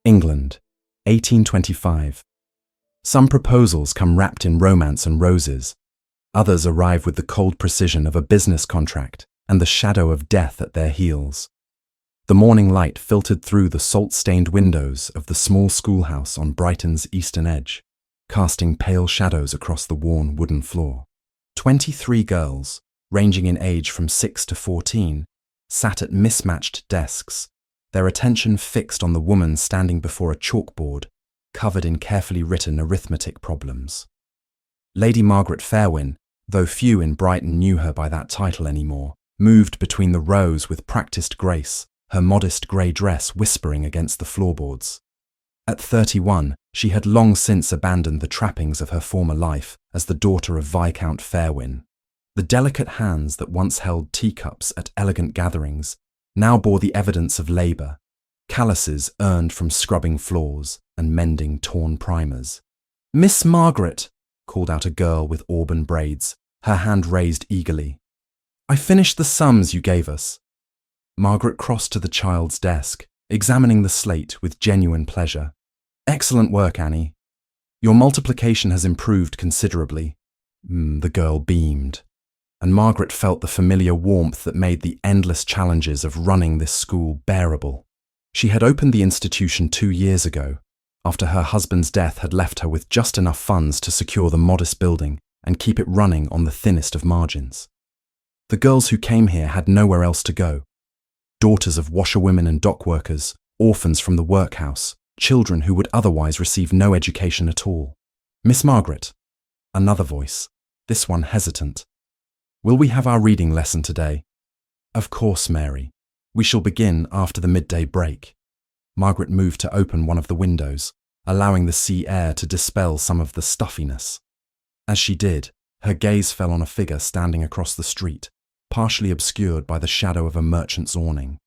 England, 1825. Some proposals come wrapped in romance and roses. Others arrive with the cold precision of a business contract and the shadow of death at their heels. The morning light filtered through the salt-stained windows of the small schoolhouse on Brighton's eastern edge, casting pale shadows across the worn wooden floor. 23 girls, ranging in age from 6 to 14, sat at mismatched desks, their attention fixed on the woman standing before a chalkboard covered in carefully written arithmetic problems. Lady Margaret Fairwyn, though few in Brighton knew her by that title anymore, moved between the rows with practiced grace, her modest grey dress whispering against the floorboards. At 31, she had long since abandoned the trappings of her former life as the daughter of Viscount Fairwyn. The delicate hands that once held teacups at elegant gatherings now bore the evidence of labour, calluses earned from scrubbing floors and mending torn primers. "Miss Margaret," called out a girl with auburn braids, her hand raised eagerly. "I finished the sums you gave us." Margaret crossed to the child's desk, examining the slate with genuine pleasure. "Excellent work, Annie. Your multiplication has improved considerably." The girl beamed, and Margaret felt the familiar warmth that made the endless challenges of running this school bearable. She had opened the institution 2 years ago, after her husband's death had left her with just enough funds to secure the modest building and keep it running on the thinnest of margins. The girls who came here had nowhere else to go. Daughters of washerwomen and dock workers, orphans from the workhouse, children who would otherwise receive no education at all. "Miss Margaret," another voice, this one hesitant. "Will we have our reading lesson today?" "Of course, Mary. We shall begin after the midday break." Margaret moved to open one of the windows, allowing the sea air to dispel some of the stuffiness. As she did, her gaze fell on a figure standing across the street, partially obscured by the shadow of a merchant's awning.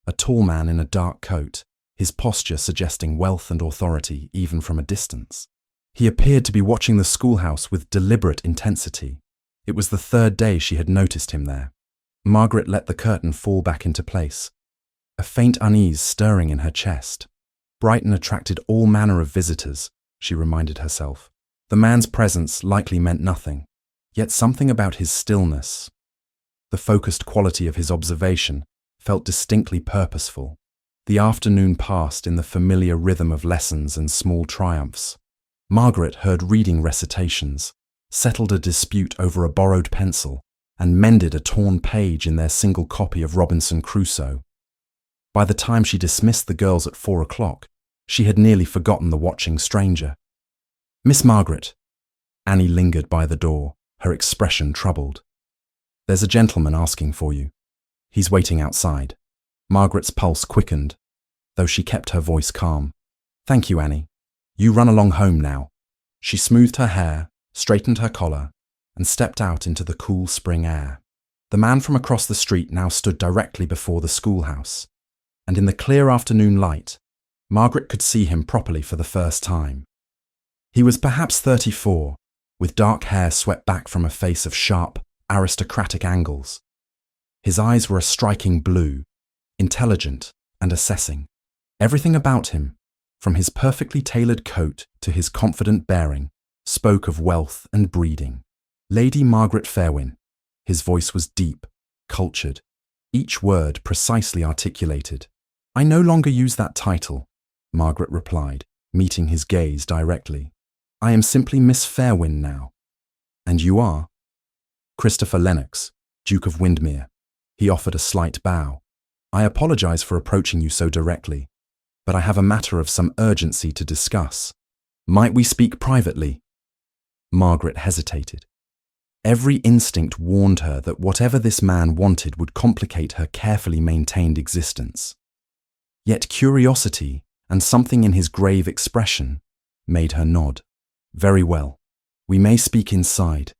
A tall man in a dark coat, his posture suggesting wealth and authority even from a distance. He appeared to be watching the schoolhouse with deliberate intensity. It was the 3rd day she had noticed him there. Margaret let the curtain fall back into place, a faint unease stirring in her chest. Brighton attracted all manner of visitors, she reminded herself. The man's presence likely meant nothing, yet something about his stillness, the focused quality of his observation, felt distinctly purposeful. The afternoon passed in the familiar rhythm of lessons and small triumphs. Margaret heard reading recitations, settled a dispute over a borrowed pencil, and mended a torn page in their single copy of Robinson Crusoe. By the time she dismissed the girls at 4 o'clock, she had nearly forgotten the watching stranger. "Miss Margaret." Annie lingered by the door, her expression troubled. "There's a gentleman asking for you. He's waiting outside." Margaret's pulse quickened, though she kept her voice calm. "Thank you, Annie. You run along home now." She smoothed her hair, straightened her collar, and stepped out into the cool spring air. The man from across the street now stood directly before the schoolhouse, and in the clear afternoon light, Margaret could see him properly for the first time. He was perhaps 34, with dark hair swept back from a face of sharp, aristocratic angles. His eyes were a striking blue, intelligent and assessing. Everything about him, from his perfectly tailored coat to his confident bearing, spoke of wealth and breeding. "Lady Margaret Fairwyn." His voice was deep, cultured, each word precisely articulated. "I no longer use that title," Margaret replied, meeting his gaze directly. "I am simply Miss Fairwyn now." "And you are?" "Christopher Lennox, Duke of Windmere." He offered a slight bow. "I apologize for approaching you so directly, but I have a matter of some urgency to discuss. Might we speak privately?" Margaret hesitated. Every instinct warned her that whatever this man wanted would complicate her carefully maintained existence. Yet curiosity and something in his grave expression made her nod. "Very well. We may speak inside,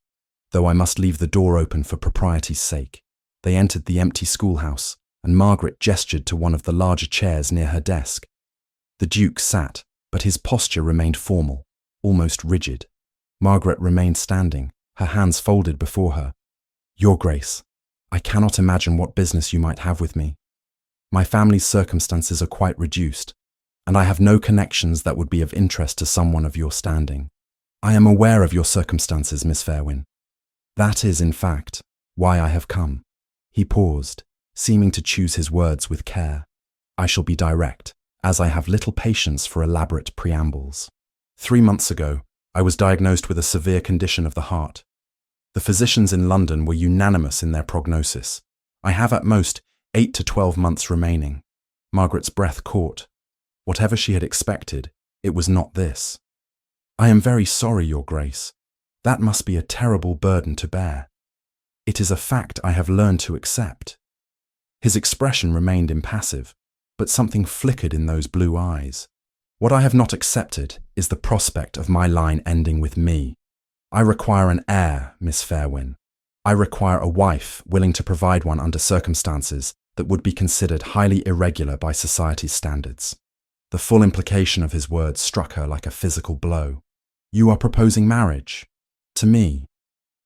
though I must leave the door open for propriety's sake." They entered the empty schoolhouse, and Margaret gestured to one of the larger chairs near her desk. The Duke sat, but his posture remained formal, almost rigid. Margaret remained standing, her hands folded before her. "Your Grace, I cannot imagine what business you might have with me. My family's circumstances are quite reduced, and I have no connections that would be of interest to someone of your standing. I am aware of your circumstances, Miss Fairwyn. That is, in fact, why I have come." He paused, seeming to choose his words with care. "I shall be direct, as I have little patience for elaborate preambles. 3 months ago, I was diagnosed with a severe condition of the heart. The physicians in London were unanimous in their prognosis. I have at most 8 to 12 months remaining." Margaret's breath caught. Whatever she had expected, it was not this. "I am very sorry, Your Grace. That must be a terrible burden to bear. It is a fact I have learned to accept." His expression remained impassive, but something flickered in those blue eyes. "What I have not accepted is the prospect of my line ending with me. I require an heir, Miss Fairwyn. I require a wife willing to provide one under circumstances that would be considered highly irregular by society's standards." The full implication of his words struck her like a physical blow. "You are proposing marriage? To me?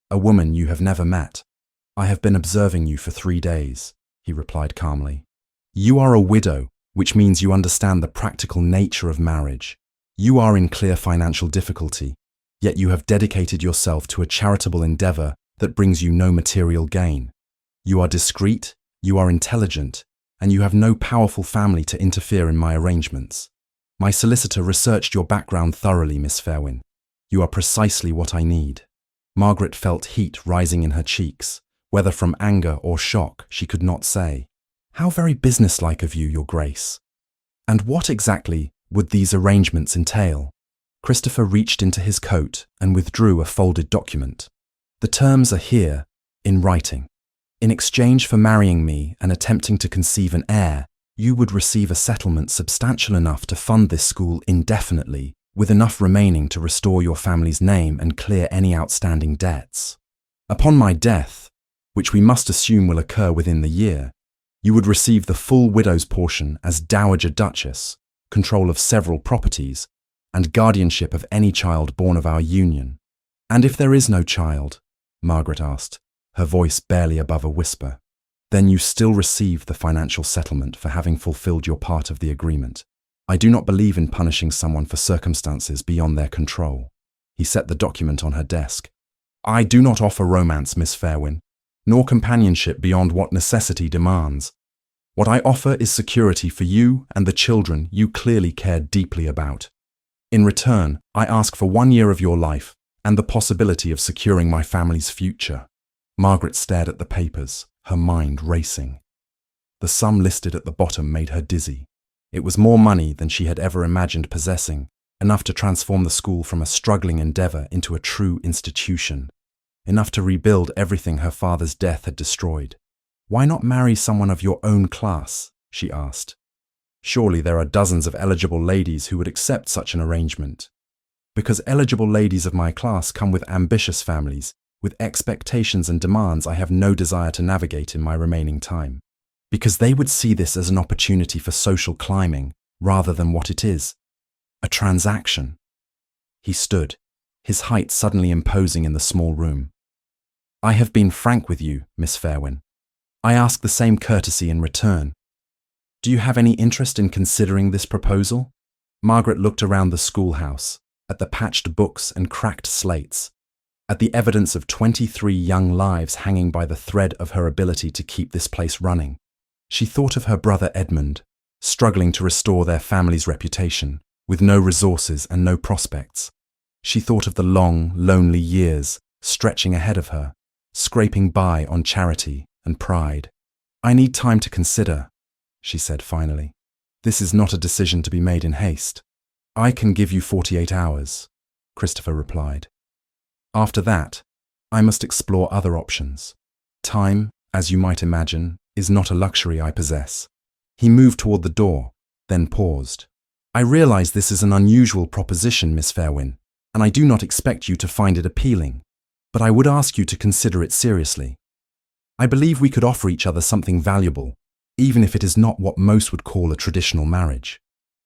A woman you have never met? I have been observing you for 3 days," he replied calmly. "You are a widow, which means you understand the practical nature of marriage. You are in clear financial difficulty, yet you have dedicated yourself to a charitable endeavor that brings you no material gain. You are discreet, you are intelligent, and you have no powerful family to interfere in my arrangements. My solicitor researched your background thoroughly, Miss Fairwyn. You are precisely what I need." Margaret felt heat rising in her cheeks, whether from anger or shock she could not say. "How very businesslike of you, Your Grace. And what exactly would these arrangements entail?" Christopher reached into his coat and withdrew a folded document. "The terms are here, in writing. In exchange for marrying me and attempting to conceive an heir, you would receive a settlement substantial enough to fund this school indefinitely, with enough remaining to restore your family's name and clear any outstanding debts. Upon my death, which we must assume will occur within the year, you would receive the full widow's portion as Dowager Duchess, control of several properties, and guardianship of any child born of our union." "And if there is no child?" Margaret asked, her voice barely above a whisper. "Then you still receive the financial settlement for having fulfilled your part of the agreement. I do not believe in punishing someone for circumstances beyond their control." He set the document on her desk. "I do not offer romance, Miss Fairwyn, nor companionship beyond what necessity demands. What I offer is security for you and the children you clearly care deeply about. In return, I ask for 1 year of your life and the possibility of securing my family's future." Margaret stared at the papers, her mind racing. The sum listed at the bottom made her dizzy. It was more money than she had ever imagined possessing, enough to transform the school from a struggling endeavor into a true institution, enough to rebuild everything her father's death had destroyed. "Why not marry someone of your own class?" she asked. "Surely there are dozens of eligible ladies who would accept such an arrangement." "Because eligible ladies of my class come with ambitious families, with expectations and demands I have no desire to navigate in my remaining time. Because they would see this as an opportunity for social climbing, rather than what it is, a transaction." He stood, his height suddenly imposing in the small room. "I have been frank with you, Miss Fairwyn. I ask the same courtesy in return. Do you have any interest in considering this proposal?" Margaret looked around the schoolhouse, at the patched books and cracked slates, at the evidence of 23 young lives hanging by the thread of her ability to keep this place running. She thought of her brother Edmund, struggling to restore their family's reputation, with no resources and no prospects. She thought of the long, lonely years stretching ahead of her, scraping by on charity and pride. "I need time to consider," she said finally. "This is not a decision to be made in haste." "I can give you 48 hours, Christopher replied. "After that, I must explore other options. Time, as you might imagine, is not a luxury I possess." He moved toward the door, then paused. "I realize this is an unusual proposition, Miss Fairwyn, and I do not expect you to find it appealing, but I would ask you to consider it seriously. I believe we could offer each other something valuable, even if it is not what most would call a traditional marriage."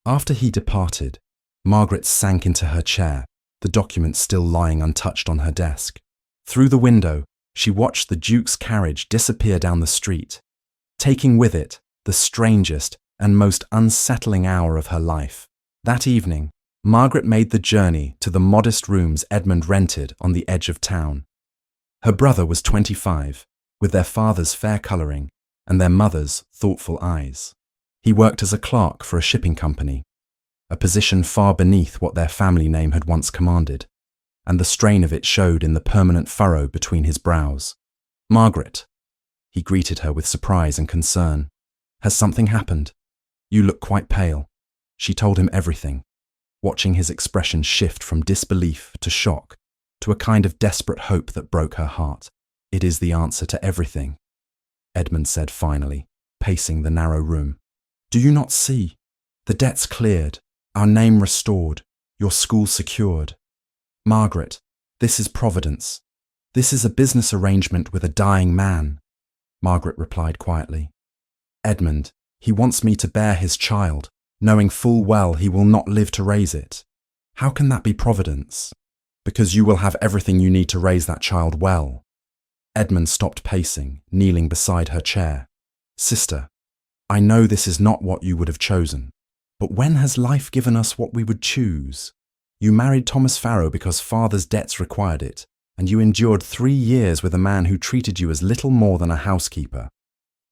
After he departed, Margaret sank into her chair, the document still lying untouched on her desk. Through the window, she watched the Duke's carriage disappear down the street, taking with it the strangest and most unsettling hour of her life. That evening, Margaret made the journey to the modest rooms Edmund rented on the edge of town. Her brother was 25, with their father's fair colouring and their mother's thoughtful eyes. He worked as a clerk for a shipping company, a position far beneath what their family name had once commanded, and the strain of it showed in the permanent furrow between his brows. "Margaret," he greeted her with surprise and concern. "Has something happened? You look quite pale." She told him everything, watching his expression shift from disbelief to shock to a kind of desperate hope that broke her heart. "It is the answer to everything," Edmund said finally, pacing the narrow room. "Do you not see? The debt's cleared, our name restored, your school secured. Margaret, this is Providence. This is a business arrangement with a dying man," Margaret replied quietly. "Edmund, he wants me to bear his child, knowing full well he will not live to raise it. How can that be Providence? Because you will have everything you need to raise that child well." Edmund stopped pacing, kneeling beside her chair. "Sister, I know this is not what you would have chosen, but when has life given us what we would choose? You married Thomas Farrow because father's debts required it, and you endured 3 years with a man who treated you as little more than a housekeeper.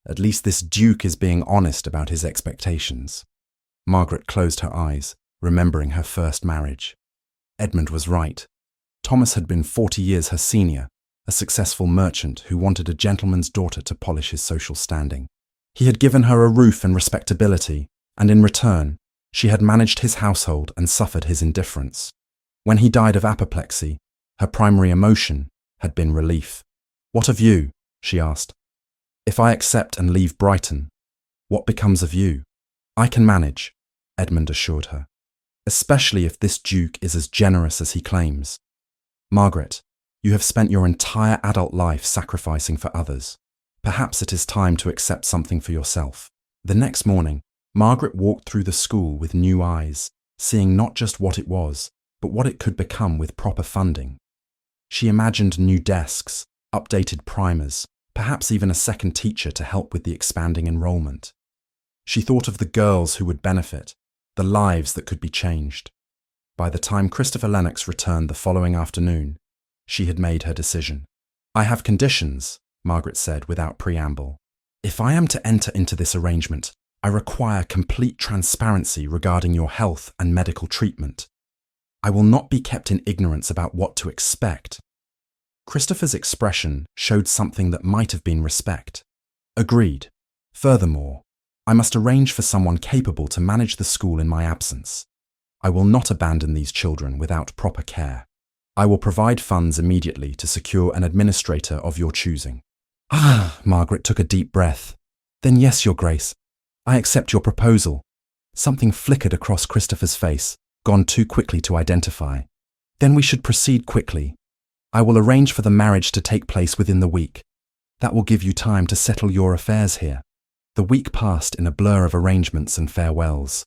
At least this Duke is being honest about his expectations." Margaret closed her eyes, remembering her first marriage. Edmund was right. Thomas had been 40 years her senior, a successful merchant who wanted a gentleman's daughter to polish his social standing. He had given her a roof and respectability, and in return, she had managed his household and suffered his indifference. When he died of apoplexy, her primary emotion had been relief. "What of you?" she asked. "If I accept and leave Brighton, what becomes of you?" "I can manage," Edmund assured her, "especially if this Duke is as generous as he claims. Margaret, you have spent your entire adult life sacrificing for others. Perhaps it is time to accept something for yourself." The next morning, Margaret walked through the school with new eyes, seeing not just what it was, but what it could become with proper funding. She imagined new desks, updated primers, perhaps even a second teacher to help with the expanding enrollment. She thought of the girls who would benefit, the lives that could be changed. By the time Christopher Lennox returned the following afternoon, she had made her decision. "I have conditions," Margaret said without preamble. "If I am to enter into this arrangement, I require complete transparency regarding your health and medical treatment. I will not be kept in ignorance about what to expect." Christopher's expression showed something that might have been respect. "Agreed. Furthermore, I must arrange for someone capable to manage the school in my absence. I will not abandon these children without proper care. I will provide funds immediately to secure an administrator of your choosing." Margaret took a deep breath. "Then yes, Your Grace. I accept your proposal." Something flickered across Christopher's face, gone too quickly to identify. "Then we should proceed quickly. I will arrange for the marriage to take place within the week. That will give you time to settle your affairs here." The week passed in a blur of arrangements and farewells.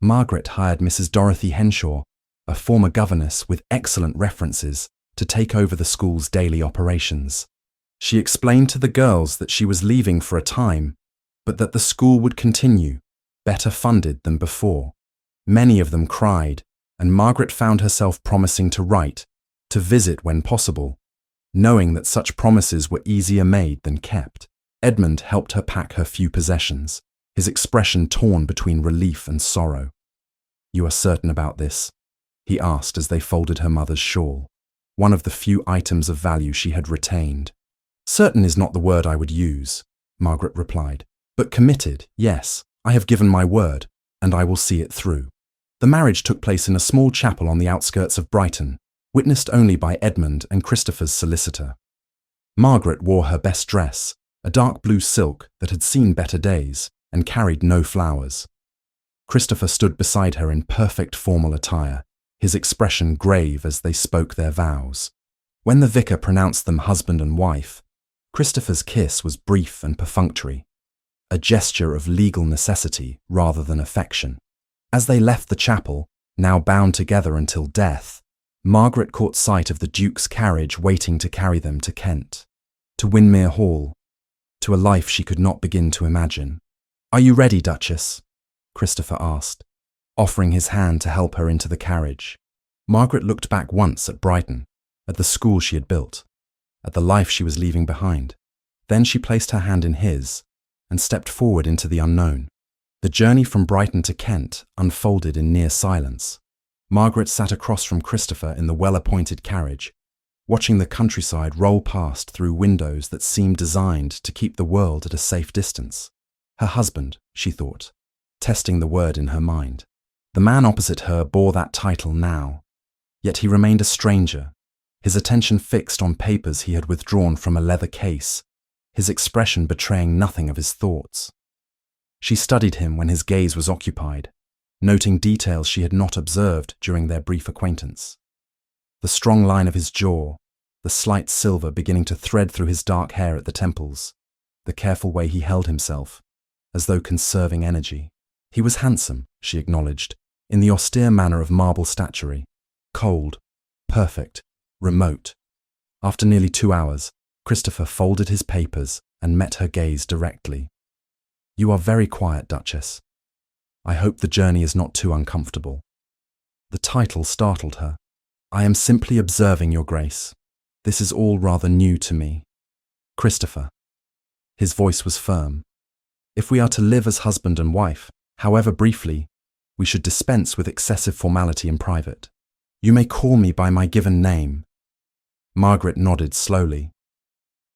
Margaret hired Mrs. Dorothy Henshaw, a former governess with excellent references, to take over the school's daily operations. She explained to the girls that she was leaving for a time, but that the school would continue, better funded than before. Many of them cried, and Margaret found herself promising to write, to visit when possible, knowing that such promises were easier made than kept. Edmund helped her pack her few possessions, his expression torn between relief and sorrow. "You are certain about this?" he asked as they folded her mother's shawl, one of the few items of value she had retained. "Certain is not the word I would use," Margaret replied, "but committed, yes. I have given my word, and I will see it through." The marriage took place in a small chapel on the outskirts of Brighton, witnessed only by Edmund and Christopher's solicitor. Margaret wore her best dress, a dark blue silk that had seen better days, and carried no flowers. Christopher stood beside her in perfect formal attire, his expression grave as they spoke their vows. When the vicar pronounced them husband and wife, Christopher's kiss was brief and perfunctory, a gesture of legal necessity rather than affection. As they left the chapel, now bound together until death, Margaret caught sight of the Duke's carriage waiting to carry them to Kent, to Windmere Hall, to a life she could not begin to imagine. "Are you ready, Duchess?" Christopher asked, offering his hand to help her into the carriage. Margaret looked back once at Brighton, at the school she had built, at the life she was leaving behind. Then she placed her hand in his and stepped forward into the unknown. The journey from Brighton to Kent unfolded in near silence. Margaret sat across from Christopher in the well-appointed carriage, watching the countryside roll past through windows that seemed designed to keep the world at a safe distance. Her husband, she thought, testing the word in her mind. The man opposite her bore that title now, yet he remained a stranger, his attention fixed on papers he had withdrawn from a leather case, his expression betraying nothing of his thoughts. She studied him when his gaze was occupied, noting details she had not observed during their brief acquaintance. The strong line of his jaw, the slight silver beginning to thread through his dark hair at the temples, the careful way he held himself, as though conserving energy. He was handsome, she acknowledged, in the austere manner of marble statuary, cold, perfect, remote. After nearly 2 hours, Christopher folded his papers and met her gaze directly. "You are very quiet, Duchess. I hope the journey is not too uncomfortable." The title startled her. "I am simply observing, Your Grace. This is all rather new to me." "Christopher." His voice was firm. "If we are to live as husband and wife, however briefly, we should dispense with excessive formality in private. You may call me by my given name." Margaret nodded slowly.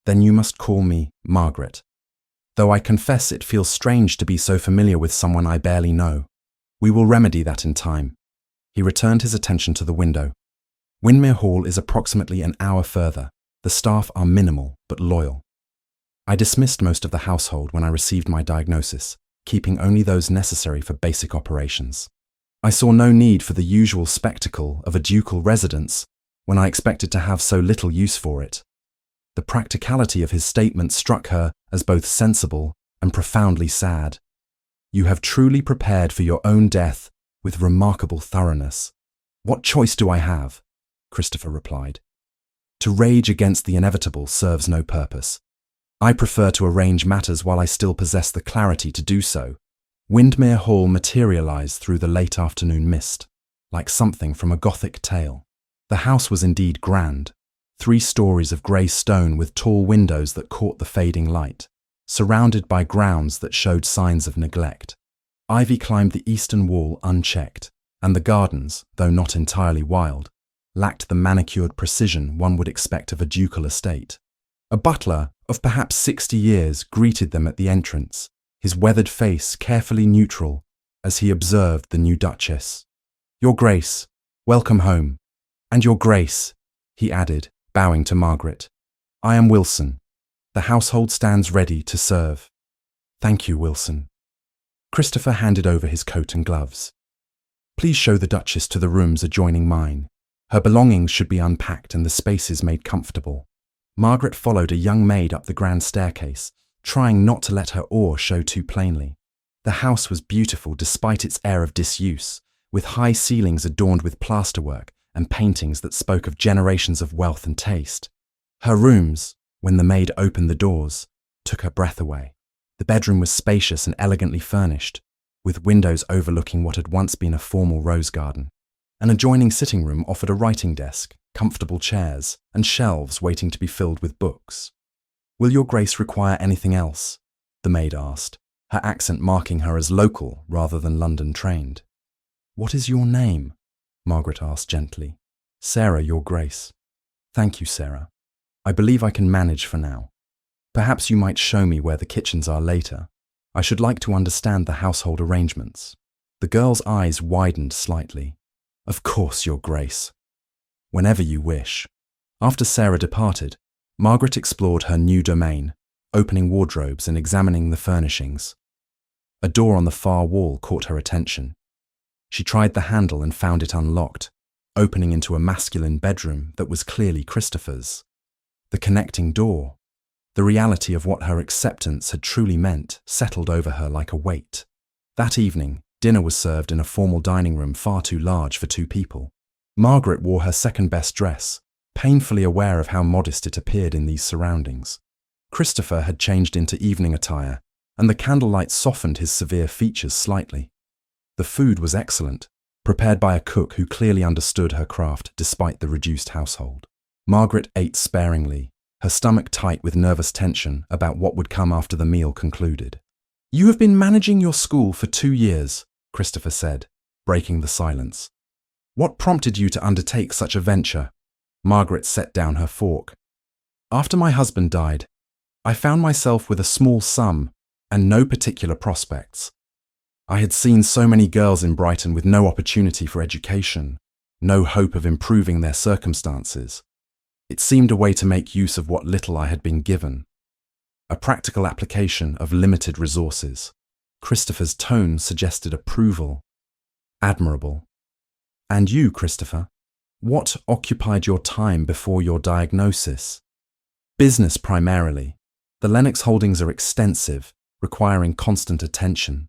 "Then you must call me Margaret. Though I confess it feels strange to be so familiar with someone I barely know. We will remedy that in time." He returned his attention to the window. "Windmere Hall is approximately an hour further. The staff are minimal but loyal. I dismissed most of the household when I received my diagnosis, keeping only those necessary for basic operations. I saw no need for the usual spectacle of a ducal residence when I expected to have so little use for it." The practicality of his statement struck her as both sensible and profoundly sad. "You have truly prepared for your own death with remarkable thoroughness." "What choice do I have?" Christopher replied. "To rage against the inevitable serves no purpose. I prefer to arrange matters while I still possess the clarity to do so." Windmere Hall materialized through the late afternoon mist, like something from a Gothic tale. The house was indeed grand, 3 stories of grey stone with tall windows that caught the fading light, surrounded by grounds that showed signs of neglect. Ivy climbed the eastern wall unchecked, and the gardens, though not entirely wild, lacked the manicured precision one would expect of a ducal estate. A butler of perhaps 60 years greeted them at the entrance, his weathered face carefully neutral as he observed the new Duchess. "Your Grace, welcome home. And Your Grace," he added, bowing to Margaret. "I am Wilson. The household stands ready to serve." "Thank you, Wilson." Christopher handed over his coat and gloves. "Please show the Duchess to the rooms adjoining mine. Her belongings should be unpacked and the spaces made comfortable." Margaret followed a young maid up the grand staircase, trying not to let her awe show too plainly. The house was beautiful despite its air of disuse, with high ceilings adorned with plasterwork and paintings that spoke of generations of wealth and taste. Her rooms, when the maid opened the doors, took her breath away. The bedroom was spacious and elegantly furnished, with windows overlooking what had once been a formal rose garden. An adjoining sitting room offered a writing desk, comfortable chairs, and shelves waiting to be filled with books. "Will Your Grace require anything else?" the maid asked, her accent marking her as local rather than London-trained. "What is your name?" Margaret asked gently. "Sarah, Your Grace." "Thank you, Sarah. I believe I can manage for now. Perhaps you might show me where the kitchens are later. I should like to understand the household arrangements." The girl's eyes widened slightly. "Of course, Your Grace. Whenever you wish." After Sarah departed, Margaret explored her new domain, opening wardrobes and examining the furnishings. A door on the far wall caught her attention. She tried the handle and found it unlocked, opening into a masculine bedroom that was clearly Christopher's. The connecting door, the reality of what her acceptance had truly meant, settled over her like a weight. That evening, dinner was served in a formal dining room far too large for 2 people. Margaret wore her second-best dress, painfully aware of how modest it appeared in these surroundings. Christopher had changed into evening attire, and the candlelight softened his severe features slightly. The food was excellent, prepared by a cook who clearly understood her craft despite the reduced household. Margaret ate sparingly, her stomach tight with nervous tension about what would come after the meal concluded. "You have been managing your school for 2 years," Christopher said, breaking the silence. "What prompted you to undertake such a venture?" Margaret set down her fork. "After my husband died, I found myself with a small sum and no particular prospects. I had seen so many girls in Brighton with no opportunity for education, no hope of improving their circumstances. It seemed a way to make use of what little I had been given, a practical application of limited resources." Christopher's tone suggested approval. "Admirable. And you, Christopher, what occupied your time before your diagnosis?" "Business primarily. The Lennox holdings are extensive, requiring constant attention.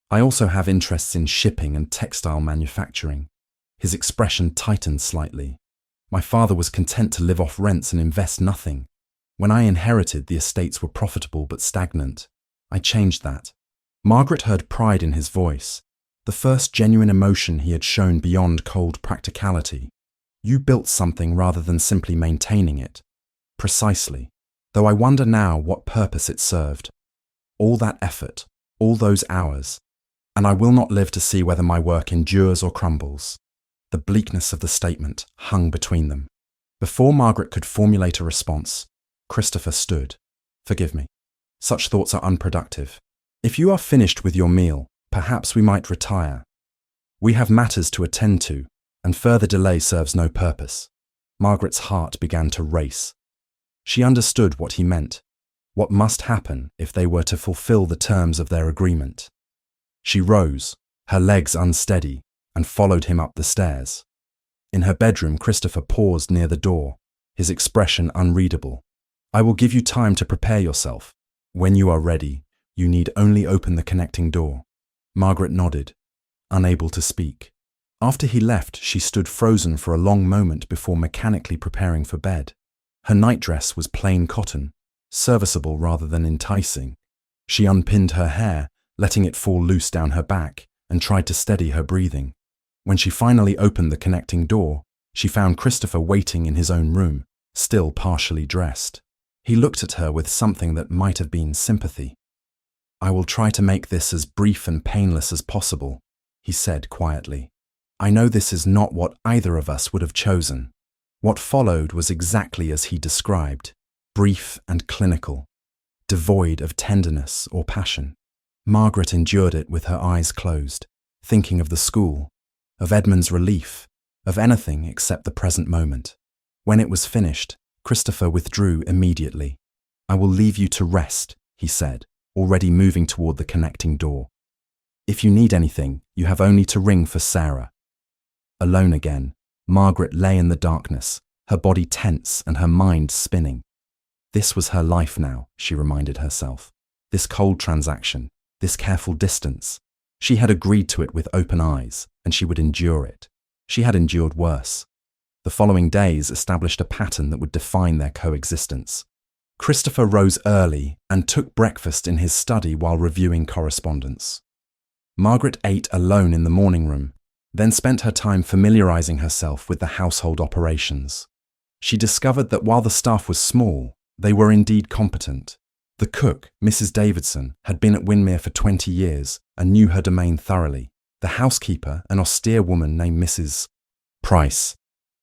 I also have interests in shipping and textile manufacturing." His expression tightened slightly. "My father was content to live off rents and invest nothing. When I inherited, the estates were profitable but stagnant. I changed that." Margaret heard pride in his voice, the first genuine emotion he had shown beyond cold practicality. "You built something rather than simply maintaining it." "Precisely, though I wonder now what purpose it served. All that effort, all those hours, and I will not live to see whether my work endures or crumbles." The bleakness of the statement hung between them. Before Margaret could formulate a response, Christopher stood. "Forgive me. Such thoughts are unproductive. If you are finished with your meal, perhaps we might retire. We have matters to attend to, and further delay serves no purpose." Margaret's heart began to race. She understood what he meant, what must happen if they were to fulfill the terms of their agreement. She rose, her legs unsteady, and followed him up the stairs. In her bedroom, Christopher paused near the door, his expression unreadable. "I will give you time to prepare yourself. When you are ready, you need only open the connecting door." Margaret nodded, unable to speak. After he left, she stood frozen for a long moment before mechanically preparing for bed. Her nightdress was plain cotton, serviceable rather than enticing. She unpinned her hair, letting it fall loose down her back, and tried to steady her breathing. When she finally opened the connecting door, she found Christopher waiting in his own room, still partially dressed. He looked at her with something that might have been sympathy. "I will try to make this as brief and painless as possible," he said quietly. "I know this is not what either of us would have chosen." What followed was exactly as he described, brief and clinical, devoid of tenderness or passion. Margaret endured it with her eyes closed, thinking of the school, of Edmund's relief, of anything except the present moment. When it was finished, Christopher withdrew immediately. "I will leave you to rest," he said, already moving toward the connecting door. "If you need anything, you have only to ring for Sarah." Alone again, Margaret lay in the darkness, her body tense and her mind spinning. This was her life now, she reminded herself. This cold transaction, this careful distance. She had agreed to it with open eyes, and she would endure it. She had endured worse. The following days established a pattern that would define their coexistence. Christopher rose early and took breakfast in his study while reviewing correspondence. Margaret ate alone in the morning room, then spent her time familiarizing herself with the household operations. She discovered that while the staff was small, they were indeed competent. The cook, Mrs. Davidson, had been at Windmere for 20 years and knew her domain thoroughly. The housekeeper, an austere woman named Mrs. Price,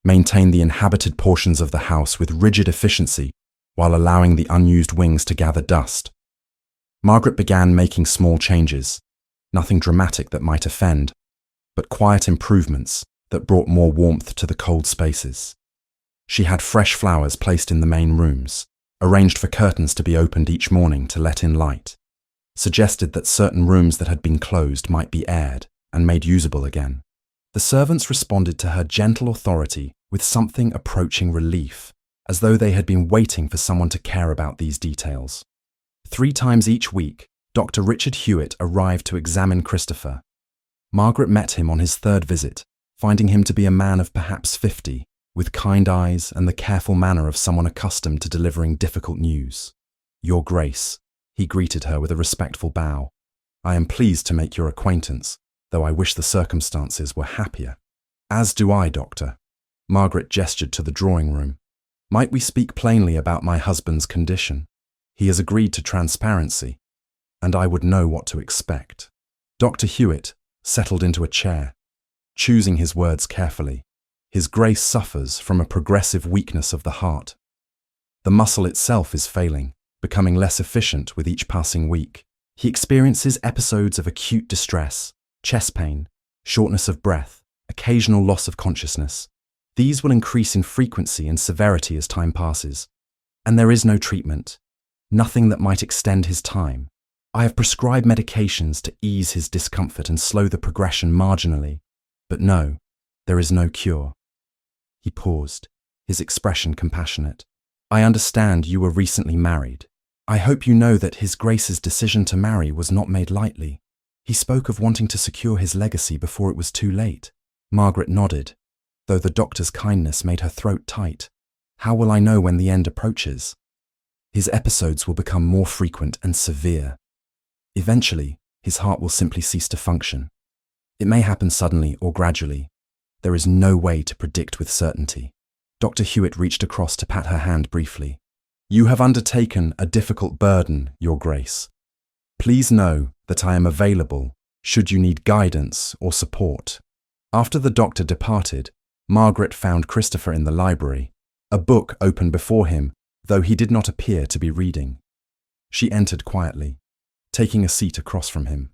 maintained the inhabited portions of the house with rigid efficiency while allowing the unused wings to gather dust. Margaret began making small changes, nothing dramatic that might offend, but quiet improvements that brought more warmth to the cold spaces. She had fresh flowers placed in the main rooms, arranged for curtains to be opened each morning to let in light, suggested that certain rooms that had been closed might be aired and made usable again. The servants responded to her gentle authority with something approaching relief, as though they had been waiting for someone to care about these details. 3 times each week, Dr. Richard Hewitt arrived to examine Christopher. Margaret met him on his 3rd visit, finding him to be a man of perhaps 50, with kind eyes and the careful manner of someone accustomed to delivering difficult news. "Your Grace," He greeted her with a respectful bow. "I am pleased to make your acquaintance, though I wish the circumstances were happier." "As do I, Doctor." Margaret gestured to the drawing room. "Might we speak plainly about my husband's condition? He has agreed to transparency, and I would know what to expect." Dr. Hewitt settled into a chair, choosing his words carefully. "His Grace suffers from a progressive weakness of the heart. The muscle itself is failing, becoming less efficient with each passing week. He experiences episodes of acute distress, chest pain, shortness of breath, occasional loss of consciousness. These will increase in frequency and severity as time passes. And there is no treatment, nothing that might extend his time. I have prescribed medications to ease his discomfort and slow the progression marginally. But no, there is no cure." He paused, his expression compassionate. "I understand you were recently married. I hope you know that His Grace's decision to marry was not made lightly. He spoke of wanting to secure his legacy before it was too late." Margaret nodded, though the doctor's kindness made her throat tight. "How will I know when the end approaches?" "His episodes will become more frequent and severe. Eventually, his heart will simply cease to function. It may happen suddenly or gradually. There is no way to predict with certainty." Dr. Hewitt reached across to pat her hand briefly. "You have undertaken a difficult burden, Your Grace. Please know that I am available should you need guidance or support." After the doctor departed, Margaret found Christopher in the library, a book open before him, though he did not appear to be reading. She entered quietly, taking a seat across from him.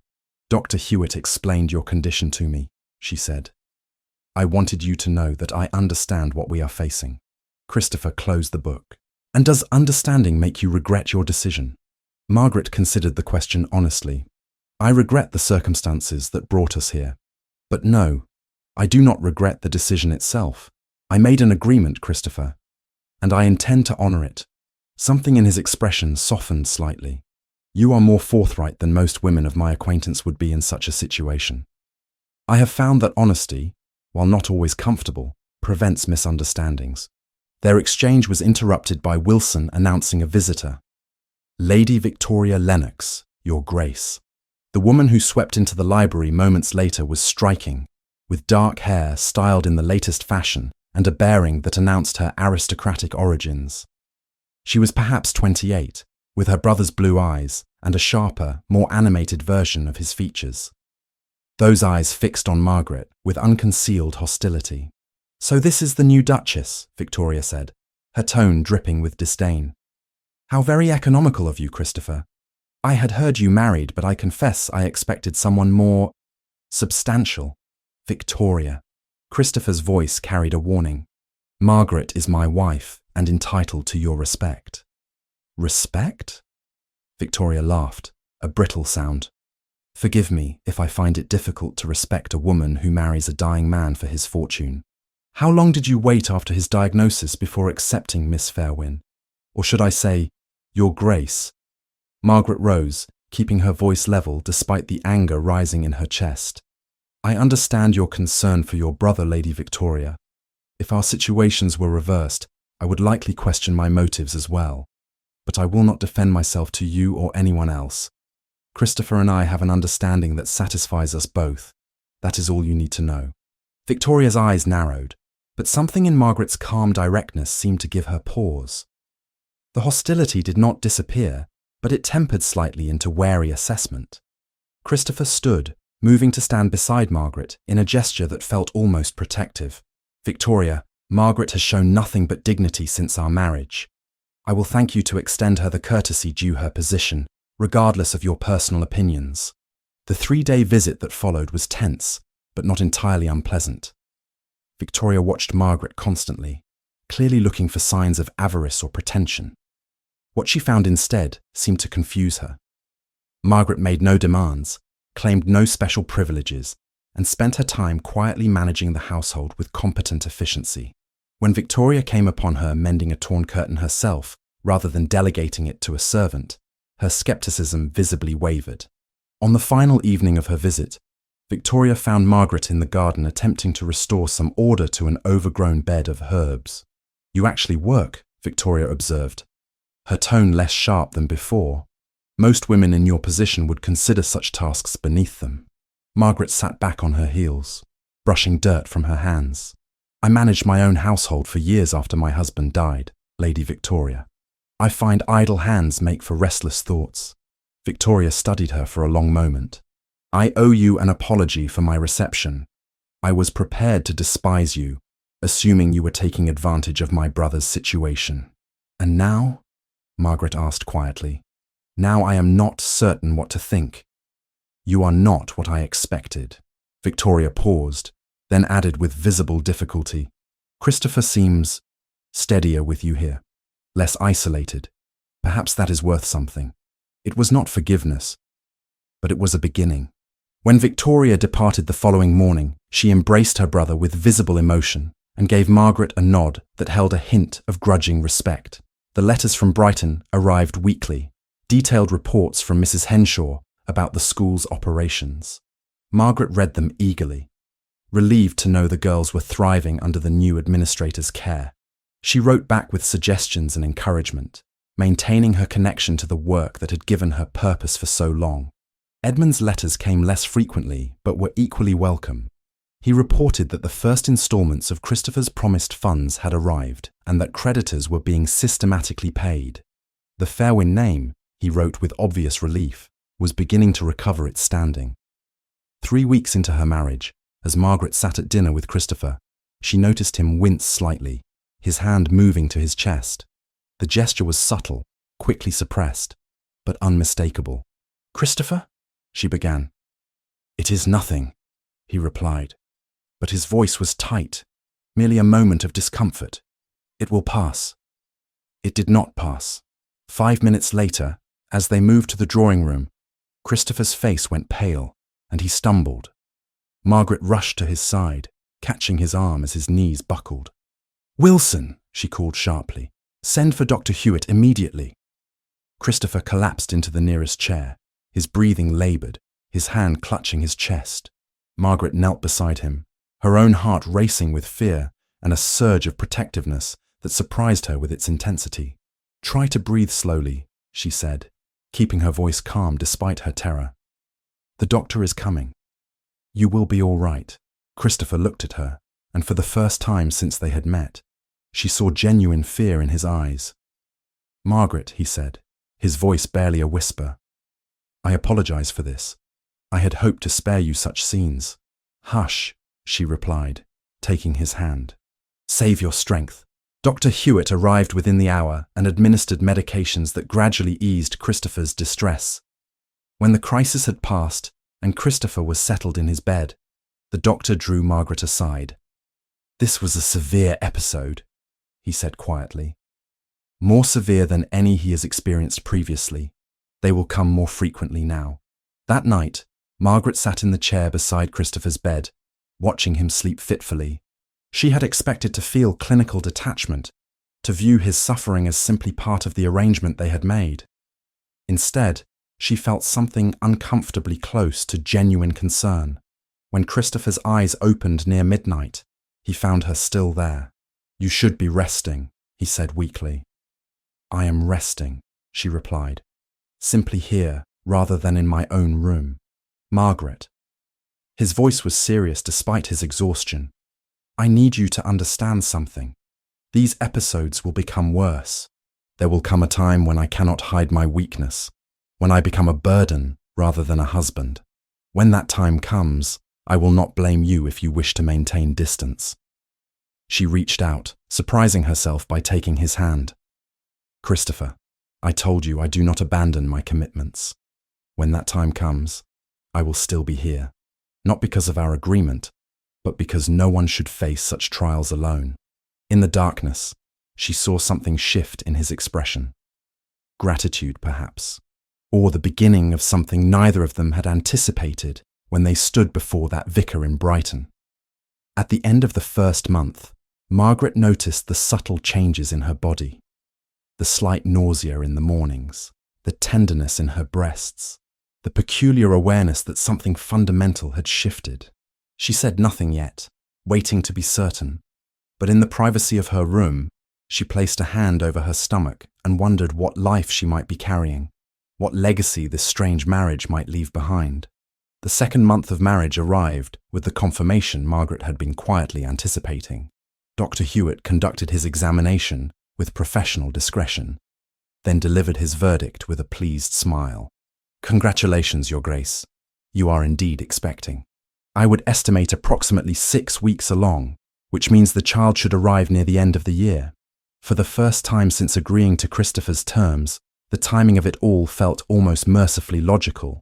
"Dr. Hewitt explained your condition to me," she said. "I wanted you to know that I understand what we are facing." Christopher closed the book. "And does understanding make you regret your decision?" Margaret considered the question honestly. "I regret the circumstances that brought us here. But no, I do not regret the decision itself. I made an agreement, Christopher, and I intend to honor it." Something in his expression softened slightly. "You are more forthright than most women of my acquaintance would be in such a situation. I have found that honesty, while not always comfortable, prevents misunderstandings." Their exchange was interrupted by Wilson announcing a visitor. "Lady Victoria Lennox, Your Grace." The woman who swept into the library moments later was striking, with dark hair styled in the latest fashion and a bearing that announced her aristocratic origins. She was perhaps 28, with her brother's blue eyes and a sharper, more animated version of his features. Those eyes fixed on Margaret with unconcealed hostility. "So this is the new Duchess," Victoria said, her tone dripping with disdain. "How very economical of you, Christopher. I had heard you married, but I confess I expected someone more substantial." "Victoria." Christopher's voice carried a warning. "Margaret is my wife and entitled to your respect." "Respect?" Victoria laughed, a brittle sound. "Forgive me if I find it difficult to respect a woman who marries a dying man for his fortune. How long did you wait after his diagnosis before accepting Miss Fairwyn? Or should I say, Your Grace?" Margaret rose, keeping her voice level despite the anger rising in her chest. "I understand your concern for your brother, Lady Victoria. If our situations were reversed, I would likely question my motives as well. But I will not defend myself to you or anyone else. Christopher and I have an understanding that satisfies us both. That is all you need to know." Victoria's eyes narrowed, but something in Margaret's calm directness seemed to give her pause. The hostility did not disappear, but it tempered slightly into wary assessment. Christopher stood, moving to stand beside Margaret in a gesture that felt almost protective. "Victoria, Margaret has shown nothing but dignity since our marriage. I will thank you to extend her the courtesy due her position, regardless of your personal opinions." The 3-day visit that followed was tense, but not entirely unpleasant. Victoria watched Margaret constantly, clearly looking for signs of avarice or pretension. What she found instead seemed to confuse her. Margaret made no demands, claimed no special privileges, and spent her time quietly managing the household with competent efficiency. When Victoria came upon her mending a torn curtain herself, rather than delegating it to a servant, her skepticism visibly wavered. On the final evening of her visit, Victoria found Margaret in the garden attempting to restore some order to an overgrown bed of herbs. "You actually work," Victoria observed, her tone less sharp than before. Most women in your position would consider such tasks beneath them. Margaret sat back on her heels, brushing dirt from her hands. I managed my own household for years after my husband died, Lady Victoria. I find idle hands make for restless thoughts. Victoria studied her for a long moment. I owe you an apology for my reception. I was prepared to despise you, assuming you were taking advantage of my brother's situation. And now? Margaret asked quietly. Now I am not certain what to think. You are not what I expected. Victoria paused, then added with visible difficulty. Christopher seems steadier with you here, less isolated. Perhaps that is worth something. It was not forgiveness, but it was a beginning. When Victoria departed the following morning, she embraced her brother with visible emotion and gave Margaret a nod that held a hint of grudging respect. The letters from Brighton arrived weekly, detailed reports from Mrs. Henshaw about the school's operations. Margaret read them eagerly, relieved to know the girls were thriving under the new administrator's care. She wrote back with suggestions and encouragement, maintaining her connection to the work that had given her purpose for so long. Edmund's letters came less frequently, but were equally welcome. He reported that the first installments of Christopher's promised funds had arrived and that creditors were being systematically paid. The Fairwyn name, he wrote with obvious relief, was beginning to recover its standing. 3 weeks into her marriage, as Margaret sat at dinner with Christopher, she noticed him wince slightly, his hand moving to his chest. The gesture was subtle, quickly suppressed, but unmistakable. "Christopher?" she began. "It is nothing," he replied, but his voice was tight, merely a moment of discomfort. "It will pass." It did not pass. 5 minutes later, as they moved to the drawing room, Christopher's face went pale, and he stumbled. Margaret rushed to his side, catching his arm as his knees buckled. "Wilson," she called sharply, "send for Dr. Hewitt immediately." Christopher collapsed into the nearest chair, his breathing laboured, his hand clutching his chest. Margaret knelt beside him, her own heart racing with fear and a surge of protectiveness that surprised her with its intensity. "Try to breathe slowly," she said, keeping her voice calm despite her terror. "The doctor is coming. You will be all right." Christopher looked at her, and for the first time since they had met, she saw genuine fear in his eyes. "Margaret," he said, his voice barely a whisper, "I apologize for this. I had hoped to spare you such scenes." "Hush," she replied, taking his hand. "Save your strength." Dr. Hewitt arrived within the hour and administered medications that gradually eased Christopher's distress. When the crisis had passed and Christopher was settled in his bed, the doctor drew Margaret aside. "This was a severe episode," he said quietly. "More severe than any he has experienced previously. They will come more frequently now." That night, Margaret sat in the chair beside Christopher's bed, watching him sleep fitfully. She had expected to feel clinical detachment, to view his suffering as simply part of the arrangement they had made. Instead, she felt something uncomfortably close to genuine concern. When Christopher's eyes opened near midnight, he found her still there. "You should be resting," he said weakly. "I am resting," she replied, "simply here rather than in my own room. Margaret." His voice was serious despite his exhaustion. "I need you to understand something. These episodes will become worse. There will come a time when I cannot hide my weakness, when I become a burden rather than a husband. When that time comes, I will not blame you if you wish to maintain distance." She reached out, surprising herself by taking his hand. "Christopher, I told you I do not abandon my commitments. When that time comes, I will still be here, not because of our agreement, but because no one should face such trials alone." In the darkness, she saw something shift in his expression. Gratitude, perhaps, or the beginning of something neither of them had anticipated when they stood before that vicar in Brighton. At the end of the first month, Margaret noticed the subtle changes in her body. The slight nausea in the mornings, the tenderness in her breasts, the peculiar awareness that something fundamental had shifted. She said nothing yet, waiting to be certain, but in the privacy of her room, she placed a hand over her stomach and wondered what life she might be carrying, what legacy this strange marriage might leave behind. The second month of marriage arrived with the confirmation Margaret had been quietly anticipating. Dr. Hewitt conducted his examination with professional discretion, then delivered his verdict with a pleased smile. "Congratulations, Your Grace. You are indeed expecting. I would estimate approximately 6 weeks along, which means the child should arrive near the end of the year." For the first time since agreeing to Christopher's terms, the timing of it all felt almost mercifully logical.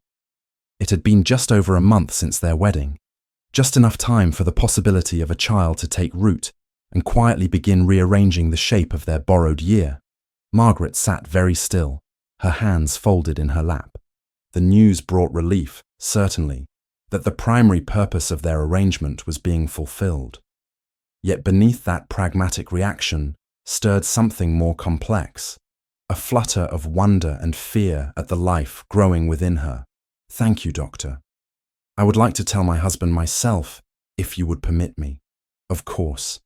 It had been just over a month since their wedding, just enough time for the possibility of a child to take root and quietly begin rearranging the shape of their borrowed year. Margaret sat very still, her hands folded in her lap. The news brought relief, certainly, that the primary purpose of their arrangement was being fulfilled. Yet beneath that pragmatic reaction stirred something more complex, a flutter of wonder and fear at the life growing within her. "Thank you, Doctor. I would like to tell my husband myself, if you would permit me. Of course,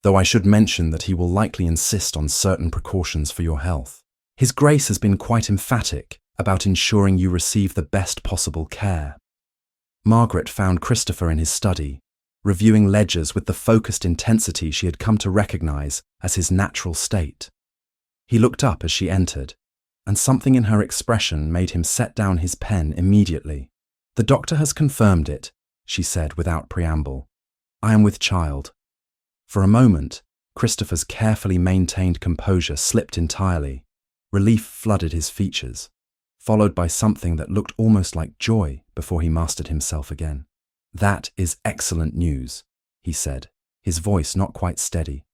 though I should mention that he will likely insist on certain precautions for your health. His Grace has been quite emphatic about ensuring you receive the best possible care." Margaret found Christopher in his study, reviewing ledgers with the focused intensity she had come to recognize as his natural state. He looked up as she entered, and something in her expression made him set down his pen immediately. "The doctor has confirmed it," she said without preamble. "I am with child." For a moment, Christopher's carefully maintained composure slipped entirely. Relief flooded his features, followed by something that looked almost like joy before he mastered himself again. "That is excellent news," he said, his voice not quite steady.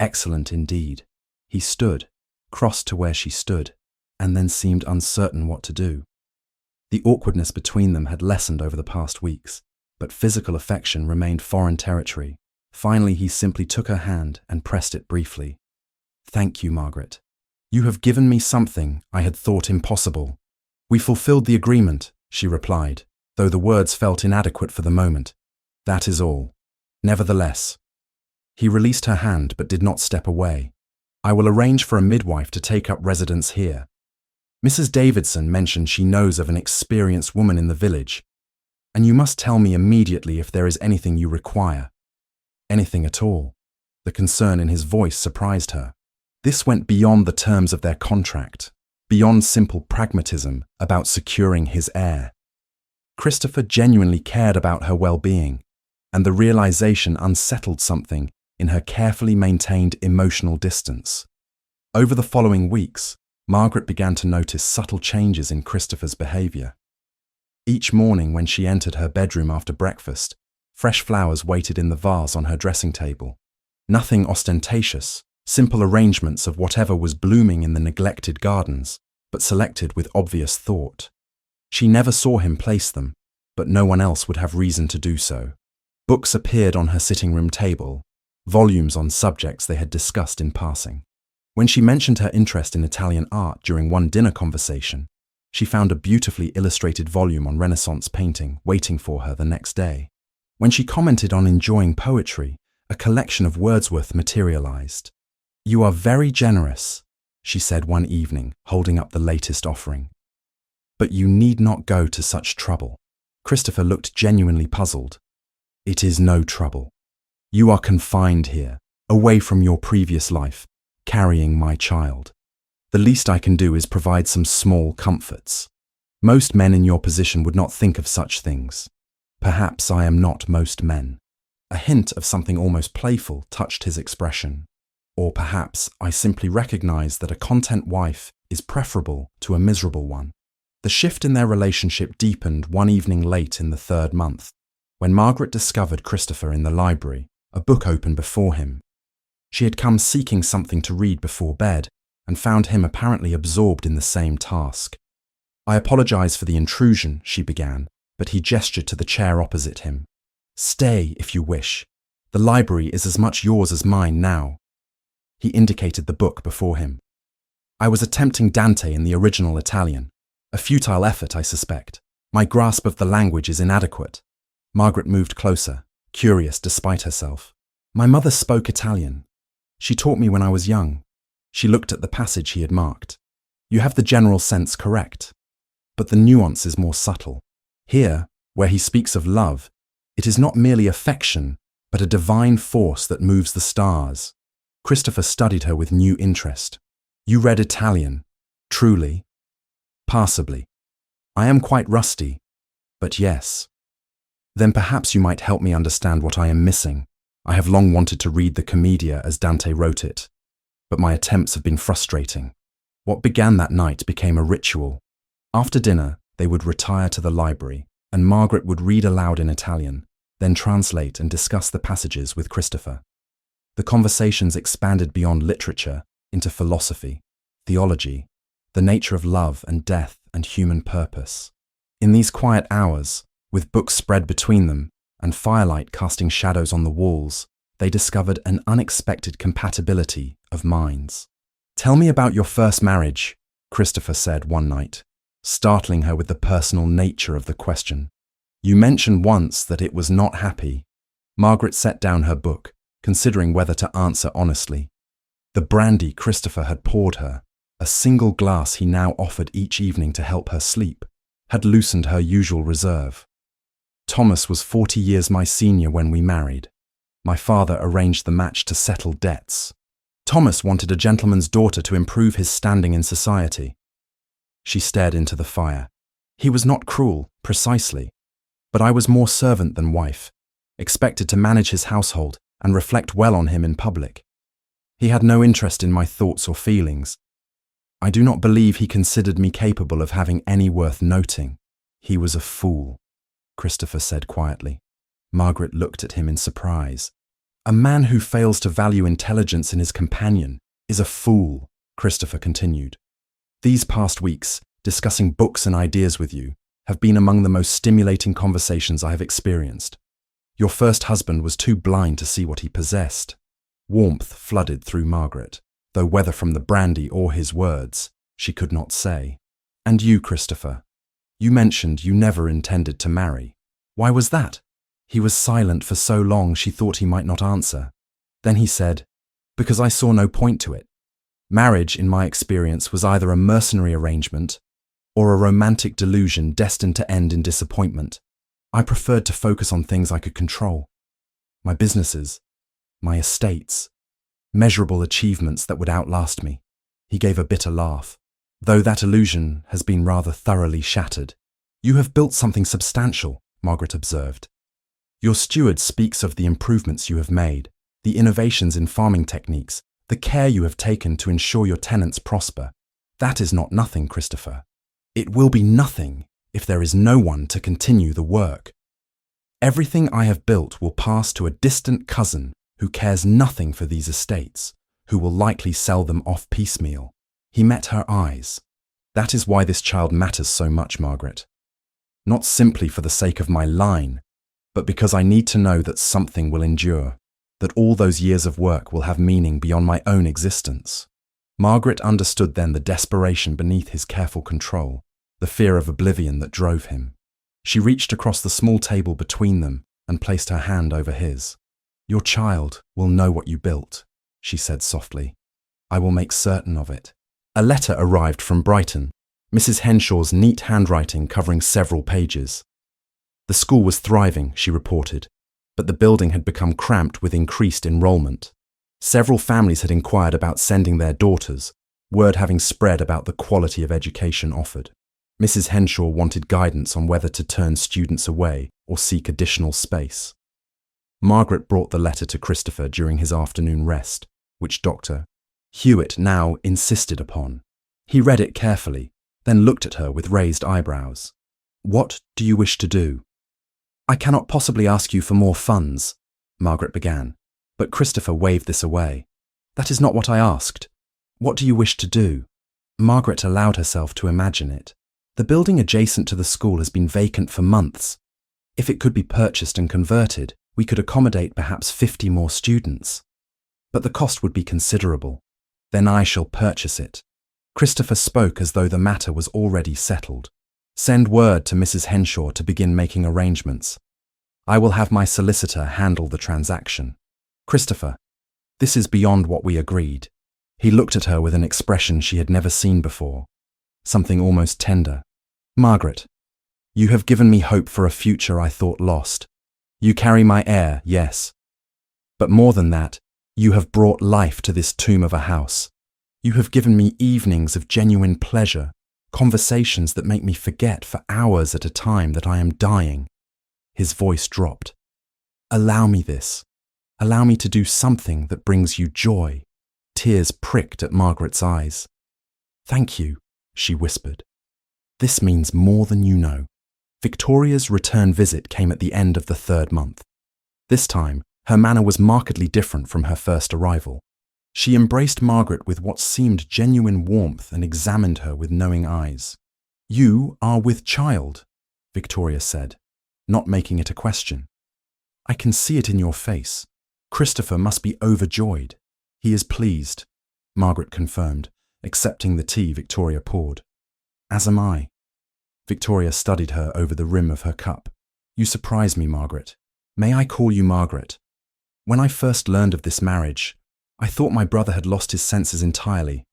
"Excellent indeed." He stood, crossed to where she stood, and then seemed uncertain what to do. The awkwardness between them had lessened over the past weeks, but physical affection remained foreign territory. Finally, he simply took her hand and pressed it briefly. "Thank you, Margaret. You have given me something I had thought impossible." "We fulfilled the agreement," she replied, though the words felt inadequate for the moment. "That is all. Nevertheless." He released her hand but did not step away. "I will arrange for a midwife to take up residence here. Mrs. Davidson mentioned she knows of an experienced woman in the village, and you must tell me immediately if there is anything you require." Anything at all. The concern in his voice surprised her. This went beyond the terms of their contract, beyond simple pragmatism about securing his heir. Christopher genuinely cared about her well-being, and the realization unsettled something in her carefully maintained emotional distance. Over the following weeks, Margaret began to notice subtle changes in Christopher's behavior. Each morning when she entered her bedroom after breakfast, fresh flowers waited in the vase on her dressing table. Nothing ostentatious, simple arrangements of whatever was blooming in the neglected gardens, but selected with obvious thought. She never saw him place them, but no one else would have reason to do so. Books appeared on her sitting room table, volumes on subjects they had discussed in passing. When she mentioned her interest in Italian art during one dinner conversation, she found a beautifully illustrated volume on Renaissance painting waiting for her the next day. When she commented on enjoying poetry, a collection of Wordsworth materialized. "You are very generous," she said one evening, holding up the latest offering. "But you need not go to such trouble." Christopher looked genuinely puzzled. "It is no trouble. You are confined here, away from your previous life, carrying my child. The least I can do is provide some small comforts. Most men in your position would not think of such things. Perhaps I am not most men." A hint of something almost playful touched his expression. "Or perhaps I simply recognize that a content wife is preferable to a miserable one." The shift in their relationship deepened one evening late in the 3rd month, when Margaret discovered Christopher in the library, a book open before him. She had come seeking something to read before bed, and found him apparently absorbed in the same task. "I apologize for the intrusion," she began, but he gestured to the chair opposite him. "Stay, if you wish. The library is as much yours as mine now." He indicated the book before him. "I was attempting Dante in the original Italian. A futile effort, I suspect. My grasp of the language is inadequate." Margaret moved closer, curious despite herself. "My mother spoke Italian. She taught me when I was young." She looked at the passage he had marked. "You have the general sense correct. but the nuance is more subtle. Here, where he speaks of love, it is not merely affection, but a divine force that moves the stars. Christopher studied her with new interest. You read Italian, truly? Passably. I am quite rusty, but yes. Then perhaps you might help me understand what I am missing. I have long wanted to read the Commedia as Dante wrote it, but my attempts have been frustrating. What began that night became a ritual. After dinner, they would retire to the library, and Margaret would read aloud in Italian, then translate and discuss the passages with Christopher. The conversations expanded beyond literature into philosophy, theology, the nature of love and death and human purpose. In these quiet hours, with books spread between them and firelight casting shadows on the walls, they discovered an unexpected compatibility of minds. "Tell me about your first marriage," Christopher said one night, startling her with the personal nature of the question. "You mentioned once that it was not happy." Margaret set down her book, considering whether to answer honestly. The brandy Christopher had poured her, a single glass he now offered each evening to help her sleep, had loosened her usual reserve. "Thomas was 40 years my senior when we married. My father arranged the match to settle debts. Thomas wanted a gentleman's daughter to improve his standing in society." She stared into the fire. "He was not cruel, precisely. But I was more servant than wife, expected to manage his household and reflect well on him in public. He had no interest in my thoughts or feelings. I do not believe he considered me capable of having any worth noting. He was a fool," Christopher said quietly. Margaret looked at him in surprise. "A man who fails to value intelligence in his companion is a fool," Christopher continued. "These past weeks, discussing books and ideas with you, have been among the most stimulating conversations I have experienced. Your first husband was too blind to see what he possessed." Warmth flooded through Margaret, though whether from the brandy or his words, she could not say. "And you, Christopher, you mentioned you never intended to marry. Why was that?" He was silent for so long she thought he might not answer. Then he said, "Because I saw no point to it. Marriage, in my experience, was either a mercenary arrangement or a romantic delusion destined to end in disappointment. I preferred to focus on things I could control. My businesses, my estates, measurable achievements that would outlast me." He gave a bitter laugh. "Though that illusion has been rather thoroughly shattered." "You have built something substantial," Margaret observed. "Your steward speaks of the improvements you have made, the innovations in farming techniques, the care you have taken to ensure your tenants prosper. That is not nothing, Christopher. It will be nothing if there is no one to continue the work. Everything I have built will pass to a distant cousin who cares nothing for these estates, who will likely sell them off piecemeal." He met her eyes. "That is why this child matters so much, Margaret. Not simply for the sake of my line, but because I need to know that something will endure, that all those years of work will have meaning beyond my own existence." Margaret understood then the desperation beneath his careful control, the fear of oblivion that drove him. She reached across the small table between them and placed her hand over his. "Your child will know what you built," she said softly. "I will make certain of it." A letter arrived from Brighton, Mrs. Henshaw's neat handwriting covering several pages. The school was thriving, she reported, but the building had become cramped with increased enrollment. Several families had inquired about sending their daughters, word having spread about the quality of education offered. Mrs. Henshaw wanted guidance on whether to turn students away or seek additional space. Margaret brought the letter to Christopher during his afternoon rest, which Dr. Hewitt now insisted upon. He read it carefully, then looked at her with raised eyebrows. "What do you wish to do?" "I cannot possibly ask you for more funds," Margaret began, but Christopher waved this away. "That is not what I asked. What do you wish to do?" Margaret allowed herself to imagine it. The building adjacent to the school has been vacant for months. If it could be purchased and converted, we could accommodate perhaps 50 more students. But the cost would be considerable. "Then I shall purchase it." Christopher spoke as though the matter was already settled. "Send word to Mrs. Henshaw to begin making arrangements. I will have my solicitor handle the transaction. Christopher, this is beyond what we agreed." He looked at her with an expression she had never seen before, something almost tender. Margaret, you have given me hope for a future I thought lost. You carry my heir, yes. But more than that, you have brought life to this tomb of a house. You have given me evenings of genuine pleasure, conversations that make me forget for hours at a time that I am dying. His voice dropped. Allow me this. Allow me to do something that brings you joy. Tears pricked at Margaret's eyes. Thank you, she whispered. This means more than you know. Victoria's return visit came at the end of the 3rd month. This time, her manner was markedly different from her first arrival. She embraced Margaret with what seemed genuine warmth and examined her with knowing eyes. You are with child, Victoria said, not making it a question. I can see it in your face. Christopher must be overjoyed. He is pleased, Margaret confirmed, accepting the tea Victoria poured. As am I. Victoria studied her over the rim of her cup. You surprise me, Margaret. May I call you Margaret? When I first learned of this marriage, I thought my brother had lost his senses entirely,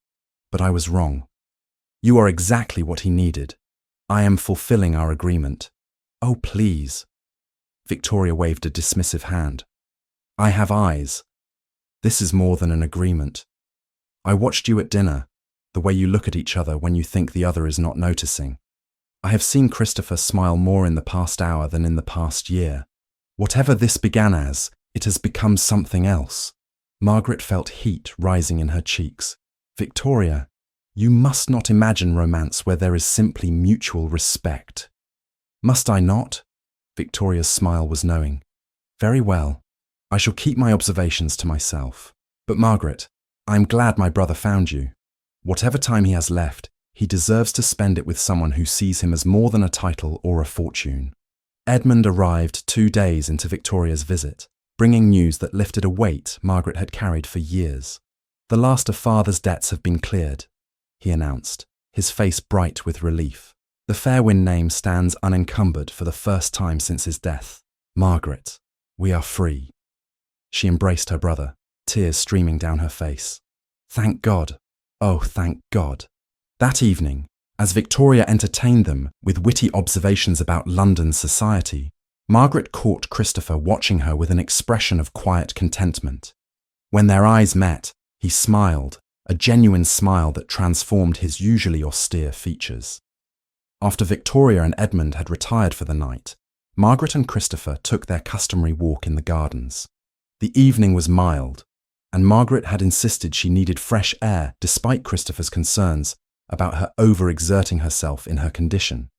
but I was wrong. You are exactly what he needed. I am fulfilling our agreement. Oh, please. Victoria waved a dismissive hand. I have eyes. This is more than an agreement. I watched you at dinner, the way you look at each other when you think the other is not noticing. I have seen Christopher smile more in the past hour than in the past year. Whatever this began as, it has become something else. Margaret felt heat rising in her cheeks. Victoria, you must not imagine romance where there is simply mutual respect. Must I not? Victoria's smile was knowing. Very well. I shall keep my observations to myself. But Margaret, I am glad my brother found you. Whatever time he has left, he deserves to spend it with someone who sees him as more than a title or a fortune. Edmund arrived 2 days into Victoria's visit, bringing news that lifted a weight Margaret had carried for years. The last of father's debts have been cleared, he announced, his face bright with relief. The Fairwyn name stands unencumbered for the first time since his death. Margaret, we are free. She embraced her brother, tears streaming down her face. Thank God. Oh, thank God. That evening, as Victoria entertained them with witty observations about London society, Margaret caught Christopher watching her with an expression of quiet contentment. When their eyes met, he smiled, a genuine smile that transformed his usually austere features. After Victoria and Edmund had retired for the night, Margaret and Christopher took their customary walk in the gardens. The evening was mild, and Margaret had insisted she needed fresh air despite Christopher's concerns about her overexerting herself in her condition.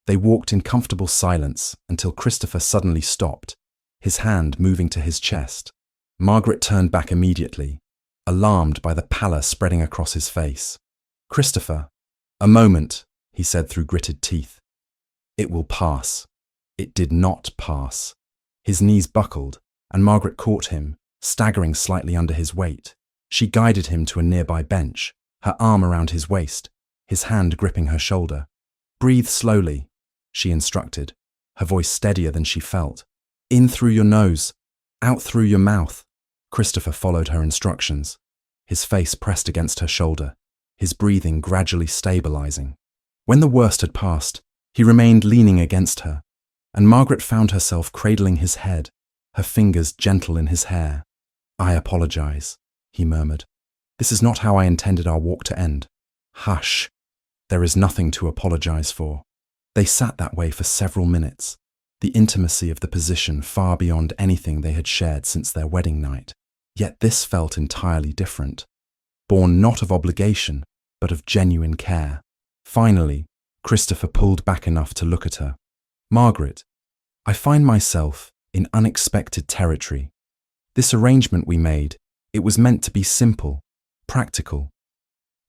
They walked in comfortable silence until Christopher suddenly stopped, his hand moving to his chest. Margaret turned back immediately, alarmed by the pallor spreading across his face. Christopher, a moment, he said through gritted teeth. It will pass. It did not pass. His knees buckled, and Margaret caught him, staggering slightly under his weight. She guided him to a nearby bench, her arm around his waist, his hand gripping her shoulder. Breathe slowly, she instructed, her voice steadier than she felt. In through your nose, out through your mouth. Christopher followed her instructions, his face pressed against her shoulder, his breathing gradually stabilizing. When the worst had passed, he remained leaning against her, and Margaret found herself cradling his head, her fingers gentle in his hair. I apologize, he murmured. This is not how I intended our walk to end. Hush. There is nothing to apologize for. They sat that way for several minutes, the intimacy of the position far beyond anything they had shared since their wedding night. Yet this felt entirely different, born not of obligation, but of genuine care. Finally, Christopher pulled back enough to look at her. Margaret, I find myself in unexpected territory. This arrangement we made, it was meant to be simple, practical.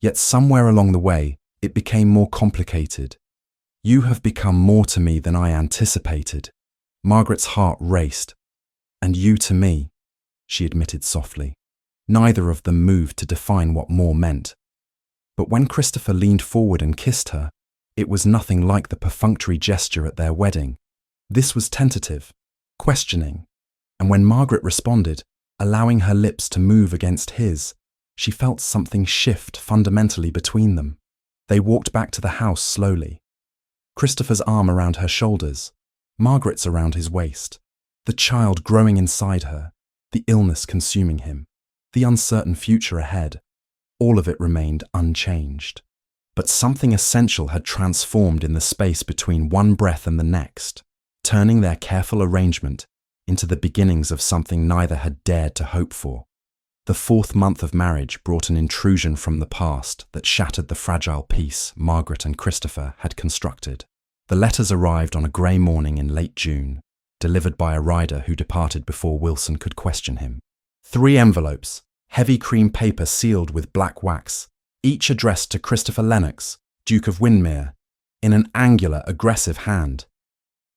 Yet somewhere along the way, it became more complicated. You have become more to me than I anticipated. Margaret's heart raced. And you to me, she admitted softly. Neither of them moved to define what more meant. But when Christopher leaned forward and kissed her, it was nothing like the perfunctory gesture at their wedding. This was tentative, questioning, and when Margaret responded, allowing her lips to move against his, she felt something shift fundamentally between them. They walked back to the house slowly. Christopher's arm around her shoulders, Margaret's around his waist, the child growing inside her, the illness consuming him, the uncertain future ahead. All of it remained unchanged. But something essential had transformed in the space between one breath and the next, turning their careful arrangement into the beginnings of something neither had dared to hope for. The 4th month of marriage brought an intrusion from the past that shattered the fragile peace Margaret and Christopher had constructed. The letters arrived on a grey morning in late June, delivered by a rider who departed before Wilson could question him. 3 envelopes, heavy cream paper sealed with black wax, each addressed to Christopher Lennox, Duke of Windmere, in an angular, aggressive hand.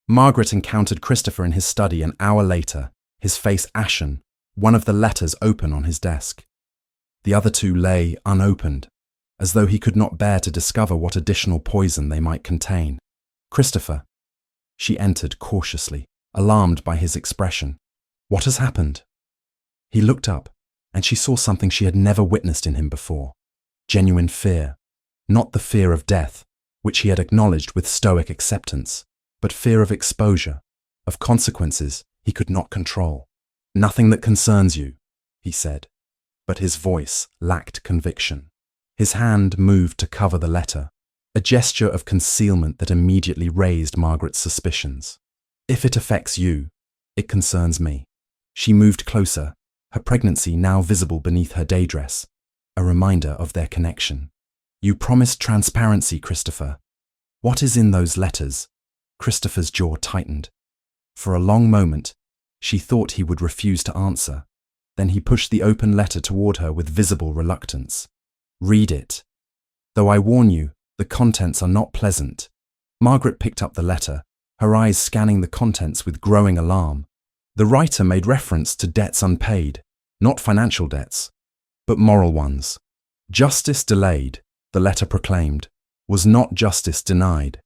Margaret encountered Christopher in his study an hour later, his face ashen, one of the letters open on his desk. The other 2 lay unopened, as though he could not bear to discover what additional poison they might contain. "Christopher." She entered cautiously, alarmed by his expression. "What has happened?" He looked up, and she saw something she had never witnessed in him before. Genuine fear. Not the fear of death, which he had acknowledged with stoic acceptance, but fear of exposure, of consequences he could not control. "Nothing that concerns you," he said, but his voice lacked conviction. His hand moved to cover the letter, a gesture of concealment that immediately raised Margaret's suspicions. "If it affects you, it concerns me." She moved closer, her pregnancy now visible beneath her day dress, a reminder of their connection. "You promised transparency, Christopher. What is in those letters?" Christopher's jaw tightened. For a long moment, she thought he would refuse to answer. Then he pushed the open letter toward her with visible reluctance. "Read it. Though I warn you, the contents are not pleasant." Margaret picked up the letter, her eyes scanning the contents with growing alarm. The writer made reference to debts unpaid, not financial debts, but moral ones. Justice delayed, the letter proclaimed, was not justice denied.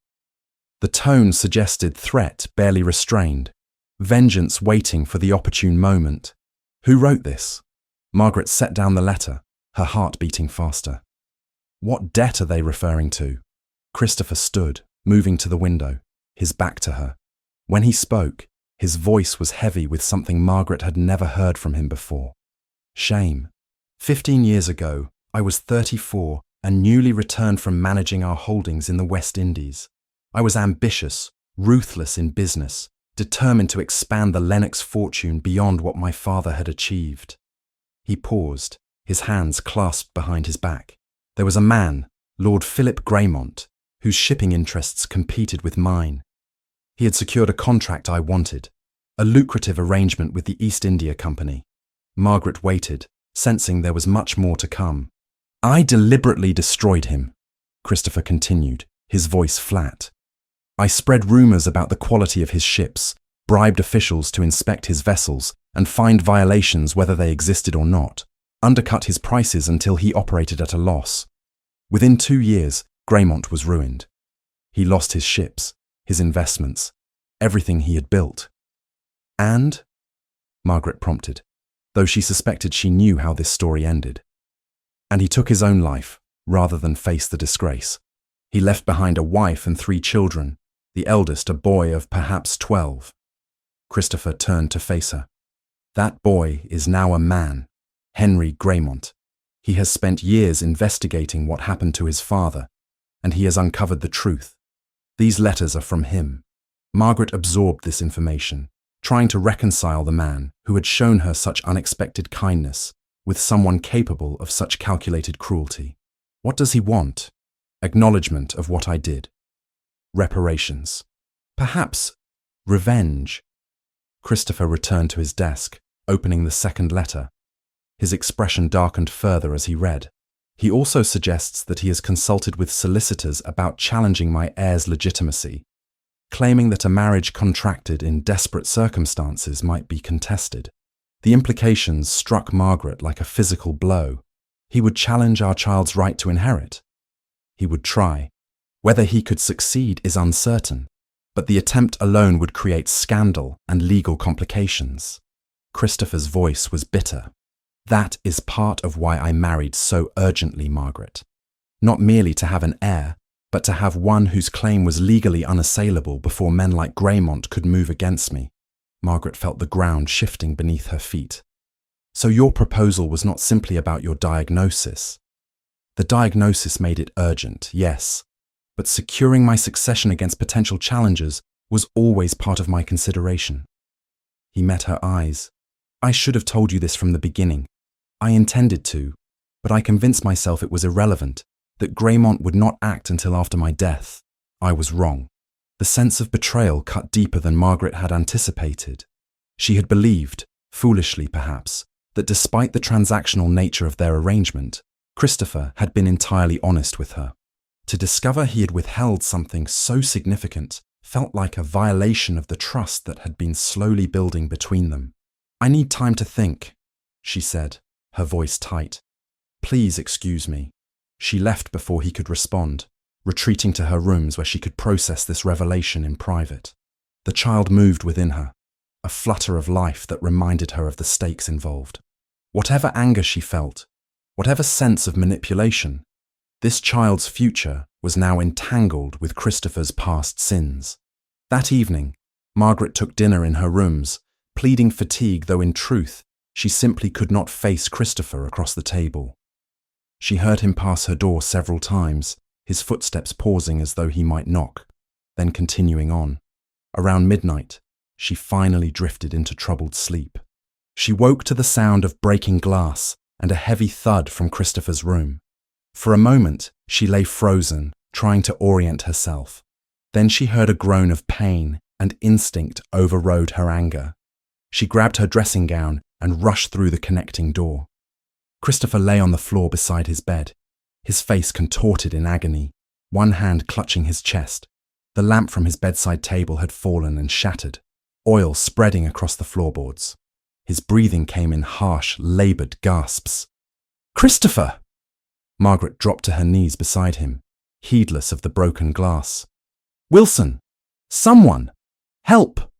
The tone suggested threat barely restrained, vengeance waiting for the opportune moment. Who wrote this? Margaret set down the letter, her heart beating faster. What debt are they referring to? Christopher stood, moving to the window, his back to her. When he spoke, his voice was heavy with something Margaret had never heard from him before. Shame. 15 years ago, I was 34 and newly returned from managing our holdings in the West Indies. I was ambitious, ruthless in business, determined to expand the Lennox fortune beyond what my father had achieved. He paused, his hands clasped behind his back. There was a man, Lord Philip Greymont, whose shipping interests competed with mine. He had secured a contract I wanted, a lucrative arrangement with the East India Company. Margaret waited, sensing there was much more to come. I deliberately destroyed him, Christopher continued, his voice flat. I spread rumours about the quality of his ships, bribed officials to inspect his vessels and find violations whether they existed or not, undercut his prices until he operated at a loss. Within 2 years, Greymont was ruined. He lost his ships, his investments, everything he had built. And? Margaret prompted, though she suspected she knew how this story ended. And he took his own life, rather than face the disgrace. He left behind a wife and 3 children, the eldest a boy of perhaps 12. Christopher turned to face her. That boy is now a man, Henry Greymont. He has spent years investigating what happened to his father, and he has uncovered the truth. These letters are from him. Margaret absorbed this information, trying to reconcile the man who had shown her such unexpected kindness with someone capable of such calculated cruelty. What does he want? Acknowledgement of what I did. Reparations. Perhaps revenge. Christopher returned to his desk, opening the second letter. His expression darkened further as he read. He also suggests that he has consulted with solicitors about challenging my heir's legitimacy, claiming that a marriage contracted in desperate circumstances might be contested. The implications struck Margaret like a physical blow. He would challenge our child's right to inherit. He would try. Whether he could succeed is uncertain, but the attempt alone would create scandal and legal complications. Christopher's voice was bitter. That is part of why I married so urgently, Margaret. Not merely to have an heir, but to have one whose claim was legally unassailable before men like Greymont could move against me. Margaret felt the ground shifting beneath her feet. So your proposal was not simply about your diagnosis. The diagnosis made it urgent, yes, but securing my succession against potential challengers was always part of my consideration. He met her eyes. I should have told you this from the beginning. I intended to, but I convinced myself it was irrelevant, that Greymont would not act until after my death. I was wrong. The sense of betrayal cut deeper than Margaret had anticipated. She had believed, foolishly perhaps, that despite the transactional nature of their arrangement, Christopher had been entirely honest with her. To discover he had withheld something so significant felt like a violation of the trust that had been slowly building between them. "I need time to think," she said, her voice tight. "Please excuse me." She left before he could respond, retreating to her rooms where she could process this revelation in private. The child moved within her, a flutter of life that reminded her of the stakes involved. Whatever anger she felt, whatever sense of manipulation, this child's future was now entangled with Christopher's past sins. That evening, Margaret took dinner in her rooms, pleading fatigue, though in truth, she simply could not face Christopher across the table. She heard him pass her door several times, his footsteps pausing as though he might knock, then continuing on. Around midnight, she finally drifted into troubled sleep. She woke to the sound of breaking glass and a heavy thud from Christopher's room. For a moment, she lay frozen, trying to orient herself. Then she heard a groan of pain, and instinct overrode her anger. She grabbed her dressing gown and rushed through the connecting door. Christopher lay on the floor beside his bed, his face contorted in agony, one hand clutching his chest. The lamp from his bedside table had fallen and shattered, oil spreading across the floorboards. His breathing came in harsh, laboured gasps. "Christopher!" Margaret dropped to her knees beside him, heedless of the broken glass. "Wilson! Someone! Help!"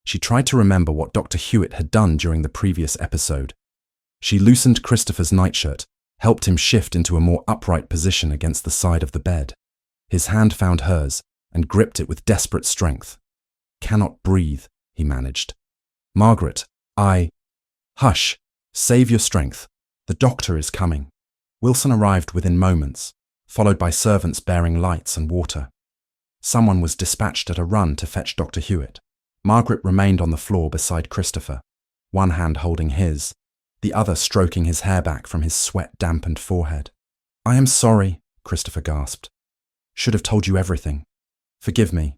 She tried to remember what Dr. Hewitt had done during the previous episode. She loosened Christopher's nightshirt, helped him shift into a more upright position against the side of the bed. His hand found hers and gripped it with desperate strength. "Cannot breathe," he managed. "Margaret, Hush, save your strength. The doctor is coming." Wilson arrived within moments, followed by servants bearing lights and water. Someone was dispatched at a run to fetch Dr. Hewitt. Margaret remained on the floor beside Christopher, one hand holding his, the other stroking his hair back from his sweat-dampened forehead. "I am sorry," Christopher gasped. "Should have told you everything. Forgive me."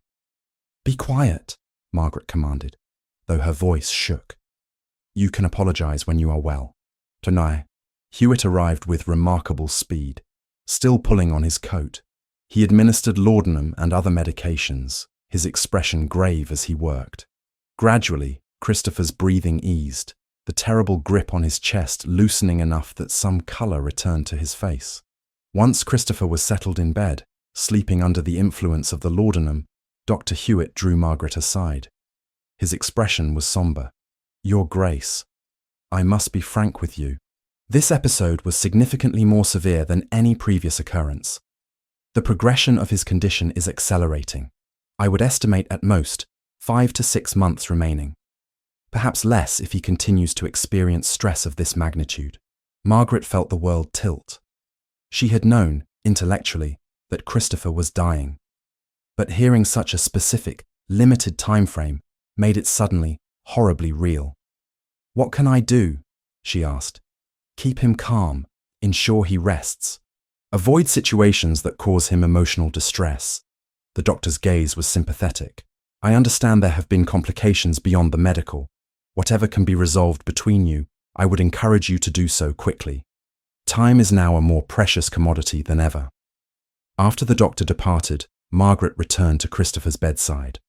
"Be quiet," Margaret commanded, though her voice shook. "You can apologize when you are well." Tonight, Hewitt arrived with remarkable speed, still pulling on his coat. He administered laudanum and other medications, his expression grave as he worked. Gradually, Christopher's breathing eased, the terrible grip on his chest loosening enough that some colour returned to his face. Once Christopher was settled in bed, sleeping under the influence of the laudanum, Dr. Hewitt drew Margaret aside. His expression was sombre. "Your Grace, I must be frank with you. This episode was significantly more severe than any previous occurrence. The progression of his condition is accelerating. I would estimate at most 5 to 6 months remaining. Perhaps less if he continues to experience stress of this magnitude." Margaret felt the world tilt. She had known, intellectually, that Christopher was dying. But hearing such a specific, limited time frame made it suddenly horribly real. "What can I do?" she asked. "Keep him calm, ensure he rests. Avoid situations that cause him emotional distress." The doctor's gaze was sympathetic. "I understand there have been complications beyond the medical. Whatever can be resolved between you, I would encourage you to do so quickly. Time is now a more precious commodity than ever." After the doctor departed, Margaret returned to Christopher's bedside.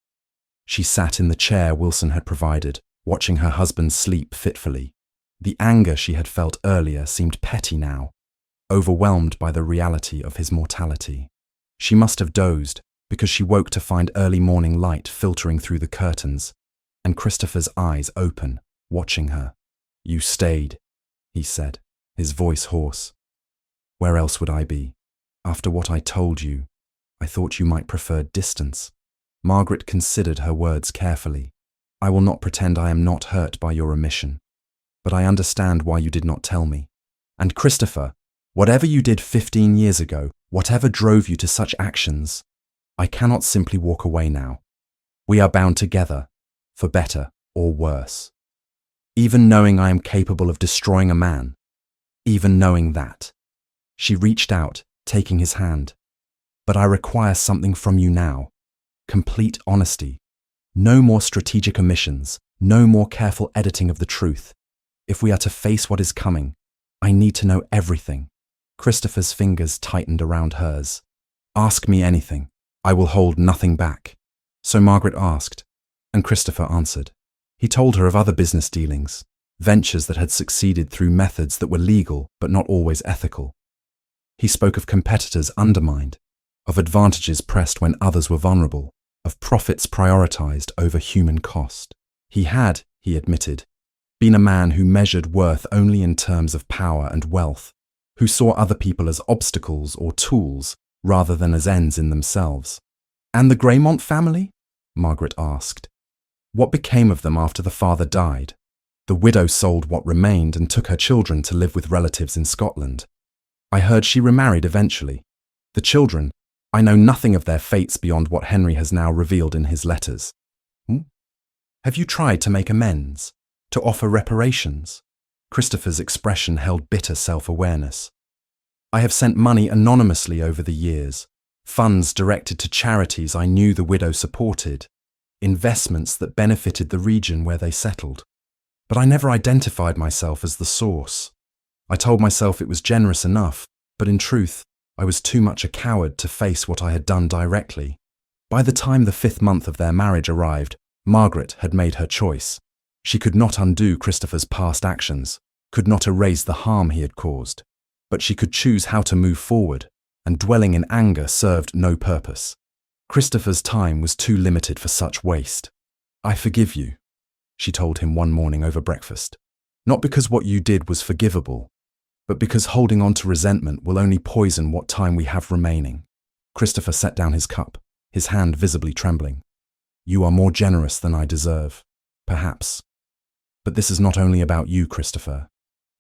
She sat in the chair Wilson had provided, watching her husband sleep fitfully. The anger she had felt earlier seemed petty now, overwhelmed by the reality of his mortality. She must have dozed, because she woke to find early morning light filtering through the curtains, and Christopher's eyes open, watching her. "You stayed," he said, his voice hoarse. "Where else would I be? After what I told you, I thought you might prefer distance. Margaret considered her words carefully. I will not pretend I am not hurt by your omission, but I understand why you did not tell me. And Christopher, whatever you did 15 years ago, whatever drove you to such actions, I cannot simply walk away now. We are bound together, for better or worse. Even knowing I am capable of destroying a man, even knowing that. She reached out, taking his hand. But I require something from you now. Complete honesty. No more strategic omissions, no more careful editing of the truth. If we are to face what is coming, I need to know everything. Christopher's fingers tightened around hers. Ask me anything. I will hold nothing back. So Margaret asked, and Christopher answered. He told her of other business dealings, ventures that had succeeded through methods that were legal but not always ethical. He spoke of competitors undermined, of advantages pressed when others were vulnerable, of profits prioritized over human cost. He had, he admitted, been a man who measured worth only in terms of power and wealth, who saw other people as obstacles or tools rather than as ends in themselves. And the Greymont family? Margaret asked. What became of them after the father died? The widow sold what remained and took her children to live with relatives in Scotland. I heard she remarried eventually. The children, I know nothing of their fates beyond what Henry has now revealed in his letters. Have you tried to make amends? To offer reparations? Christopher's expression held bitter self-awareness. I have sent money anonymously over the years, funds directed to charities I knew the widow supported, investments that benefited the region where they settled. But I never identified myself as the source. I told myself it was generous enough, but in truth, I was too much a coward to face what I had done directly. By the time the 5th month of their marriage arrived, Margaret had made her choice. She could not undo Christopher's past actions, could not erase the harm he had caused, but she could choose how to move forward, and dwelling in anger served no purpose. Christopher's time was too limited for such waste. I forgive you, she told him one morning over breakfast, not because what you did was forgivable, but because holding on to resentment will only poison what time we have remaining. Christopher set down his cup, his hand visibly trembling. You are more generous than I deserve, perhaps. But this is not only about you, Christopher.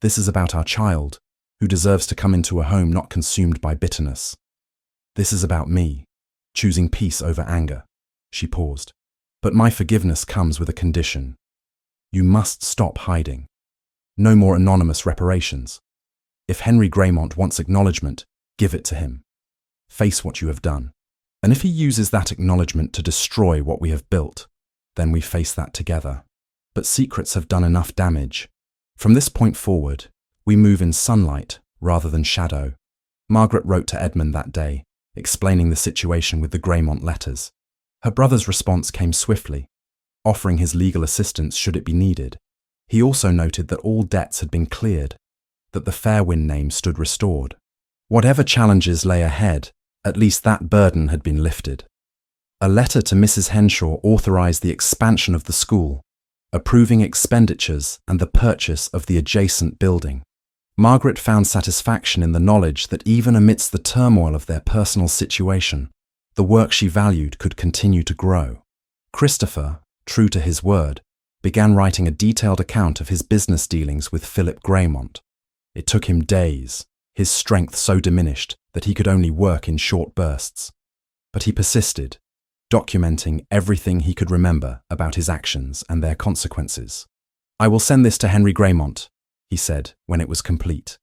This is about our child, who deserves to come into a home not consumed by bitterness. This is about me, choosing peace over anger. She paused. But my forgiveness comes with a condition. You must stop hiding. No more anonymous reparations. If Henry Greymont wants acknowledgement, give it to him. Face what you have done. And if he uses that acknowledgement to destroy what we have built, then we face that together. But secrets have done enough damage. From this point forward, we move in sunlight rather than shadow. Margaret wrote to Edmund that day, explaining the situation with the Greymont letters. Her brother's response came swiftly, offering his legal assistance should it be needed. He also noted that all debts had been cleared, that the Fairwyn name stood restored. Whatever challenges lay ahead, at least that burden had been lifted. A letter to Mrs. Henshaw authorized the expansion of the school, approving expenditures and the purchase of the adjacent building. Margaret found satisfaction in the knowledge that even amidst the turmoil of their personal situation, the work she valued could continue to grow. Christopher, true to his word, began writing a detailed account of his business dealings with Philip Greymont. It took him days, his strength so diminished that he could only work in short bursts. But he persisted, documenting everything he could remember about his actions and their consequences. I will send this to Henry Greymont, he said when it was complete,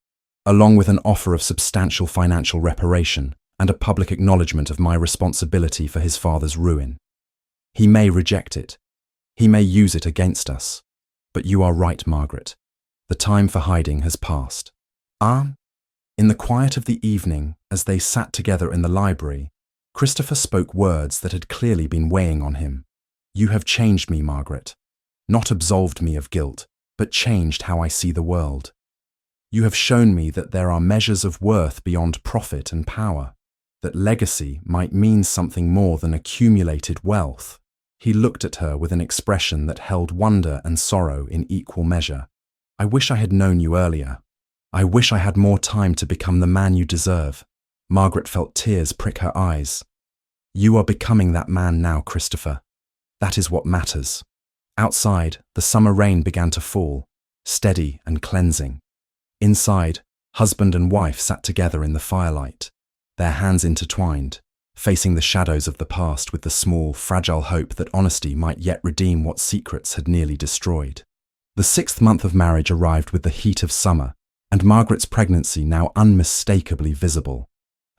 along with an offer of substantial financial reparation and a public acknowledgement of my responsibility for his father's ruin. He may reject it. He may use it against us. But you are right, Margaret. The time for hiding has passed. In the quiet of the evening, as they sat together in the library, Christopher spoke words that had clearly been weighing on him. You have changed me, Margaret. Not absolved me of guilt, but changed how I see the world. You have shown me that there are measures of worth beyond profit and power, that legacy might mean something more than accumulated wealth. He looked at her with an expression that held wonder and sorrow in equal measure. I wish I had known you earlier. I wish I had more time to become the man you deserve. Margaret felt tears prick her eyes. You are becoming that man now, Christopher. That is what matters. Outside, the summer rain began to fall, steady and cleansing. Inside, husband and wife sat together in the firelight, their hands intertwined, facing the shadows of the past with the small, fragile hope that honesty might yet redeem what secrets had nearly destroyed. The 6th month of marriage arrived with the heat of summer, and Margaret's pregnancy now unmistakably visible.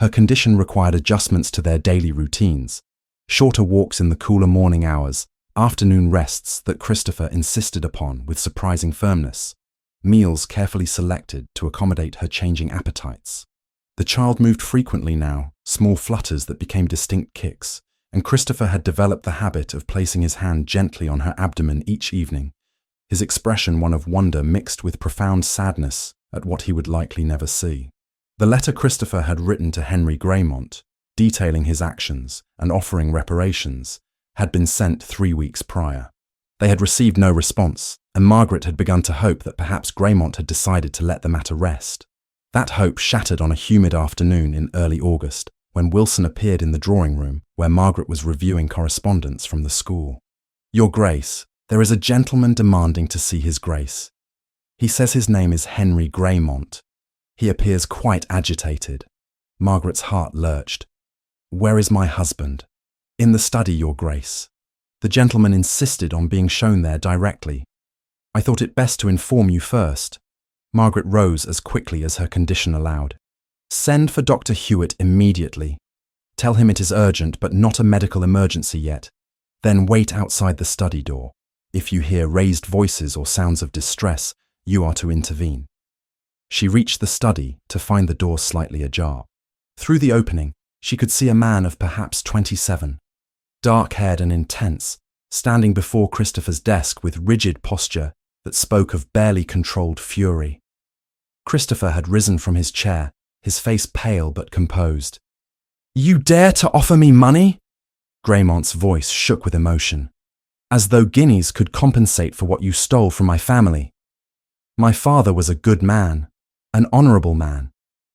Her condition required adjustments to their daily routines, shorter walks in the cooler morning hours, afternoon rests that Christopher insisted upon with surprising firmness, meals carefully selected to accommodate her changing appetites. The child moved frequently now, small flutters that became distinct kicks, and Christopher had developed the habit of placing his hand gently on her abdomen each evening, his expression one of wonder mixed with profound sadness at what he would likely never see. The letter Christopher had written to Henry Graymont, detailing his actions and offering reparations, had been sent 3 weeks prior. They had received no response, and Margaret had begun to hope that perhaps Graymont had decided to let the matter rest. That hope shattered on a humid afternoon in early August, when Wilson appeared in the drawing room where Margaret was reviewing correspondence from the school. "Your Grace, there is a gentleman demanding to see His Grace. He says his name is Henry Graymont. He appears quite agitated." Margaret's heart lurched. "Where is my husband?" "In the study, Your Grace. The gentleman insisted on being shown there directly. I thought it best to inform you first." Margaret rose as quickly as her condition allowed. "Send for Dr. Hewitt immediately. Tell him it is urgent but not a medical emergency yet. Then wait outside the study door. If you hear raised voices or sounds of distress, you are to intervene." She reached the study to find the door slightly ajar. Through the opening, she could see a man of perhaps 27, dark-haired and intense, standing before Christopher's desk with rigid posture that spoke of barely controlled fury. Christopher had risen from his chair, his face pale but composed. "You dare to offer me money?" Graymont's voice shook with emotion. "As though guineas could compensate for what you stole from my family. My father was a good man, an honourable man,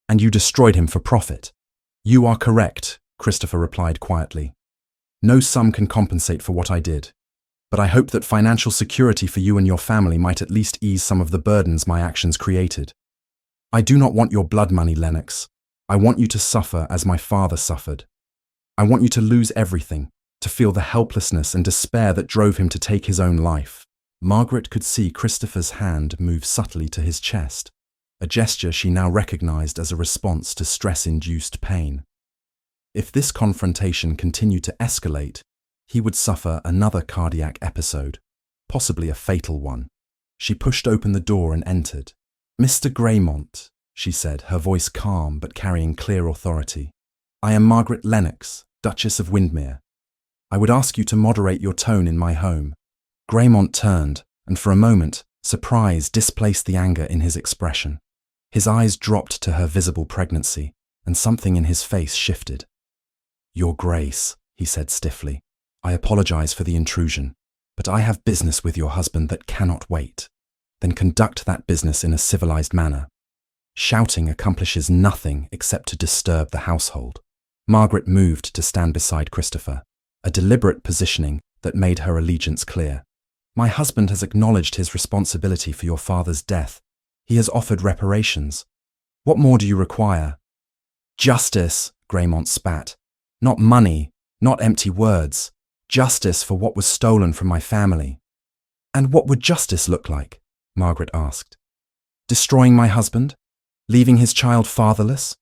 and you destroyed him for profit." "You are correct," Christopher replied quietly. "No sum can compensate for what I did, but I hope that financial security for you and your family might at least ease some of the burdens my actions created. I do not want your blood money, Lennox. I want you to suffer as my father suffered. I want you to lose everything, to feel the helplessness and despair that drove him to take his own life." Margaret could see Christopher's hand move subtly to his chest, a gesture she now recognized as a response to stress-induced pain. If this confrontation continued to escalate, he would suffer another cardiac episode, possibly a fatal one. She pushed open the door and entered. "Mr. Graymont," she said, her voice calm but carrying clear authority. "I am Margaret Lennox, Duchess of Windmere. I would ask you to moderate your tone in my home." Graymont turned, and for a moment, surprise displaced the anger in his expression. His eyes dropped to her visible pregnancy, and something in his face shifted. "Your Grace," he said stiffly, "I apologize for the intrusion, but I have business with your husband that cannot wait. Then conduct that business in a civilized manner. Shouting accomplishes nothing except to disturb the household." Margaret moved to stand beside Christopher, a deliberate positioning that made her allegiance clear. "My husband has acknowledged his responsibility for your father's death. He has offered reparations. What more do you require?" "Justice," Graymont spat. "Not money, not empty words. Justice for what was stolen from my family." "And what would justice look like?" Margaret asked. "Destroying my husband? Leaving his child fatherless?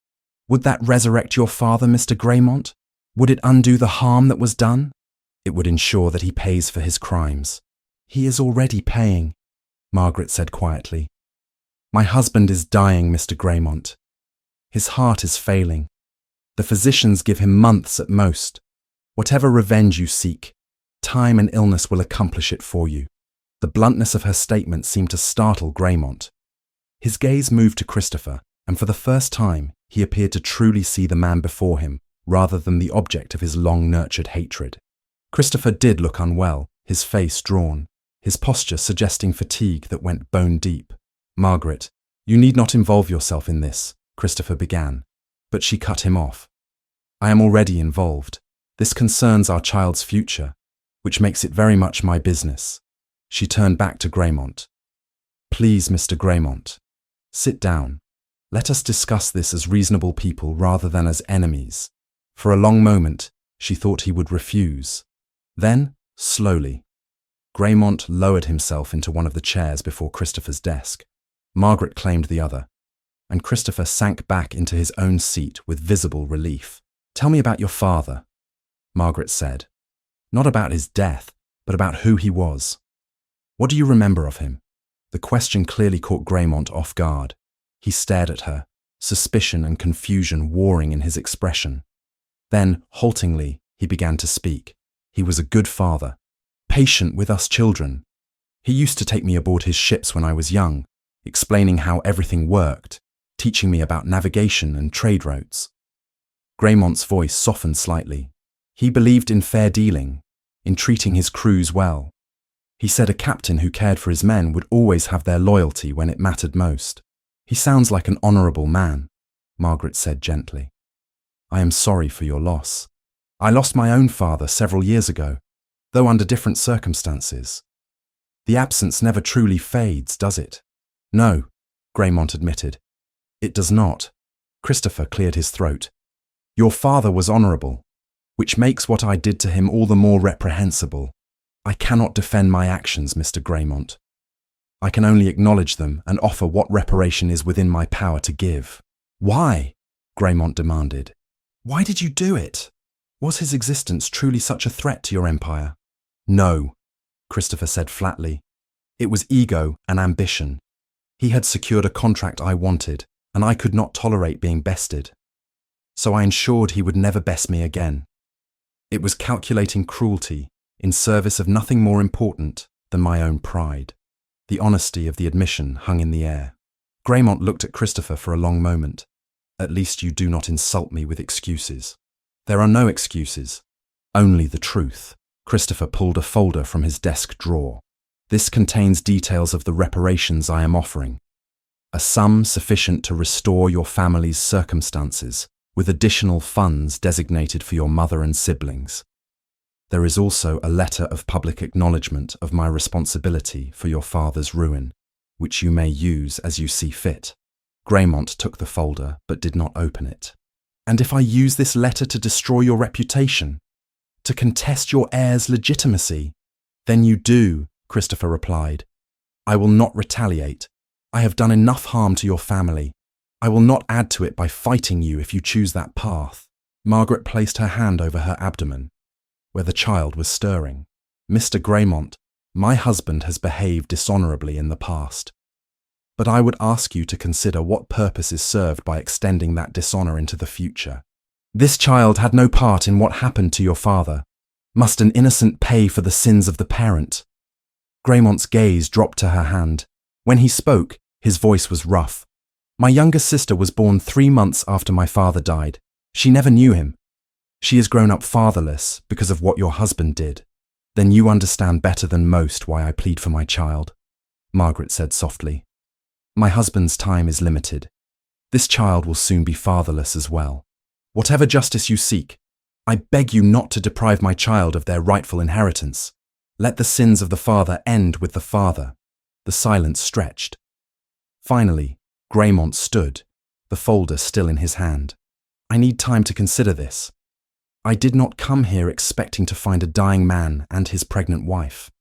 Would that resurrect your father, Mr. Graymont? Would it undo the harm that was done?" "It would ensure that he pays for his crimes." "He is already paying," Margaret said quietly. "My husband is dying, Mr. Graymont. His heart is failing. The physicians give him months at most. Whatever revenge you seek, time and illness will accomplish it for you." The bluntness of her statement seemed to startle Graymont. His gaze moved to Christopher, and for the first time, he appeared to truly see the man before him, rather than the object of his long-nurtured hatred. Christopher did look unwell, his face drawn, his posture suggesting fatigue that went bone-deep. "Margaret, you need not involve yourself in this," Christopher began, but she cut him off. "I am already involved. This concerns our child's future, which makes it very much my business. She turned back to Graymont. Please, Mr. Graymont, sit down. Let us discuss this as reasonable people rather than as enemies. For a long moment, she thought he would refuse. Then, slowly, Graymont lowered himself into one of the chairs before Christopher's desk. Margaret claimed the other, and Christopher sank back into his own seat with visible relief. Tell me about your father, Margaret said. Not about his death, but about who he was. What do you remember of him? The question clearly caught Graymont off guard. He stared at her, suspicion and confusion warring in his expression. Then, haltingly, he began to speak. He was a good father, patient with us children. He used to take me aboard his ships when I was young, explaining how everything worked, teaching me about navigation and trade routes. Graymont's voice softened slightly. He believed in fair dealing, in treating his crews well. He said a captain who cared for his men would always have their loyalty when it mattered most. He sounds like an honourable man, Margaret said gently. I am sorry for your loss. I lost my own father several years ago, though under different circumstances. The absence never truly fades, does it? No, Graymont admitted. It does not. Christopher cleared his throat. Your father was honourable, which makes what I did to him all the more reprehensible. I cannot defend my actions, Mr. Graymont. I can only acknowledge them and offer what reparation is within my power to give. Why? Graymont demanded. Why did you do it? Was his existence truly such a threat to your empire? No, Christopher said flatly. It was ego and ambition. He had secured a contract I wanted, and I could not tolerate being bested. So I ensured he would never best me again. It was calculating cruelty in service of nothing more important than my own pride. The honesty of the admission hung in the air. Graymont looked at Christopher for a long moment. At least you do not insult me with excuses. There are no excuses, only the truth. Christopher pulled a folder from his desk drawer. This contains details of the reparations I am offering. A sum sufficient to restore your family's circumstances, with additional funds designated for your mother and siblings. There is also a letter of public acknowledgement of my responsibility for your father's ruin, which you may use as you see fit. Graymont took the folder but did not open it. And if I use this letter to destroy your reputation, to contest your heir's legitimacy? Then you do, Christopher replied. I will not retaliate. I have done enough harm to your family. I will not add to it by fighting you if you choose that path. Margaret placed her hand over her abdomen, where the child was stirring. Mr. Graymont, my husband has behaved dishonourably in the past. But I would ask you to consider what purpose is served by extending that dishonour into the future. This child had no part in what happened to your father. Must an innocent pay for the sins of the parent? Graymont's gaze dropped to her hand. When he spoke, his voice was rough. My younger sister was born 3 months after my father died. She never knew him. She has grown up fatherless because of what your husband did. Then you understand better than most why I plead for my child, Margaret said softly. My husband's time is limited. This child will soon be fatherless as well. Whatever justice you seek, I beg you not to deprive my child of their rightful inheritance. Let the sins of the father end with the father. The silence stretched. Finally, Graymont stood, the folder still in his hand. I need time to consider this. I did not come here expecting to find a dying man and his pregnant wife.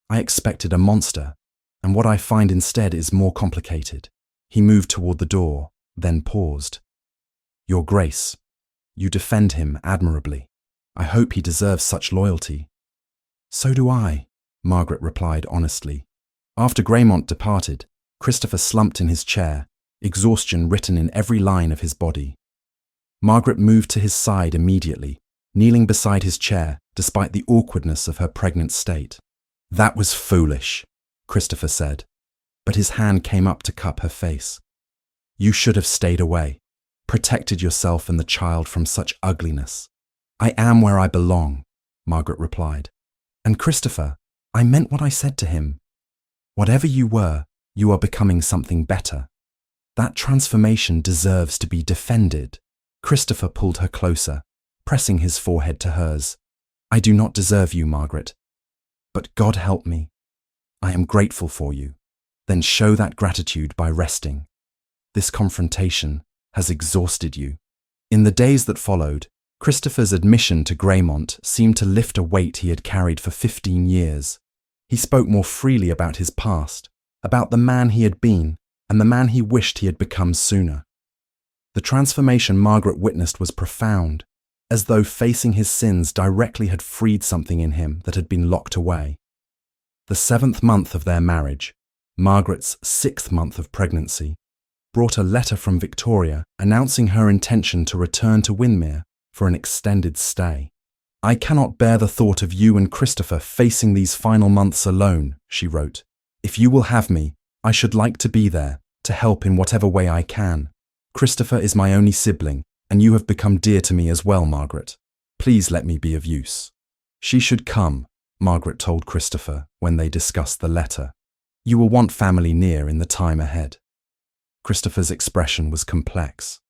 I expected a monster, and what I find instead is more complicated. He moved toward the door, then paused. Your Grace, you defend him admirably. I hope he deserves such loyalty. So do I, Margaret replied honestly. After Graymont departed, Christopher slumped in his chair, exhaustion written in every line of his body. Margaret moved to his side immediately, kneeling beside his chair despite the awkwardness of her pregnant state. That was foolish, Christopher said, but his hand came up to cup her face. You should have stayed away, protected yourself and the child from such ugliness. I am where I belong, Margaret replied. And Christopher, I meant what I said to him. Whatever you were, you are becoming something better. That transformation deserves to be defended. Christopher pulled her closer, pressing his forehead to hers. "I do not deserve you, Margaret. But God help me. I am grateful for you." Then show that gratitude by resting. This confrontation has exhausted you. In the days that followed, Christopher's admission to Greymont seemed to lift a weight he had carried for 15 years. He spoke more freely about his past, about the man he had been, and the man he wished he had become sooner. The transformation Margaret witnessed was profound, as though facing his sins directly had freed something in him that had been locked away. The 7th month of their marriage, Margaret's 6th month of pregnancy, brought a letter from Victoria announcing her intention to return to Windmere for an extended stay. "I cannot bear the thought of you and Christopher facing these final months alone," she wrote. "If you will have me, I should like to be there, to help in whatever way I can. Christopher is my only sibling, and you have become dear to me as well, Margaret. Please let me be of use." She should come, Margaret told Christopher when they discussed the letter. "You will want family near in the time ahead." Christopher's expression was complex.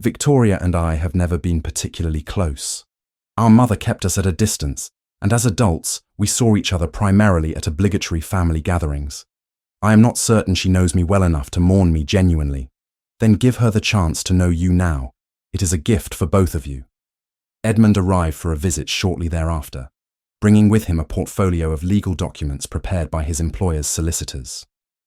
"Victoria and I have never been particularly close. Our mother kept us at a distance, and as adults, we saw each other primarily at obligatory family gatherings. I am not certain she knows me well enough to mourn me genuinely. Then give her the chance to know you now. It is a gift for both of you." Edmund arrived for a visit shortly thereafter, bringing with him a portfolio of legal documents prepared by his employer's solicitors.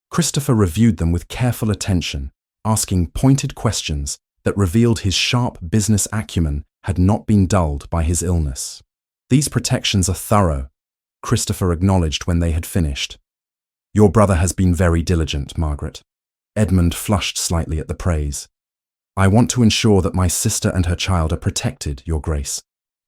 Christopher reviewed them with careful attention, asking pointed questions that revealed his sharp business acumen had not been dulled by his illness. "These protections are thorough," Christopher acknowledged when they had finished. "Your brother has been very diligent, Margaret." Edmund flushed slightly at the praise. "I want to ensure that my sister and her child are protected, Your Grace.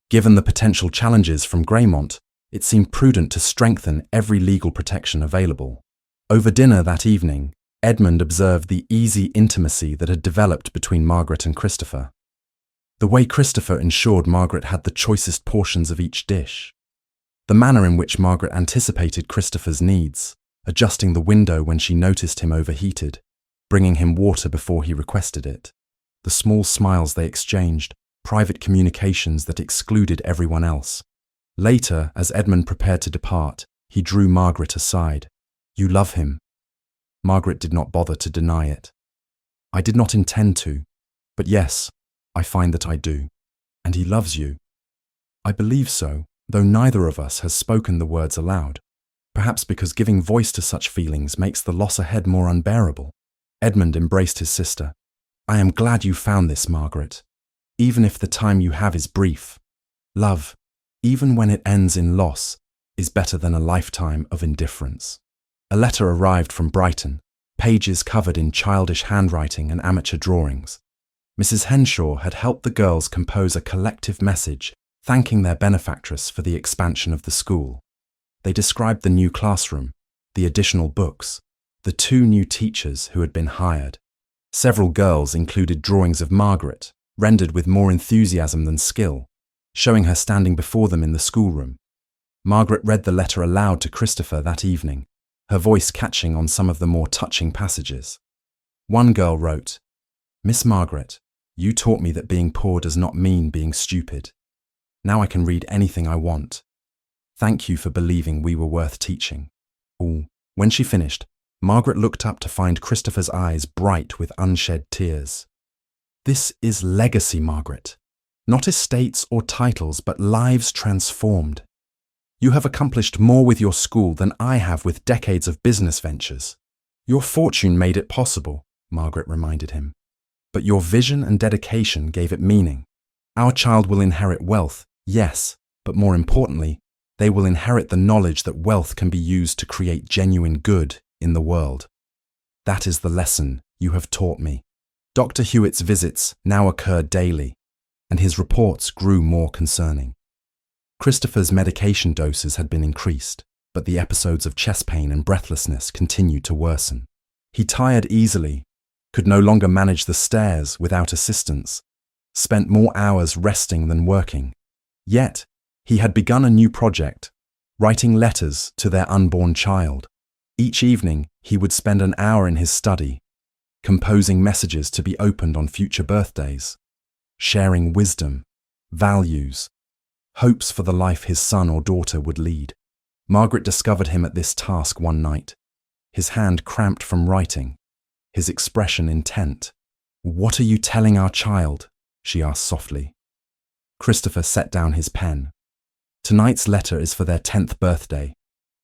Given the potential challenges from Greymont, it seemed prudent to strengthen every legal protection available." Over dinner that evening, Edmund observed the easy intimacy that had developed between Margaret and Christopher. The way Christopher ensured Margaret had the choicest portions of each dish. The manner in which Margaret anticipated Christopher's needs, adjusting the window when she noticed him overheated, bringing him water before he requested it. The small smiles they exchanged, private communications that excluded everyone else. Later, as Edmund prepared to depart, he drew Margaret aside. "You love him." Margaret did not bother to deny it. "I did not intend to, but yes, I find that I do. And he loves you." "I believe so, though neither of us has spoken the words aloud. Perhaps because giving voice to such feelings makes the loss ahead more unbearable." Edmund embraced his sister. "I am glad you found this, Margaret, even if the time you have is brief. Love, even when it ends in loss, is better than a lifetime of indifference." A letter arrived from Brighton, pages covered in childish handwriting and amateur drawings. Mrs. Henshaw had helped the girls compose a collective message thanking their benefactress for the expansion of the school. They described the new classroom, the additional books, the 2 new teachers who had been hired. Several girls included drawings of Margaret, rendered with more enthusiasm than skill, showing her standing before them in the schoolroom. Margaret read the letter aloud to Christopher that evening, her voice catching on some of the more touching passages. One girl wrote, "Miss Margaret, you taught me that being poor does not mean being stupid. Now I can read anything I want. Thank you for believing we were worth teaching." All. When she finished, Margaret looked up to find Christopher's eyes bright with unshed tears. "This is legacy, Margaret. Not estates or titles, but lives transformed. You have accomplished more with your school than I have with decades of business ventures. Your fortune made it possible," Margaret reminded him. "But your vision and dedication gave it meaning. Our child will inherit wealth, yes, but more importantly, they will inherit the knowledge that wealth can be used to create genuine good in the world. That is the lesson you have taught me." Dr. Hewitt's visits now occurred daily, and his reports grew more concerning. Christopher's medication doses had been increased, but the episodes of chest pain and breathlessness continued to worsen. He tired easily, could no longer manage the stairs without assistance, spent more hours resting than working. Yet, he had begun a new project, writing letters to their unborn child. Each evening, he would spend an hour in his study, composing messages to be opened on future birthdays, sharing wisdom, values, hopes for the life his son or daughter would lead. Margaret discovered him at this task one night, his hand cramped from writing, his expression intent. "What are you telling our child?" she asked softly. Christopher set down his pen. "Tonight's letter is for their 10th birthday.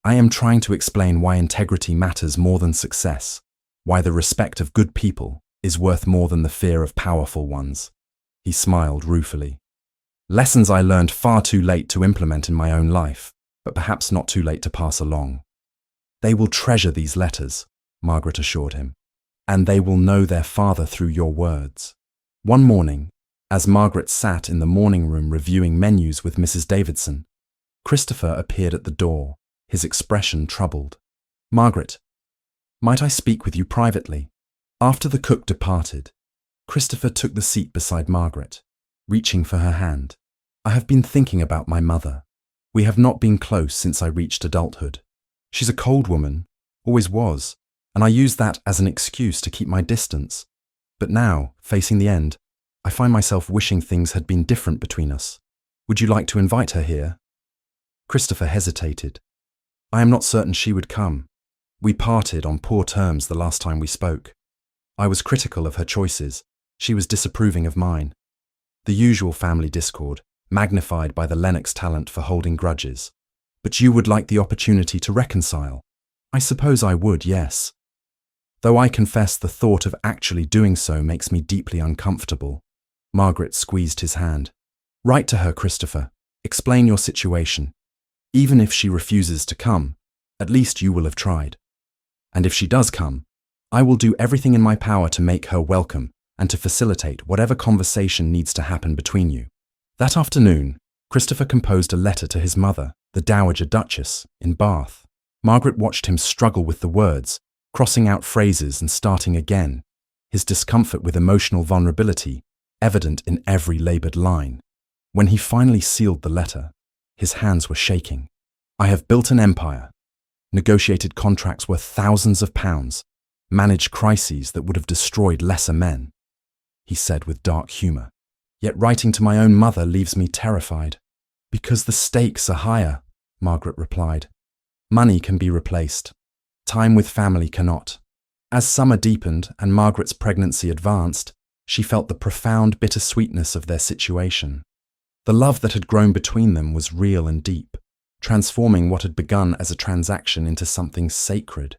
I am trying to explain why integrity matters more than success, why the respect of good people is worth more than the fear of powerful ones." He smiled ruefully. "Lessons I learned far too late to implement in my own life, but perhaps not too late to pass along." "They will treasure these letters," Margaret assured him, "and they will know their father through your words." One morning, as Margaret sat in the morning room reviewing menus with Mrs. Davidson, Christopher appeared at the door, his expression troubled. "Margaret, might I speak with you privately?" After the cook departed, Christopher took the seat beside Margaret, reaching for her hand. "I have been thinking about my mother. We have not been close since I reached adulthood. She's a cold woman, always was, and I used that as an excuse to keep my distance. But now, facing the end, I find myself wishing things had been different between us. Would you like to invite her here?" Christopher hesitated. "I am not certain she would come. We parted on poor terms the last time we spoke. I was critical of her choices. She was disapproving of mine. The usual family discord, magnified by the Lennox talent for holding grudges. But you would like the opportunity to reconcile?" "I suppose I would, yes. Though I confess the thought of actually doing so makes me deeply uncomfortable." Margaret squeezed his hand. "Write to her, Christopher. Explain your situation. Even if she refuses to come, at least you will have tried. And if she does come, I will do everything in my power to make her welcome and to facilitate whatever conversation needs to happen between you." That afternoon, Christopher composed a letter to his mother, the Dowager Duchess, in Bath. Margaret watched him struggle with the words, crossing out phrases and starting again, his discomfort with emotional vulnerability evident in every laboured line. When he finally sealed the letter, his hands were shaking. "I have built an empire, negotiated contracts worth thousands of pounds, managed crises that would have destroyed lesser men," he said with dark humour. "Yet writing to my own mother leaves me terrified." "Because the stakes are higher," Margaret replied. "Money can be replaced. Time with family cannot." As summer deepened and Margaret's pregnancy advanced, she felt the profound bittersweetness of their situation. The love that had grown between them was real and deep, transforming what had begun as a transaction into something sacred.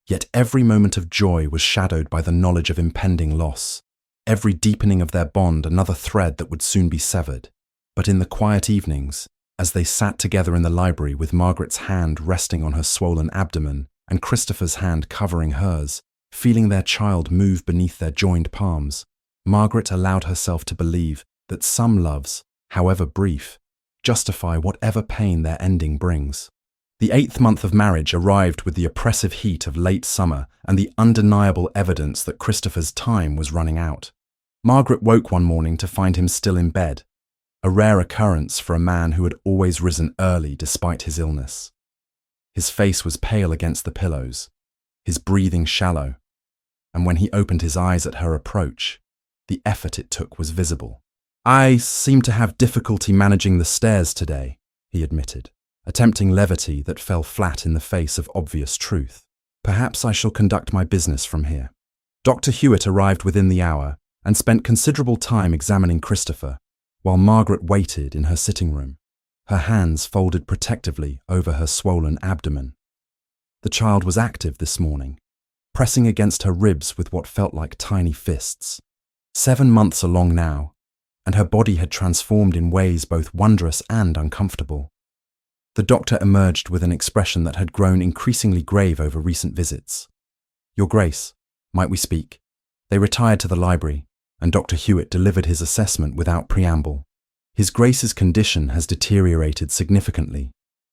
Yet every moment of joy was shadowed by the knowledge of impending loss. Every deepening of their bond another thread that would soon be severed. But in the quiet evenings, as they sat together in the library with Margaret's hand resting on her swollen abdomen and Christopher's hand covering hers, feeling their child move beneath their joined palms, Margaret allowed herself to believe that some loves, however brief, justify whatever pain their ending brings. The 8th month of marriage arrived with the oppressive heat of late summer and the undeniable evidence that Christopher's time was running out. Margaret woke one morning to find him still in bed, a rare occurrence for a man who had always risen early despite his illness. His face was pale against the pillows, his breathing shallow, and when he opened his eyes at her approach, the effort it took was visible. "I seem to have difficulty managing the stairs today," he admitted, attempting levity that fell flat in the face of obvious truth. "Perhaps I shall conduct my business from here." Dr. Hewitt arrived within the hour and spent considerable time examining Christopher, while Margaret waited in her sitting room, her hands folded protectively over her swollen abdomen. The child was active this morning, pressing against her ribs with what felt like tiny fists. 7 months along now, and her body had transformed in ways both wondrous and uncomfortable. The doctor emerged with an expression that had grown increasingly grave over recent visits. "Your Grace, might we speak?" They retired to the library, and Dr. Hewitt delivered his assessment without preamble. "His Grace's condition has deteriorated significantly.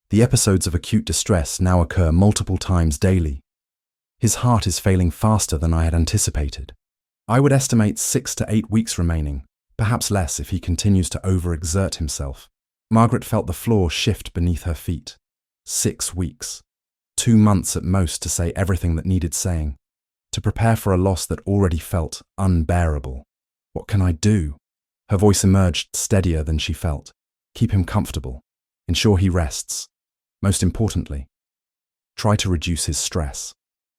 The episodes of acute distress now occur multiple times daily. His heart is failing faster than I had anticipated. I would estimate 6 to 8 weeks remaining, perhaps less if he continues to overexert himself." Margaret felt the floor shift beneath her feet. 6 weeks. 2 months at most to say everything that needed saying, to prepare for a loss that already felt unbearable. "What can I do?" Her voice emerged steadier than she felt. Keep him comfortable. Ensure he rests. Most importantly, try to reduce his stress.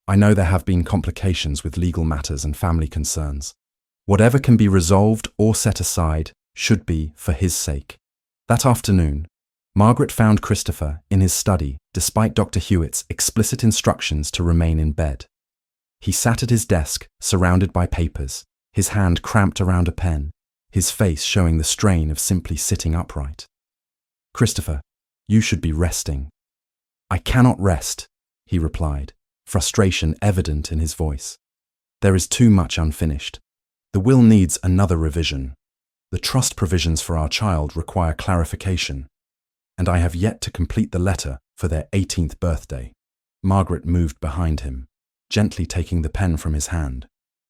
I know there have been complications with legal matters and family concerns. Whatever can be resolved or set aside should be for his sake. That afternoon, Margaret found Christopher in his study despite Dr. Hewitt's explicit instructions to remain in bed. He sat at his desk, surrounded by papers, his hand cramped around a pen, his face showing the strain of simply sitting upright. "Christopher, you should be resting." "I cannot rest," he replied, frustration evident in his voice. "There is too much unfinished. The will needs another revision. The trust provisions for our child require clarification, and I have yet to complete the letter for their 18th birthday." Margaret moved behind him, gently taking the pen from his hand.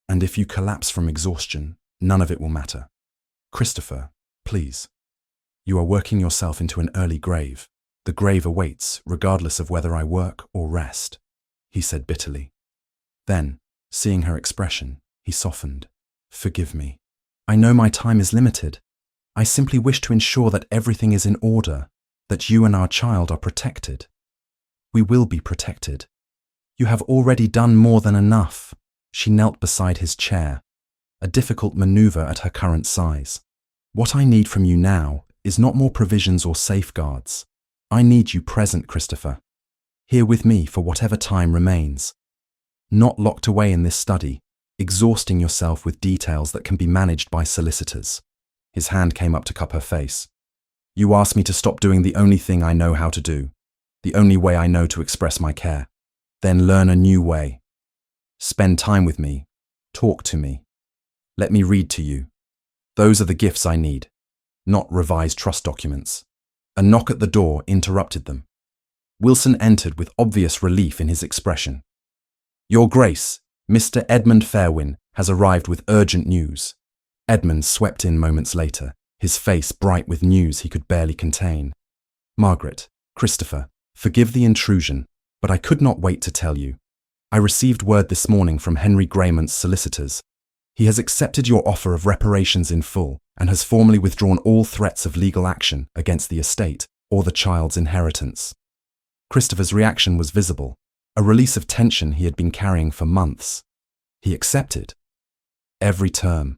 "And if you collapse from exhaustion, none of it will matter. Christopher, please. You are working yourself into an early grave. The grave awaits, regardless of whether I work or rest," he said bitterly. Then, seeing her expression, he softened. "Forgive me. I know my time is limited. I simply wish to ensure that everything is in order, that you and our child are protected. We will be protected. You have already done more than enough." She knelt beside his chair, a difficult maneuver at her current size. "What I need from you now is not more provisions or safeguards. I need you present, Christopher. Here with me for whatever time remains. Not locked away in this study, exhausting yourself with details that can be managed by solicitors." His hand came up to cup her face. "You asked me to stop doing the only thing I know how to do, the only way I know to express my care. Then learn a new way. Spend time with me. Talk to me. Let me read to you. Those are the gifts I need, not revised trust documents." A knock at the door interrupted them. Wilson entered with obvious relief in his expression. "Your Grace, Mr. Edmund Fairwyn has arrived with urgent news." Edmund swept in moments later, his face bright with news he could barely contain. "Margaret, Christopher, forgive the intrusion, but I could not wait to tell you. I received word this morning from Henry Graymont's solicitors. He has accepted your offer of reparations in full and has formally withdrawn all threats of legal action against the estate or the child's inheritance." Christopher's reaction was visible, a release of tension he had been carrying for months. He accepted. Every term,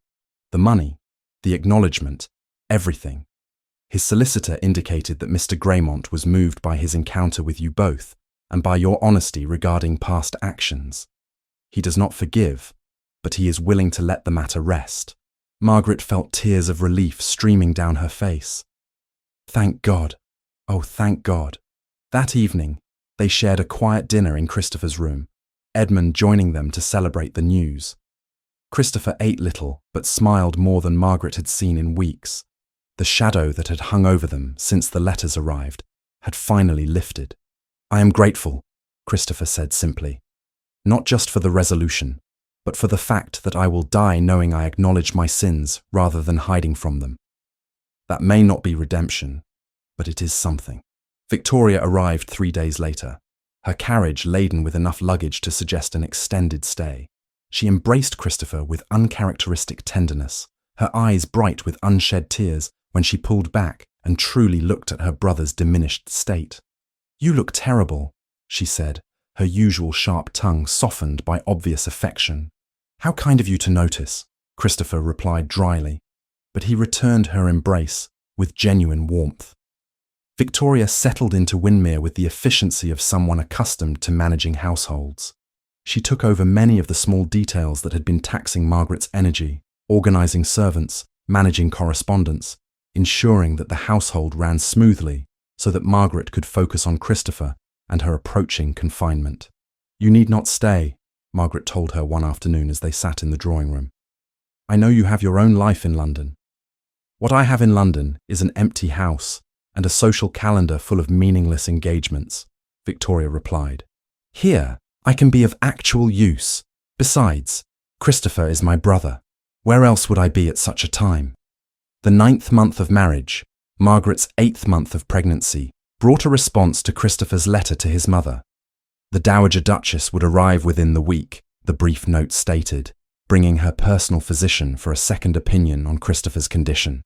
the money, the acknowledgement, everything. His solicitor indicated that Mr. Graymont was moved by his encounter with you both and by your honesty regarding past actions. He does not forgive, but he is willing to let the matter rest. Margaret felt tears of relief streaming down her face. Thank God. Oh, thank God. That evening, they shared a quiet dinner in Christopher's room, Edmund joining them to celebrate the news. Christopher ate little, but smiled more than Margaret had seen in weeks. The shadow that had hung over them since the letters arrived had finally lifted. "I am grateful," Christopher said simply, "not just for the resolution, but for the fact that I will die knowing I acknowledge my sins rather than hiding from them. That may not be redemption, but it is something." Victoria arrived 3 days later, her carriage laden with enough luggage to suggest an extended stay. She embraced Christopher with uncharacteristic tenderness, her eyes bright with unshed tears when she pulled back and truly looked at her brother's diminished state. "You look terrible," she said, her usual sharp tongue softened by obvious affection. "How kind of you to notice," Christopher replied dryly, but he returned her embrace with genuine warmth. Victoria settled into Windmere with the efficiency of someone accustomed to managing households. She took over many of the small details that had been taxing Margaret's energy, organising servants, managing correspondence, ensuring that the household ran smoothly so that Margaret could focus on Christopher and her approaching confinement. "You need not stay," Margaret told her one afternoon as they sat in the drawing room. "I know you have your own life in London." "What I have in London is an empty house and a social calendar full of meaningless engagements," Victoria replied. "Here, I can be of actual use. Besides, Christopher is my brother. Where else would I be at such a time?" The 9th month of marriage, Margaret's 8th month of pregnancy, brought a response to Christopher's letter to his mother. The Dowager Duchess would arrive within the week, the brief note stated, bringing her personal physician for a second opinion on Christopher's condition.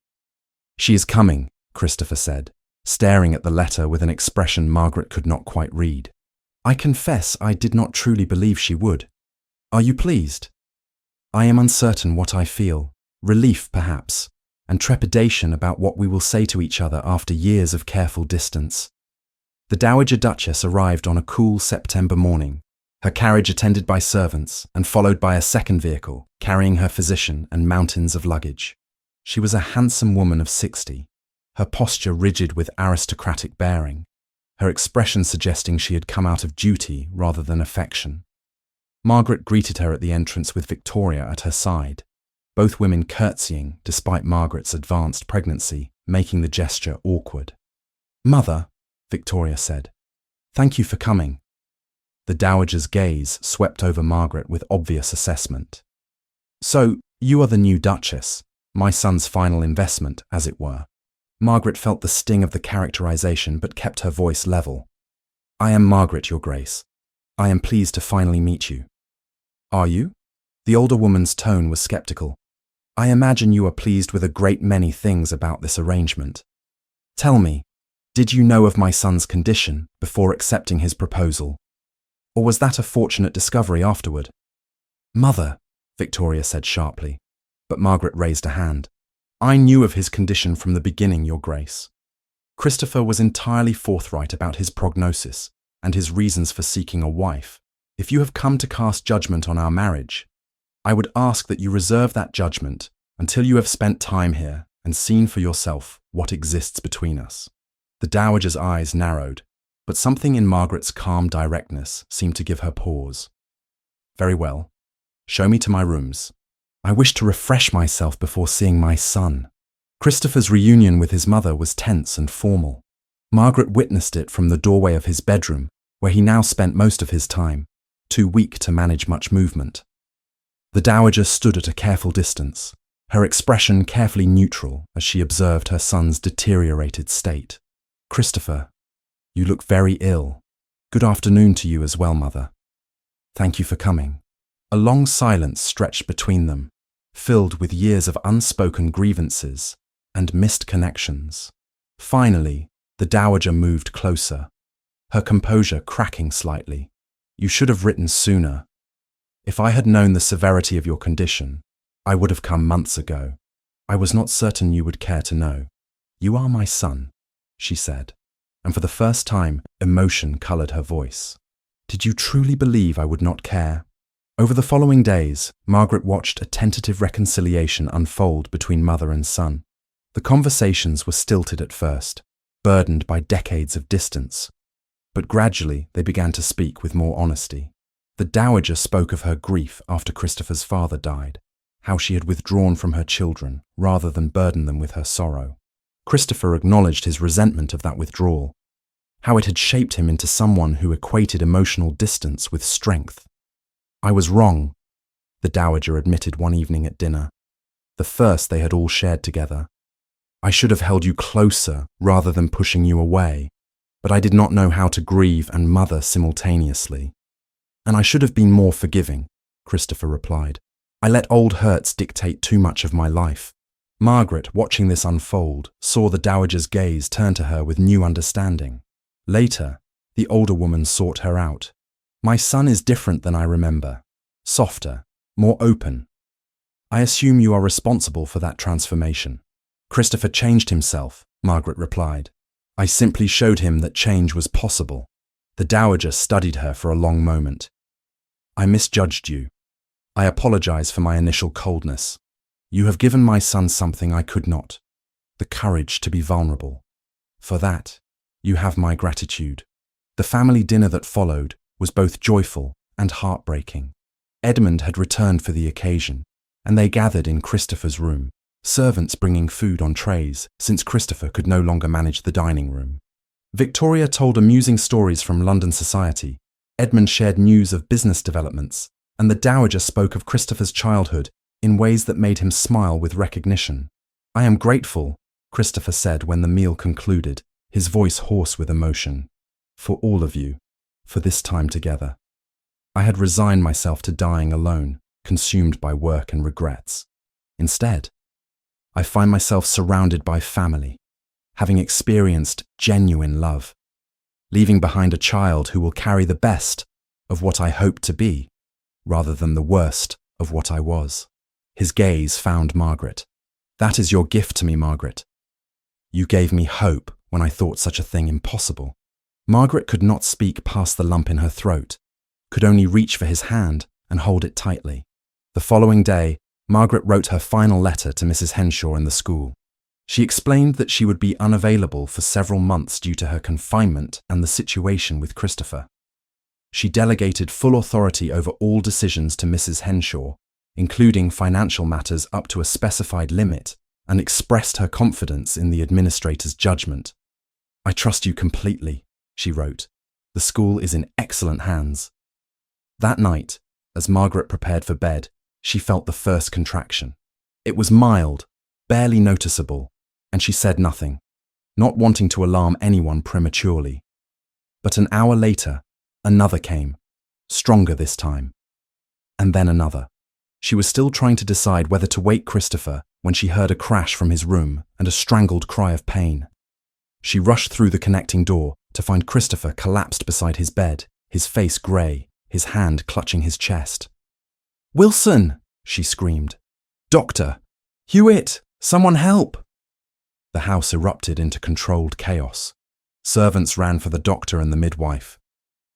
"She is coming," Christopher said, staring at the letter with an expression Margaret could not quite read. "I confess I did not truly believe she would. Are you pleased?" "I am uncertain what I feel, relief perhaps, and trepidation about what we will say to each other after years of careful distance." The Dowager Duchess arrived on a cool September morning, her carriage attended by servants and followed by a second vehicle carrying her physician and mountains of luggage. She was a handsome woman of 60, her posture rigid with aristocratic bearing, her expression suggesting she had come out of duty rather than affection. Margaret greeted her at the entrance with Victoria at her side, both women curtsying despite Margaret's advanced pregnancy, making the gesture awkward. "Mother," Victoria said, "thank you for coming." The Dowager's gaze swept over Margaret with obvious assessment. "So, you are the new Duchess, my son's final investment, as it were." Margaret felt the sting of the characterization but kept her voice level. "I am Margaret, Your Grace. I am pleased to finally meet you." "Are you?" The older woman's tone was skeptical. "I imagine you are pleased with a great many things about this arrangement. Tell me, did you know of my son's condition before accepting his proposal? Or was that a fortunate discovery afterward?" "Mother," Victoria said sharply, but Margaret raised a hand. "I knew of his condition from the beginning, Your Grace. Christopher was entirely forthright about his prognosis and his reasons for seeking a wife. If you have come to cast judgment on our marriage, I would ask that you reserve that judgment until you have spent time here and seen for yourself what exists between us." The Dowager's eyes narrowed, but something in Margaret's calm directness seemed to give her pause. "Very well. Show me to my rooms. I wish to refresh myself before seeing my son." Christopher's reunion with his mother was tense and formal. Margaret witnessed it from the doorway of his bedroom, where he now spent most of his time, too weak to manage much movement. The Dowager stood at a careful distance, her expression carefully neutral as she observed her son's deteriorated state. "Christopher, you look very ill. Good afternoon to you as well, Mother. Thank you for coming." A long silence stretched between them, filled with years of unspoken grievances and missed connections. Finally, the Dowager moved closer, her composure cracking slightly. "You should have written sooner. If I had known the severity of your condition, I would have come months ago. I was not certain you would care to know. You are my son," she said, and for the first time, emotion colored her voice. "Did you truly believe I would not care?" Over the following days, Margaret watched a tentative reconciliation unfold between mother and son. The conversations were stilted at first, burdened by decades of distance, but gradually they began to speak with more honesty. The Dowager spoke of her grief after Christopher's father died, how she had withdrawn from her children rather than burden them with her sorrow. Christopher acknowledged his resentment of that withdrawal, how it had shaped him into someone who equated emotional distance with strength. "I was wrong," the Dowager admitted one evening at dinner, the first they had all shared together. "I should have held you closer rather than pushing you away, but I did not know how to grieve and mother simultaneously." "And I should have been more forgiving," Christopher replied. "I let old hurts dictate too much of my life." Margaret, watching this unfold, saw the Dowager's gaze turn to her with new understanding. Later, the older woman sought her out. "My son is different than I remember, softer, more open. I assume you are responsible for that transformation." "Christopher changed himself," Margaret replied. "I simply showed him that change was possible." The Dowager studied her for a long moment. "I misjudged you. I apologize for my initial coldness. You have given my son something I could not, the courage to be vulnerable. For that, you have my gratitude." The family dinner that followed was both joyful and heartbreaking. Edmund had returned for the occasion, and they gathered in Christopher's room, servants bringing food on trays since Christopher could no longer manage the dining room. Victoria told amusing stories from London society, Edmund shared news of business developments, and the Dowager spoke of Christopher's childhood in ways that made him smile with recognition. "I am grateful," Christopher said when the meal concluded, his voice hoarse with emotion, "for all of you, for this time together. I had resigned myself to dying alone, consumed by work and regrets. Instead, I find myself surrounded by family, having experienced genuine love, leaving behind a child who will carry the best of what I hope to be, rather than the worst of what I was. His gaze found Margaret. That is your gift to me, Margaret. You gave me hope when I thought such a thing impossible. Margaret could not speak past the lump in her throat, could only reach for his hand and hold it tightly. The following day, Margaret wrote her final letter to Mrs. Henshaw in the school. She explained that she would be unavailable for several months due to her confinement and the situation with Christopher. She delegated full authority over all decisions to Mrs. Henshaw, including financial matters up to a specified limit, and expressed her confidence in the administrator's judgment. I trust you completely, she wrote. The school is in excellent hands. That night, as Margaret prepared for bed, she felt the first contraction. It was mild, barely noticeable, and she said nothing, not wanting to alarm anyone prematurely. But an hour later, another came, stronger this time. And then another. She was still trying to decide whether to wake Christopher when she heard a crash from his room and a strangled cry of pain. She rushed through the connecting door to find Christopher collapsed beside his bed, his face grey, his hand clutching his chest. "Wilson!" she screamed. "Doctor! Hewitt! Someone help!" The house erupted into controlled chaos. Servants ran for the doctor and the midwife.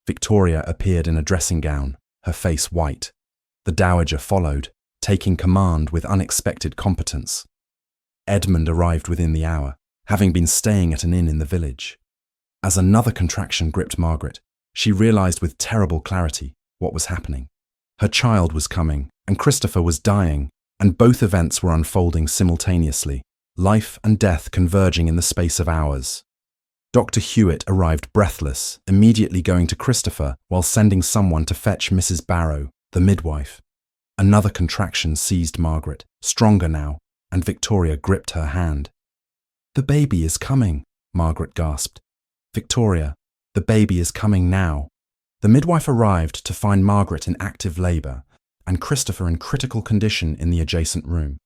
Victoria appeared in a dressing gown, her face white. The dowager followed, taking command with unexpected competence. Edmund arrived within the hour, having been staying at an inn in the village. As another contraction gripped Margaret, she realized with terrible clarity what was happening. Her child was coming, and Christopher was dying, and both events were unfolding simultaneously, life and death converging in the space of hours. Dr. Hewitt arrived breathless, immediately going to Christopher while sending someone to fetch Mrs. Barrow, the midwife. Another contraction seized Margaret, stronger now, and Victoria gripped her hand. "The baby is coming," Margaret gasped. "Victoria, the baby is coming now." The midwife arrived to find Margaret in active labour and Christopher in critical condition in the adjacent room.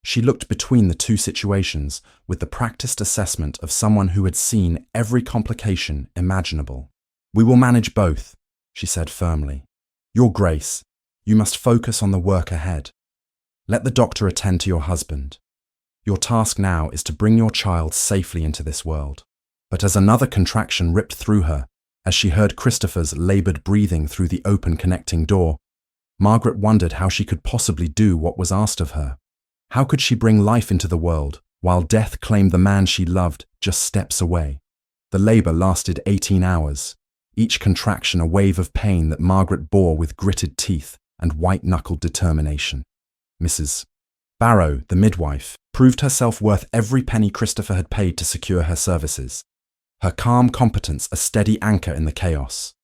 She looked between the two situations with the practiced assessment of someone who had seen every complication imaginable. "We will manage both," she said firmly. "Your Grace, you must focus on the work ahead. Let the doctor attend to your husband. Your task now is to bring your child safely into this world." But as another contraction ripped through her, as she heard Christopher's laboured breathing through the open connecting door, Margaret wondered how she could possibly do what was asked of her. How could she bring life into the world while death claimed the man she loved just steps away? The labour lasted 18 hours, each contraction a wave of pain that Margaret bore with gritted teeth and white-knuckled determination. Mrs. Barrow, the midwife, proved herself worth every penny Christopher had paid to secure her services. Her calm competence a steady anchor in the chaos.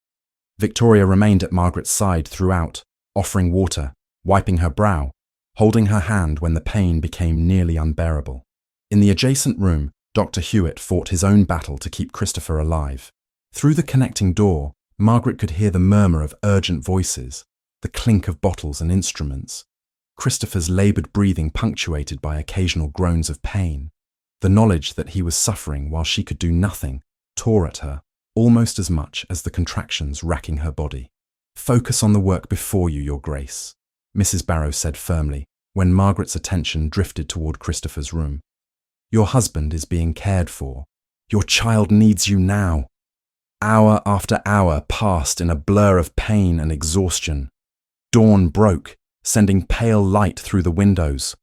Victoria remained at Margaret's side throughout, offering water, wiping her brow, holding her hand when the pain became nearly unbearable. In the adjacent room, Dr. Hewitt fought his own battle to keep Christopher alive. Through the connecting door, Margaret could hear the murmur of urgent voices, the clink of bottles and instruments. Christopher's laboured breathing punctuated by occasional groans of pain. The knowledge that he was suffering while she could do nothing tore at her, almost as much as the contractions racking her body. "Focus on the work before you, Your Grace," Mrs. Barrow said firmly, when Margaret's attention drifted toward Christopher's room. "Your husband is being cared for. Your child needs you now." Hour after hour passed in a blur of pain and exhaustion. Dawn broke, sending pale light through the windows.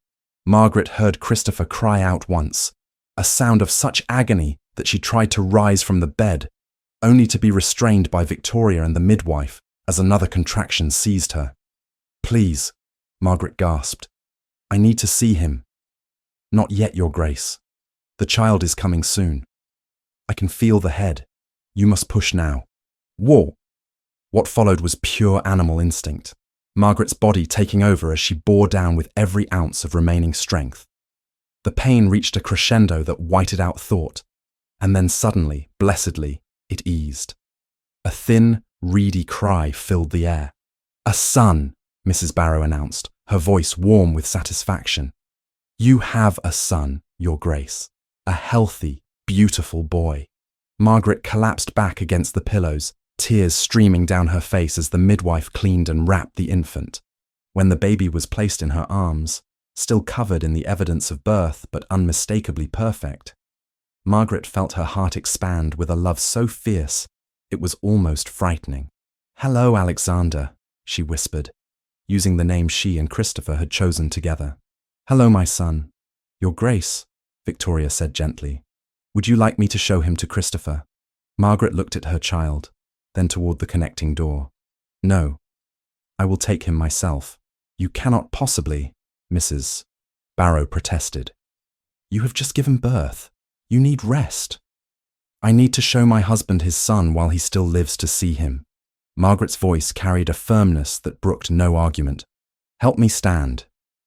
Margaret heard Christopher cry out once, a sound of such agony that she tried to rise from the bed, only to be restrained by Victoria and the midwife as another contraction seized her. "Please," Margaret gasped. "I need to see him." "Not yet, Your Grace. The child is coming soon. I can feel the head. You must push now." Whoa! What followed was pure animal instinct, Margaret's body taking over as she bore down with every ounce of remaining strength. The pain reached a crescendo that whited out thought, and then suddenly, blessedly, it eased. A thin, reedy cry filled the air. "A son!" Mrs. Barrow announced, her voice warm with satisfaction. "You have a son, Your Grace. A healthy, beautiful boy." Margaret collapsed back against the pillows, tears streaming down her face as the midwife cleaned and wrapped the infant. When the baby was placed in her arms, still covered in the evidence of birth but unmistakably perfect, Margaret felt her heart expand with a love so fierce it was almost frightening. "Hello, Alexander," she whispered, using the name she and Christopher had chosen together. "Hello, my son." "Your Grace," Victoria said gently, "would you like me to show him to Christopher?" Margaret looked at her child, then toward the connecting door. "No, I will take him myself." "You cannot possibly," Mrs. Barrow protested. "You have just given birth. You need rest." "I need to show my husband his son while he still lives to see him." Margaret's voice carried a firmness that brooked no argument. "Help me stand."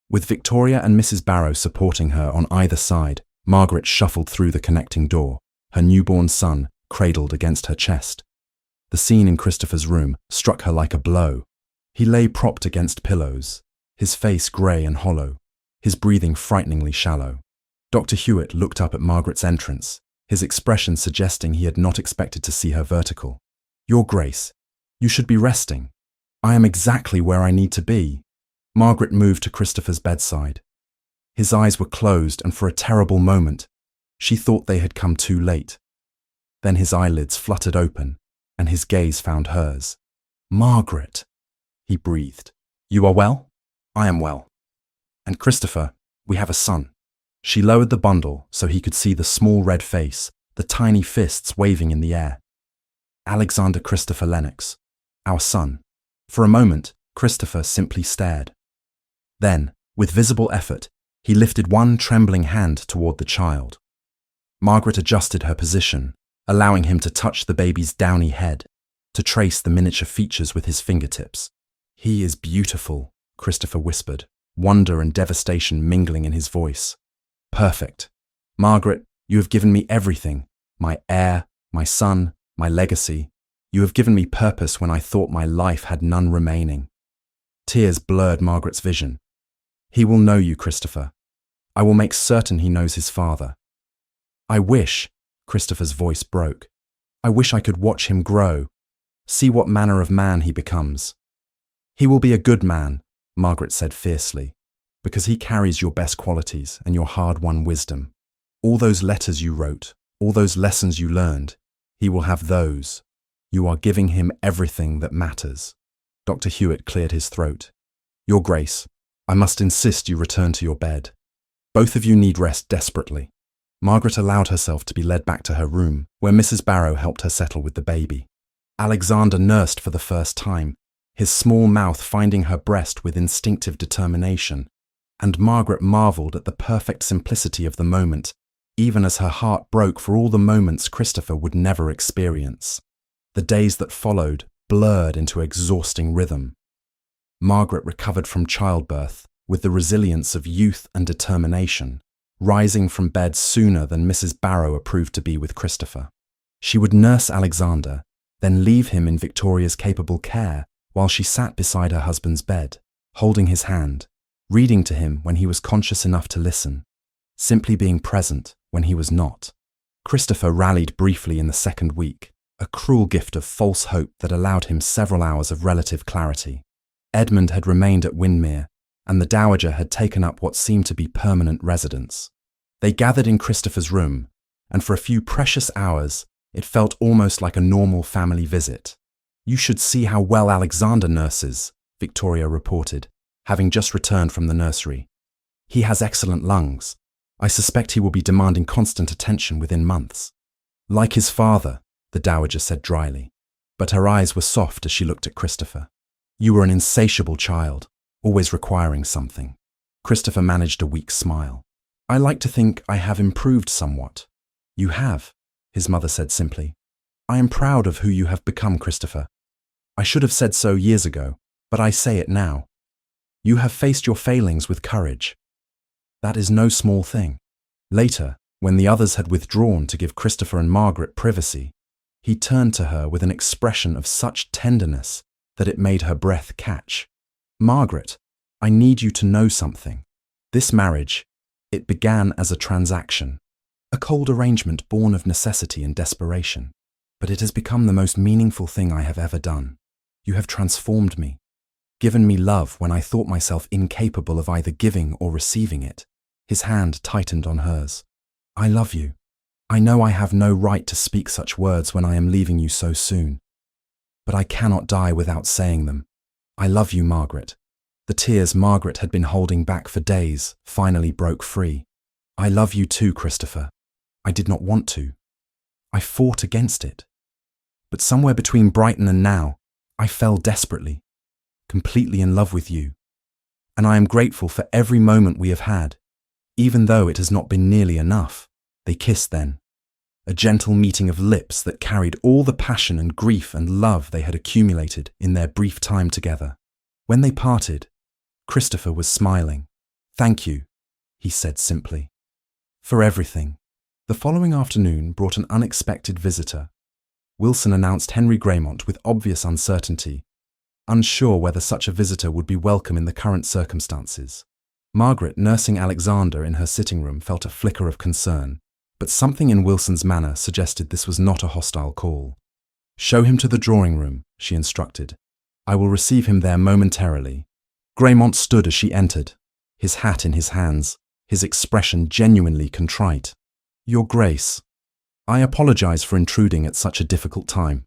With Victoria and Mrs. Barrow supporting her on either side, Margaret shuffled through the connecting door, her newborn son cradled against her chest. The scene in Christopher's room struck her like a blow. He lay propped against pillows, his face grey and hollow, his breathing frighteningly shallow. Dr. Hewitt looked up at Margaret's entrance, his expression suggesting he had not expected to see her vertical. "Your Grace, you should be resting. I am exactly where I need to be." Margaret moved to Christopher's bedside. His eyes were closed, and for a terrible moment, she thought they had come too late. Then his eyelids fluttered open, and his gaze found hers. "Margaret," he breathed. "You are well?" "I am well. And Christopher, we have a son." She lowered the bundle so he could see the small red face, the tiny fists waving in the air. "Alexander Christopher Lennox, our son." For a moment, Christopher simply stared. Then, with visible effort, he lifted one trembling hand toward the child. Margaret adjusted her position, allowing him to touch the baby's downy head, to trace the miniature features with his fingertips. "He is beautiful," Christopher whispered, wonder and devastation mingling in his voice. "Perfect. Margaret, you have given me everything. My heir, my son, my legacy. You have given me purpose when I thought my life had none remaining." Tears blurred Margaret's vision. "He will know you, Christopher. I will make certain he knows his father." "I wish," Christopher's voice broke, "I wish I could watch him grow, see what manner of man he becomes." "He will be a good man," Margaret said fiercely, "because he carries your best qualities and your hard-won wisdom. All those letters you wrote, all those lessons you learned, he will have those. You are giving him everything that matters." Dr. Hewitt cleared his throat. "Your Grace, I must insist you return to your bed. Both of you need rest desperately." Margaret allowed herself to be led back to her room, where Mrs. Barrow helped her settle with the baby. Alexander nursed for the first time, his small mouth finding her breast with instinctive determination, and Margaret marveled at the perfect simplicity of the moment, even as her heart broke for all the moments Christopher would never experience. The days that followed blurred into exhausting rhythm. Margaret recovered from childbirth with the resilience of youth and determination, rising from bed sooner than Mrs. Barrow approved to be with Christopher. She would nurse Alexander, then leave him in Victoria's capable care while she sat beside her husband's bed, holding his hand, reading to him when he was conscious enough to listen, simply being present when he was not. Christopher rallied briefly in the second week, a cruel gift of false hope that allowed him several hours of relative clarity. Edmund had remained at Windmere, and the Dowager had taken up what seemed to be permanent residence. They gathered in Christopher's room, and for a few precious hours, it felt almost like a normal family visit. "You should see how well Alexander nurses," Victoria reported, having just returned from the nursery. "He has excellent lungs. I suspect he will be demanding constant attention within months." "Like his father," the Dowager said dryly, but her eyes were soft as she looked at Christopher. "You were an insatiable child, always requiring something." Christopher managed a weak smile. "I like to think I have improved somewhat." "You have," his mother said simply. "I am proud of who you have become, Christopher. I should have said so years ago, but I say it now. You have faced your failings with courage. That is no small thing." Later, when the others had withdrawn to give Christopher and Margaret privacy, he turned to her with an expression of such tenderness that it made her breath catch. Margaret, I need you to know something. This marriage, it began as a transaction, a cold arrangement born of necessity and desperation. But it has become the most meaningful thing I have ever done. You have transformed me, given me love when I thought myself incapable of either giving or receiving it. His hand tightened on hers. I love you. I know I have no right to speak such words when I am leaving you so soon. But I cannot die without saying them. I love you, Margaret. The tears Margaret had been holding back for days finally broke free. I love you too, Christopher. I did not want to. I fought against it. But somewhere between Brighton and now, I fell desperately, completely in love with you. And I am grateful for every moment we have had, even though it has not been nearly enough. They kissed then, a gentle meeting of lips that carried all the passion and grief and love they had accumulated in their brief time together. When they parted, Christopher was smiling. Thank you, he said simply, for everything. The following afternoon brought an unexpected visitor. Wilson announced Henry Graymont with obvious uncertainty, unsure whether such a visitor would be welcome in the current circumstances. Margaret, nursing Alexander in her sitting room, felt a flicker of concern, but something in Wilson's manner suggested this was not a hostile call. Show him to the drawing room, she instructed. I will receive him there momentarily. Graymont stood as she entered, his hat in his hands, his expression genuinely contrite. Your Grace, I apologize for intruding at such a difficult time.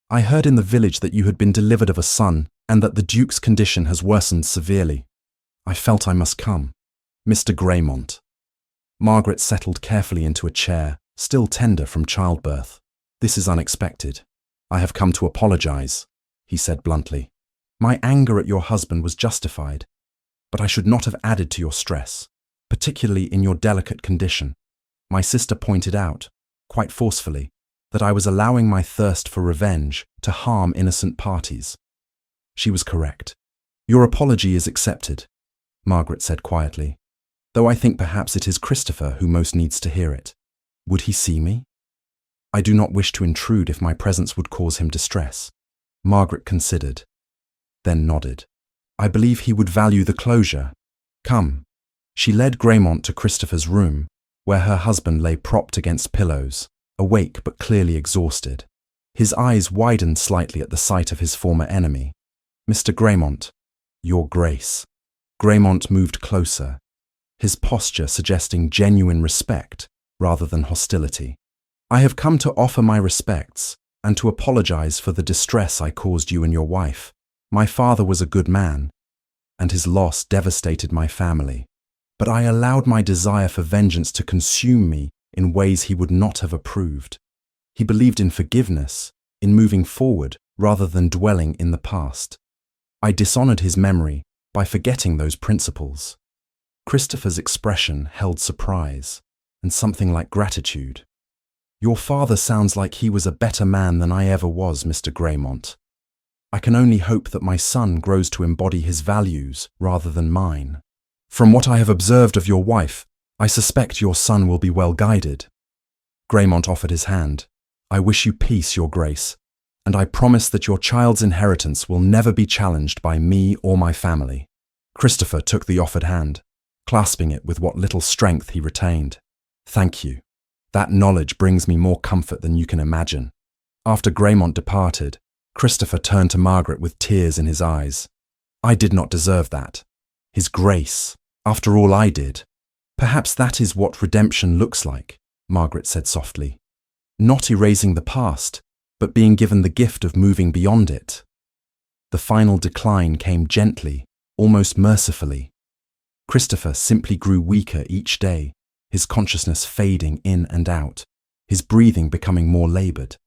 I heard in the village that you had been delivered of a son and that the Duke's condition has worsened severely. I felt I must come. Mr. Graymont. Margaret settled carefully into a chair, still tender from childbirth. This is unexpected. I have come to apologize, he said bluntly. My anger at your husband was justified, but I should not have added to your stress, particularly in your delicate condition. My sister pointed out, quite forcefully, that I was allowing my thirst for revenge to harm innocent parties. She was correct. Your apology is accepted, Margaret said quietly, though I think perhaps it is Christopher who most needs to hear it. Would he see me? I do not wish to intrude if my presence would cause him distress. Margaret considered, then nodded. I believe he would value the closure. Come. She led Graymont to Christopher's room, where her husband lay propped against pillows, awake but clearly exhausted. His eyes widened slightly at the sight of his former enemy. Mr. Graymont, Your Grace. Graymont moved closer, his posture suggesting genuine respect rather than hostility. I have come to offer my respects and to apologize for the distress I caused you and your wife. My father was a good man, and his loss devastated my family. But I allowed my desire for vengeance to consume me in ways he would not have approved. He believed in forgiveness, in moving forward rather than dwelling in the past. I dishonored his memory by forgetting those principles. Christopher's expression held surprise and something like gratitude. Your father sounds like he was a better man than I ever was, Mr. Graymont. I can only hope that my son grows to embody his values rather than mine. From what I have observed of your wife, I suspect your son will be well guided. Graymont offered his hand. I wish you peace, Your Grace, and I promise that your child's inheritance will never be challenged by me or my family. Christopher took the offered hand, clasping it with what little strength he retained. Thank you. That knowledge brings me more comfort than you can imagine. After Graymont departed, Christopher turned to Margaret with tears in his eyes. I did not deserve that. His Grace, after all I did. Perhaps that is what redemption looks like, Margaret said softly. Not erasing the past, but being given the gift of moving beyond it. The final decline came gently, almost mercifully. Christopher simply grew weaker each day, his consciousness fading in and out, his breathing becoming more laboured.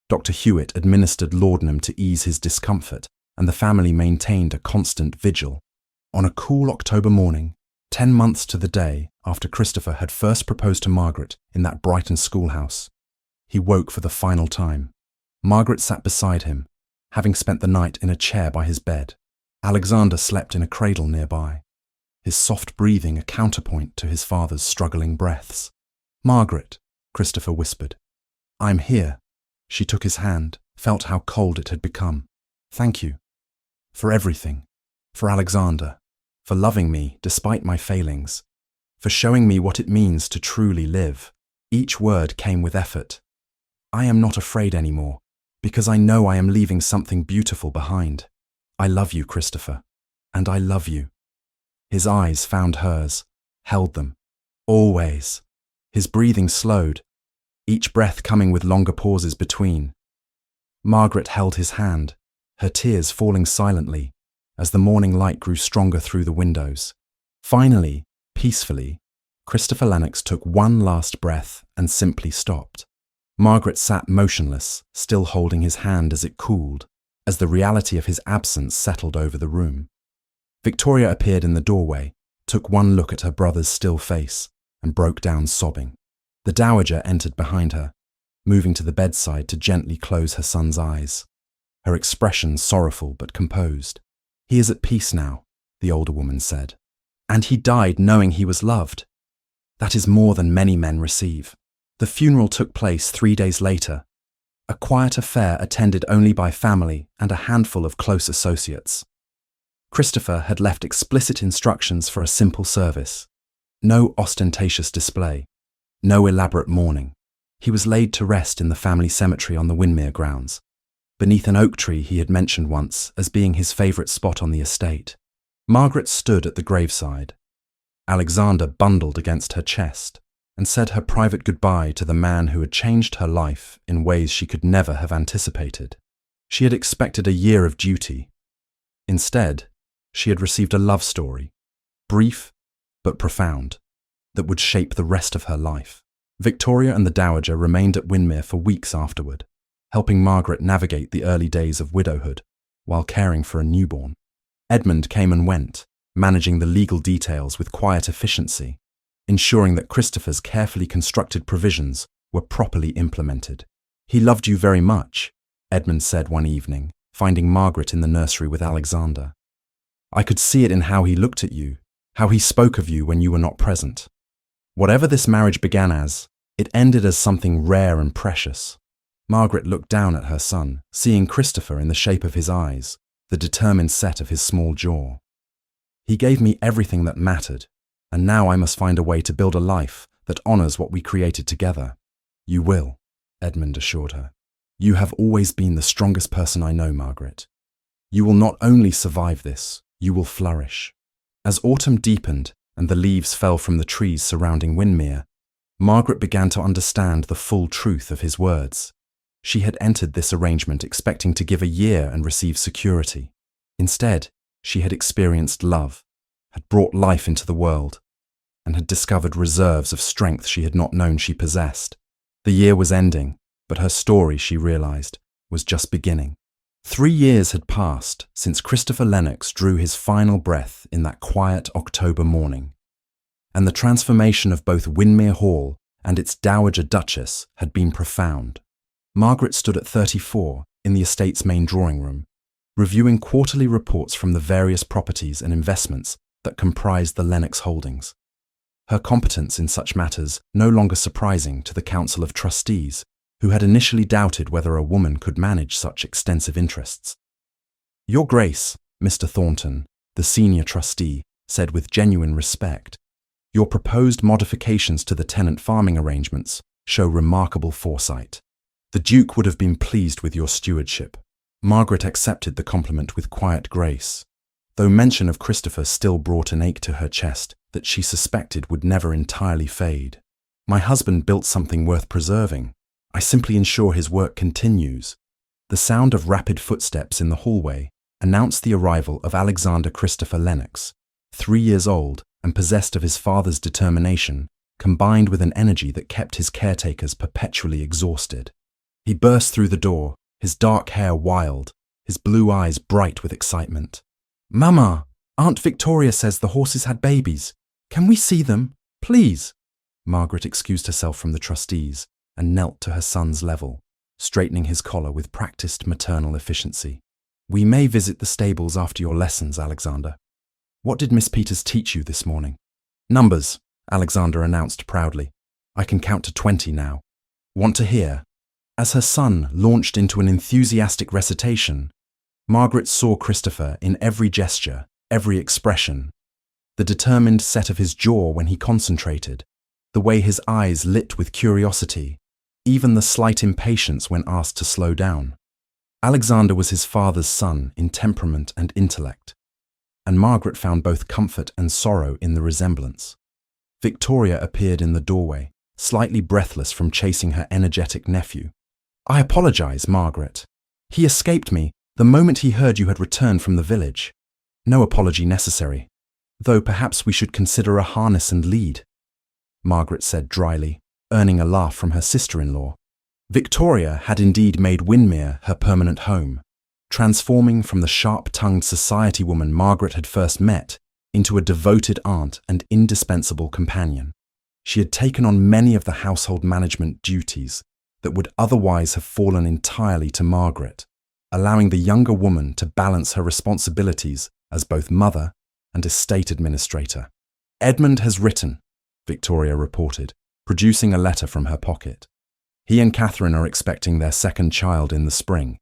Dr. Hewitt administered laudanum to ease his discomfort, and the family maintained a constant vigil. On a cool October morning, 10 months to the day after Christopher had first proposed to Margaret in that Brighton schoolhouse, he woke for the final time. Margaret sat beside him, having spent the night in a chair by his bed. Alexander slept in a cradle nearby, his soft breathing a counterpoint to his father's struggling breaths. Margaret, Christopher whispered. I'm here. She took his hand, felt how cold it had become. Thank you. For everything. For Alexander, for loving me despite my failings, for showing me what it means to truly live. Each word came with effort. I am not afraid anymore, because I know I am leaving something beautiful behind. I love you, Christopher, and I love you. His eyes found hers, held them. Always. His breathing slowed, each breath coming with longer pauses between. Margaret held his hand, her tears falling silently as the morning light grew stronger through the windows. Finally, peacefully, Christopher Lennox took one last breath and simply stopped. Margaret sat motionless, still holding his hand as it cooled, as the reality of his absence settled over the room. Victoria appeared in the doorway, took one look at her brother's still face, and broke down sobbing. The dowager entered behind her, moving to the bedside to gently close her son's eyes, her expression sorrowful but composed. "He is at peace now," the older woman said, "and he died knowing he was loved. That is more than many men receive." The funeral took place 3 days later, a quiet affair attended only by family and a handful of close associates. Christopher had left explicit instructions for a simple service. No ostentatious display, no elaborate mourning. He was laid to rest in the family cemetery on the Windmere grounds, beneath an oak tree he had mentioned once as being his favourite spot on the estate. Margaret stood at the graveside. Alexander bundled against her chest and said her private goodbye to the man who had changed her life in ways she could never have anticipated. She had expected a year of duty. Instead, she had received a love story, brief but profound, that would shape the rest of her life. Victoria and the dowager remained at Windmere for weeks afterward, helping Margaret navigate the early days of widowhood while caring for a newborn. Edmund came and went, managing the legal details with quiet efficiency, ensuring that Christopher's carefully constructed provisions were properly implemented. "He loved you very much," Edmund said one evening, finding Margaret in the nursery with Alexander. "I could see it in how he looked at you, how he spoke of you when you were not present." Whatever this marriage began as, it ended as something rare and precious. Margaret looked down at her son, seeing Christopher in the shape of his eyes, the determined set of his small jaw. "He gave me everything that mattered, and now I must find a way to build a life that honours what we created together." "You will," Edmund assured her. "You have always been the strongest person I know, Margaret. You will not only survive this, you will flourish." As autumn deepened and the leaves fell from the trees surrounding Windmere, Margaret began to understand the full truth of his words. She had entered this arrangement expecting to give a year and receive security. Instead, she had experienced love, had brought life into the world, and had discovered reserves of strength she had not known she possessed. The year was ending, but her story, she realized, was just beginning. 3 years had passed since Christopher Lennox drew his final breath in that quiet October morning, and the transformation of both Windmere Hall and its dowager Duchess had been profound. Margaret stood at 34 in the estate's main drawing room, reviewing quarterly reports from the various properties and investments that comprised the Lennox holdings. Her competence in such matters no longer surprising to the Council of Trustees, who had initially doubted whether a woman could manage such extensive interests. "Your Grace," Mr. Thornton, the senior trustee, said with genuine respect, "your proposed modifications to the tenant farming arrangements show remarkable foresight. The Duke would have been pleased with your stewardship." Margaret accepted the compliment with quiet grace, though mention of Christopher still brought an ache to her chest that she suspected would never entirely fade. "My husband built something worth preserving. I simply ensure his work continues." The sound of rapid footsteps in the hallway announced the arrival of Alexander Christopher Lennox, 3 years old and possessed of his father's determination, combined with an energy that kept his caretakers perpetually exhausted. He burst through the door, his dark hair wild, his blue eyes bright with excitement. "Mama, Aunt Victoria says the horses had babies. Can we see them, please?" Margaret excused herself from the trustees and knelt to her son's level, straightening his collar with practiced maternal efficiency. "We may visit the stables after your lessons, Alexander. What did Miss Peters teach you this morning?" "Numbers," Alexander announced proudly. "I can count to 20 now. Want to hear?" As her son launched into an enthusiastic recitation, Margaret saw Christopher in every gesture every expression, the determined set of his jaw when he concentrated, the way his eyes lit with curiosity, even the slight impatience when asked to slow down. Alexander was his father's son in temperament and intellect, and Margaret found both comfort and sorrow in the resemblance. Victoria appeared in the doorway, slightly breathless from chasing her energetic nephew. "I apologize, Margaret. He escaped me the moment he heard you had returned from the village. No apology necessary, though perhaps we should consider a harness and lead," Margaret said dryly, earning a laugh from her sister-in-law. Victoria had indeed made Windmere her permanent home, transforming from the sharp-tongued society woman Margaret had first met into a devoted aunt and indispensable companion. She had taken on many of the household management duties that would otherwise have fallen entirely to Margaret, allowing the younger woman to balance her responsibilities as both mother and estate administrator. "Edmund has written," Victoria reported, producing a letter from her pocket. "He and Catherine are expecting their second child in the spring.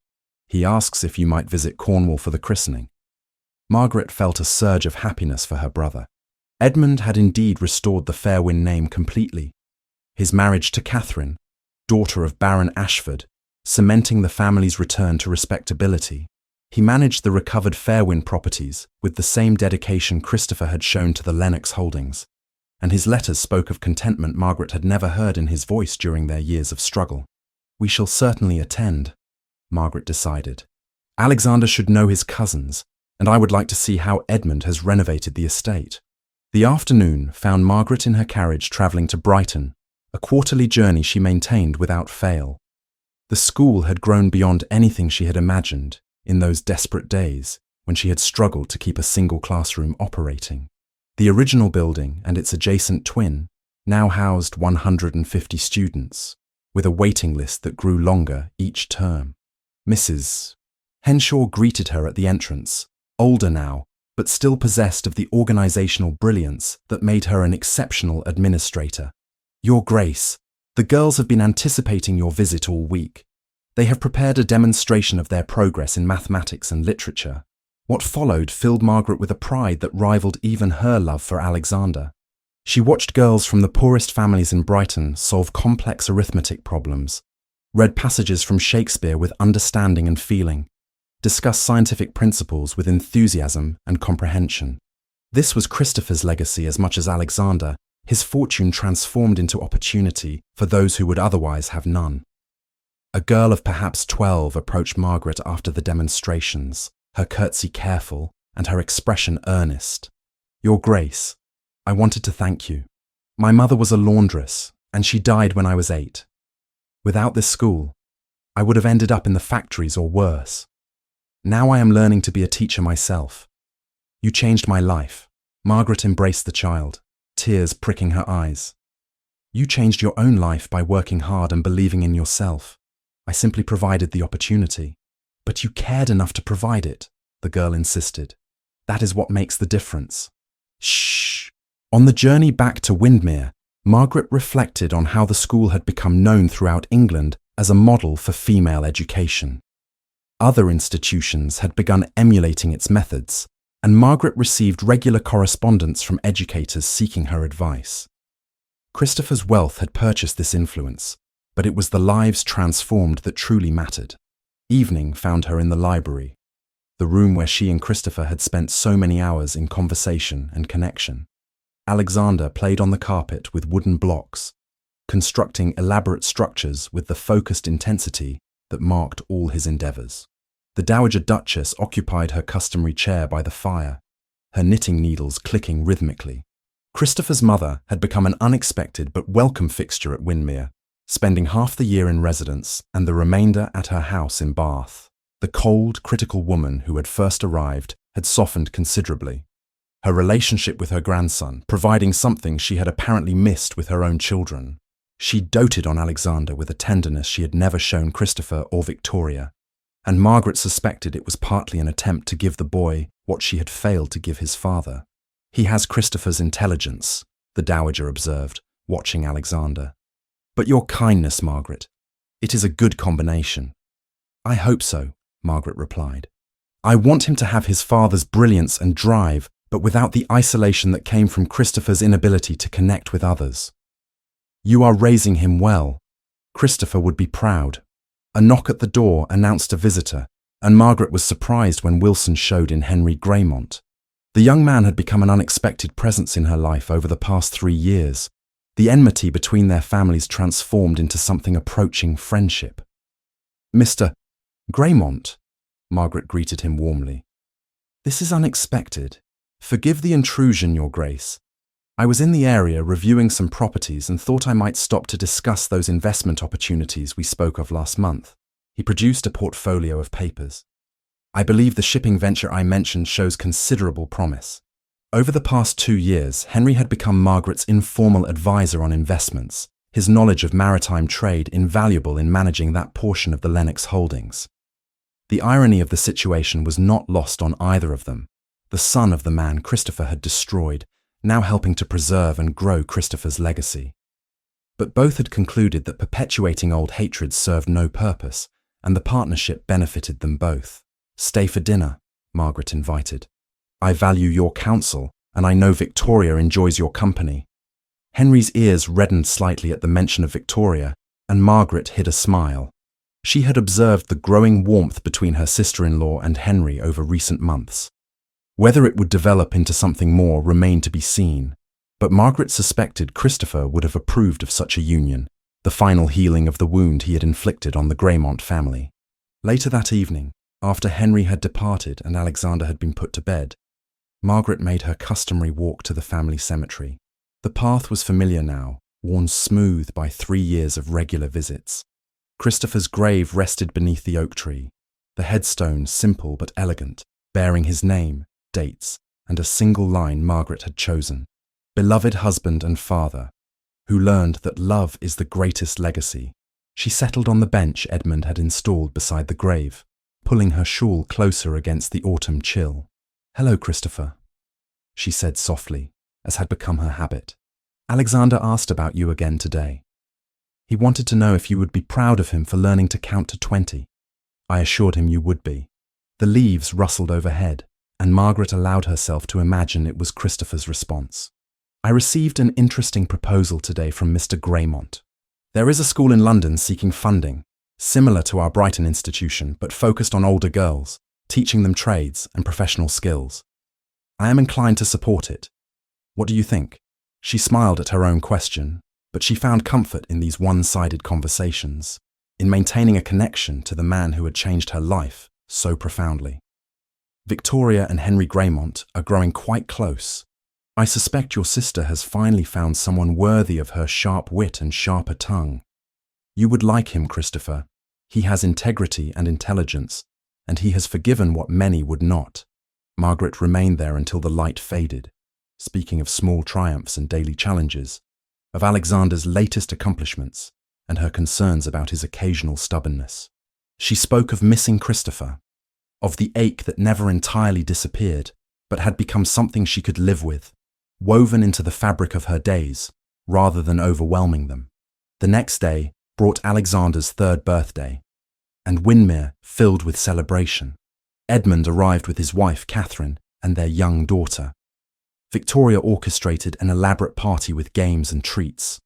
He asks if you might visit Cornwall for the christening." Margaret felt a surge of happiness for her brother. Edmund had indeed restored the Fairwyn name completely. His marriage to Catherine, daughter of Baron Ashford, cementing the family's return to respectability. He managed the recovered Fairwyn properties with the same dedication Christopher had shown to the Lennox holdings, and his letters spoke of contentment Margaret had never heard in his voice during their years of struggle. "We shall certainly attend," Margaret decided. "Alexander should know his cousins, and I would like to see how Edmund has renovated the estate." The afternoon found Margaret in her carriage travelling to Brighton, a quarterly journey she maintained without fail. The school had grown beyond anything she had imagined in those desperate days when she had struggled to keep a single classroom operating. The original building and its adjacent twin now housed 150 students, with a waiting list that grew longer each term. Mrs. Henshaw greeted her at the entrance, older now, but still possessed of the organizational brilliance that made her an exceptional administrator. "Your Grace, the girls have been anticipating your visit all week. They have prepared a demonstration of their progress in mathematics and literature." What followed filled Margaret with a pride that rivaled even her love for Alexander. She watched girls from the poorest families in Brighton solve complex arithmetic problems, read passages from Shakespeare with understanding and feeling, discuss scientific principles with enthusiasm and comprehension. This was Christopher's legacy as much as Alexander, his fortune transformed into opportunity for those who would otherwise have none. A girl of perhaps 12 approached Margaret after the demonstrations, her curtsy careful and her expression earnest. "Your Grace, I wanted to thank you. My mother was a laundress, and she died when I was 8. Without this school, I would have ended up in the factories or worse. Now I am learning to be a teacher myself. You changed my life." Margaret embraced the child, tears pricking her eyes. "You changed your own life by working hard and believing in yourself. I simply provided the opportunity." "But you cared enough to provide it," the girl insisted. "That is what makes the difference." Shh! On the journey back to Windmere, Margaret reflected on how the school had become known throughout England as a model for female education. Other institutions had begun emulating its methods, and Margaret received regular correspondence from educators seeking her advice. Christopher's wealth had purchased this influence, but it was the lives transformed that truly mattered. Evening found her in the library, the room where she and Christopher had spent so many hours in conversation and connection. Alexander played on the carpet with wooden blocks, constructing elaborate structures with the focused intensity that marked all his endeavours. The Dowager Duchess occupied her customary chair by the fire, her knitting needles clicking rhythmically. Christopher's mother had become an unexpected but welcome fixture at Windmere, spending half the year in residence and the remainder at her house in Bath. The cold, critical woman who had first arrived had softened considerably, her relationship with her grandson providing something she had apparently missed with her own children. She doted on Alexander with a tenderness she had never shown Christopher or Victoria, and Margaret suspected it was partly an attempt to give the boy what she had failed to give his father. "He has Christopher's intelligence," the Dowager observed, watching Alexander. "But your kindness, Margaret, it is a good combination." "I hope so," Margaret replied. I want him to have his father's brilliance and drive, but without the isolation that came from Christopher's inability to connect with others. You are raising him well. Christopher would be proud. A knock at the door announced a visitor, and Margaret was surprised when Wilson showed in Henry Graymont. The young man had become an unexpected presence in her life over the past 3 years. The enmity between their families transformed into something approaching friendship. "Mr. Graymont," Margaret greeted him warmly. "This is unexpected. Forgive the intrusion, Your Grace. I was in the area reviewing some properties and thought I might stop to discuss those investment opportunities we spoke of last month." He produced a portfolio of papers. "I believe the shipping venture I mentioned shows considerable promise." Over the past 2 years, Henry had become Margaret's informal advisor on investments, his knowledge of maritime trade invaluable in managing that portion of the Lennox holdings. The irony of the situation was not lost on either of them. The son of the man Christopher had destroyed, now helping to preserve and grow Christopher's legacy. But both had concluded that perpetuating old hatreds served no purpose, and the partnership benefited them both. "Stay for dinner," Margaret invited. "I value your counsel, and I know Victoria enjoys your company." Henry's ears reddened slightly at the mention of Victoria, and Margaret hid a smile. She had observed the growing warmth between her sister-in-law and Henry over recent months. Whether it would develop into something more remained to be seen, but Margaret suspected Christopher would have approved of such a union, the final healing of the wound he had inflicted on the Graymont family. Later that evening, after Henry had departed and Alexander had been put to bed, Margaret made her customary walk to the family cemetery. The path was familiar now, worn smooth by 3 years of regular visits. Christopher's grave rested beneath the oak tree, the headstone simple but elegant, bearing his name, dates, and a single line Margaret had chosen: "Beloved husband and father, who learned that love is the greatest legacy." She settled on the bench Edmund had installed beside the grave, pulling her shawl closer against the autumn chill. "Hello, Christopher," she said softly, as had become her habit. "Alexander asked about you again today. He wanted to know if you would be proud of him for learning to count to 20. I assured him you would be." The leaves rustled overhead, and Margaret allowed herself to imagine it was Christopher's response. "I received an interesting proposal today from Mr. Graymont. There is a school in London seeking funding, similar to our Brighton institution, but focused on older girls, teaching them trades and professional skills. I am inclined to support it. What do you think?" She smiled at her own question, but she found comfort in these one-sided conversations, in maintaining a connection to the man who had changed her life so profoundly. "Victoria and Henry Graymont are growing quite close. I suspect your sister has finally found someone worthy of her sharp wit and sharper tongue. You would like him, Christopher. He has integrity and intelligence, and he has forgiven what many would not." Margaret remained there until the light faded, speaking of small triumphs and daily challenges, of Alexander's latest accomplishments, and her concerns about his occasional stubbornness. She spoke of missing Christopher, of the ache that never entirely disappeared, but had become something she could live with, woven into the fabric of her days, rather than overwhelming them. The next day brought Alexander's 3rd birthday, and Windmere filled with celebration. Edmund arrived with his wife Catherine and their young daughter. Victoria orchestrated an elaborate party with games and treats.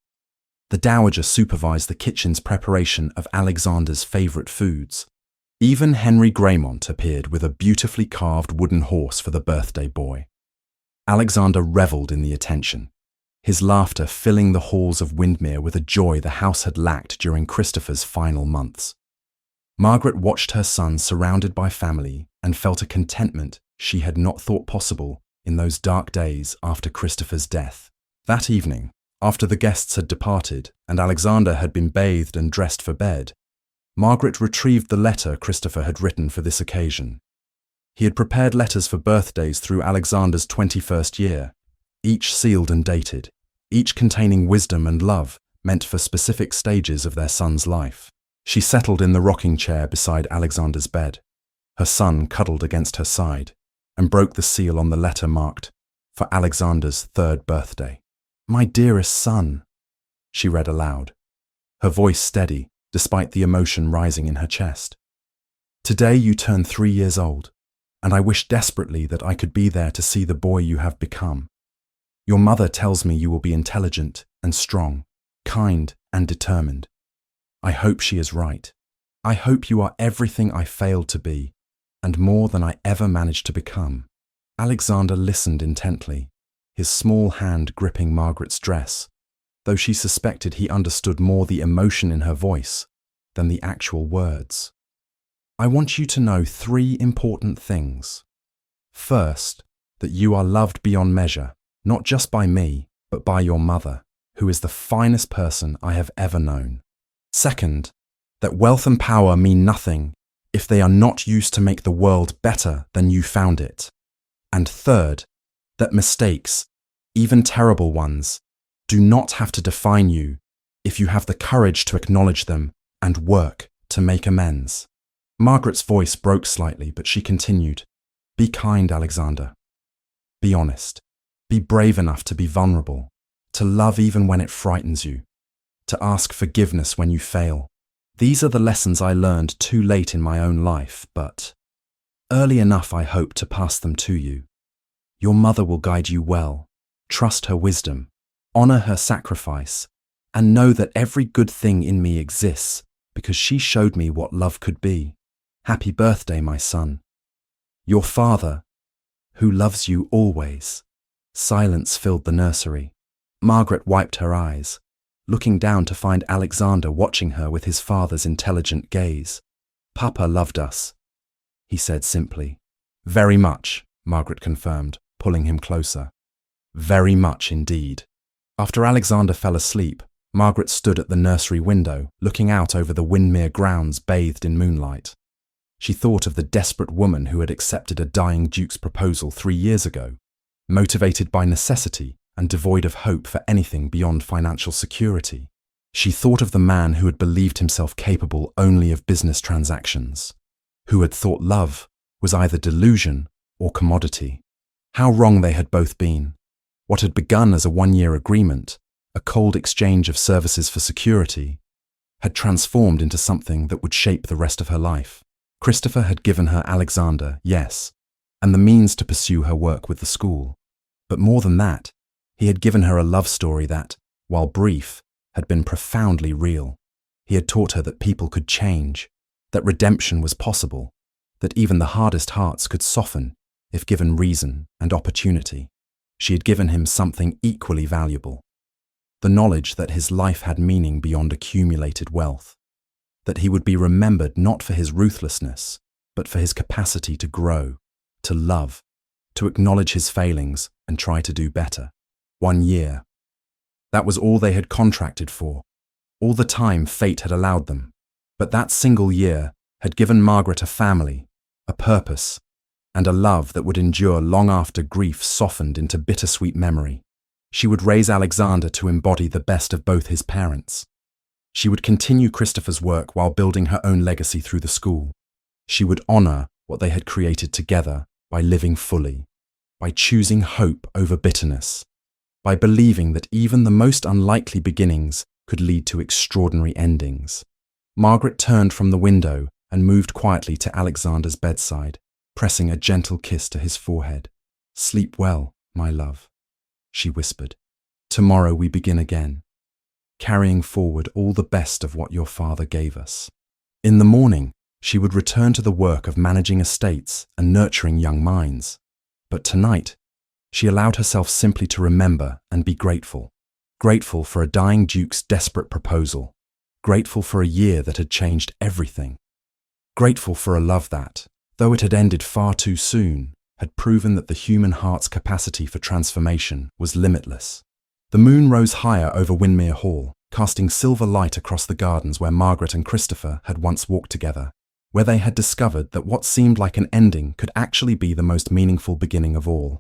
The Dowager supervised the kitchen's preparation of Alexander's favourite foods. Even Henry Graymont appeared with a beautifully carved wooden horse for the birthday boy. Alexander revelled in the attention, his laughter filling the halls of Windmere with a joy the house had lacked during Christopher's final months. Margaret watched her son surrounded by family and felt a contentment she had not thought possible in those dark days after Christopher's death. That evening, after the guests had departed and Alexander had been bathed and dressed for bed, Margaret retrieved the letter Christopher had written for this occasion. He had prepared letters for birthdays through Alexander's 21st year, each sealed and dated, each containing wisdom and love meant for specific stages of their son's life. She settled in the rocking chair beside Alexander's bed, her son cuddled against her side, and broke the seal on the letter marked, "For Alexander's 3rd birthday." "My dearest son," she read aloud, her voice steady despite the emotion rising in her chest. "Today you turn 3 years old. and I wish desperately that I could be there to see the boy you have become. Your mother tells me you will be intelligent and strong, kind and determined. I hope she is right. I hope you are everything I failed to be, and more than I ever managed to become." Alexander listened intently, his small hand gripping Margaret's dress, though she suspected he understood more the emotion in her voice than the actual words. "I want you to know 3 important things. First, that you are loved beyond measure, not just by me, but by your mother, who is the finest person I have ever known. Second, that wealth and power mean nothing if they are not used to make the world better than you found it. And third, that mistakes, even terrible ones, do not have to define you if you have the courage to acknowledge them and work to make amends." Margaret's voice broke slightly, but she continued, "Be kind, Alexander. Be honest. Be brave enough to be vulnerable, to love even when it frightens you, to ask forgiveness when you fail. These are the lessons I learned too late in my own life, but early enough, I hope, to pass them to you. Your mother will guide you well. Trust her wisdom, honor her sacrifice, and know that every good thing in me exists because she showed me what love could be. Happy birthday, my son. Your father, who loves you always." Silence filled the nursery. Margaret wiped her eyes, looking down to find Alexander watching her with his father's intelligent gaze. "Papa loved us," he said simply. "Very much," Margaret confirmed, pulling him closer. "Very much indeed." After Alexander fell asleep, Margaret stood at the nursery window, looking out over the Windmere grounds bathed in moonlight. She thought of the desperate woman who had accepted a dying duke's proposal 3 years ago, motivated by necessity and devoid of hope for anything beyond financial security. She thought of the man who had believed himself capable only of business transactions, who had thought love was either delusion or commodity. How wrong they had both been. What had begun as a 1-year agreement, a cold exchange of services for security, had transformed into something that would shape the rest of her life. Christopher had given her Alexander, yes, and the means to pursue her work with the school. But more than that, he had given her a love story that, while brief, had been profoundly real. He had taught her that people could change, that redemption was possible, that even the hardest hearts could soften if given reason and opportunity. She had given him something equally valuable, the knowledge that his life had meaning beyond accumulated wealth, that he would be remembered not for his ruthlessness, but for his capacity to grow, to love, to acknowledge his failings and try to do better. 1 year. That was all they had contracted for, all the time fate had allowed them. But that single year had given Margaret a family, a purpose, and a love that would endure long after grief softened into bittersweet memory. She would raise Alexander to embody the best of both his parents. She would continue Christopher's work while building her own legacy through the school. She would honor what they had created together by living fully, by choosing hope over bitterness, by believing that even the most unlikely beginnings could lead to extraordinary endings. Margaret turned from the window and moved quietly to Alexander's bedside, pressing a gentle kiss to his forehead. "Sleep well, my love," she whispered. "Tomorrow we begin again, carrying forward all the best of what your father gave us." In the morning, she would return to the work of managing estates and nurturing young minds. But tonight, she allowed herself simply to remember and be grateful. Grateful for a dying duke's desperate proposal. Grateful for a year that had changed everything. Grateful for a love that, though it had ended far too soon, had proven that the human heart's capacity for transformation was limitless. The moon rose higher over Windmere Hall, casting silver light across the gardens where Margaret and Christopher had once walked together, where they had discovered that what seemed like an ending could actually be the most meaningful beginning of all.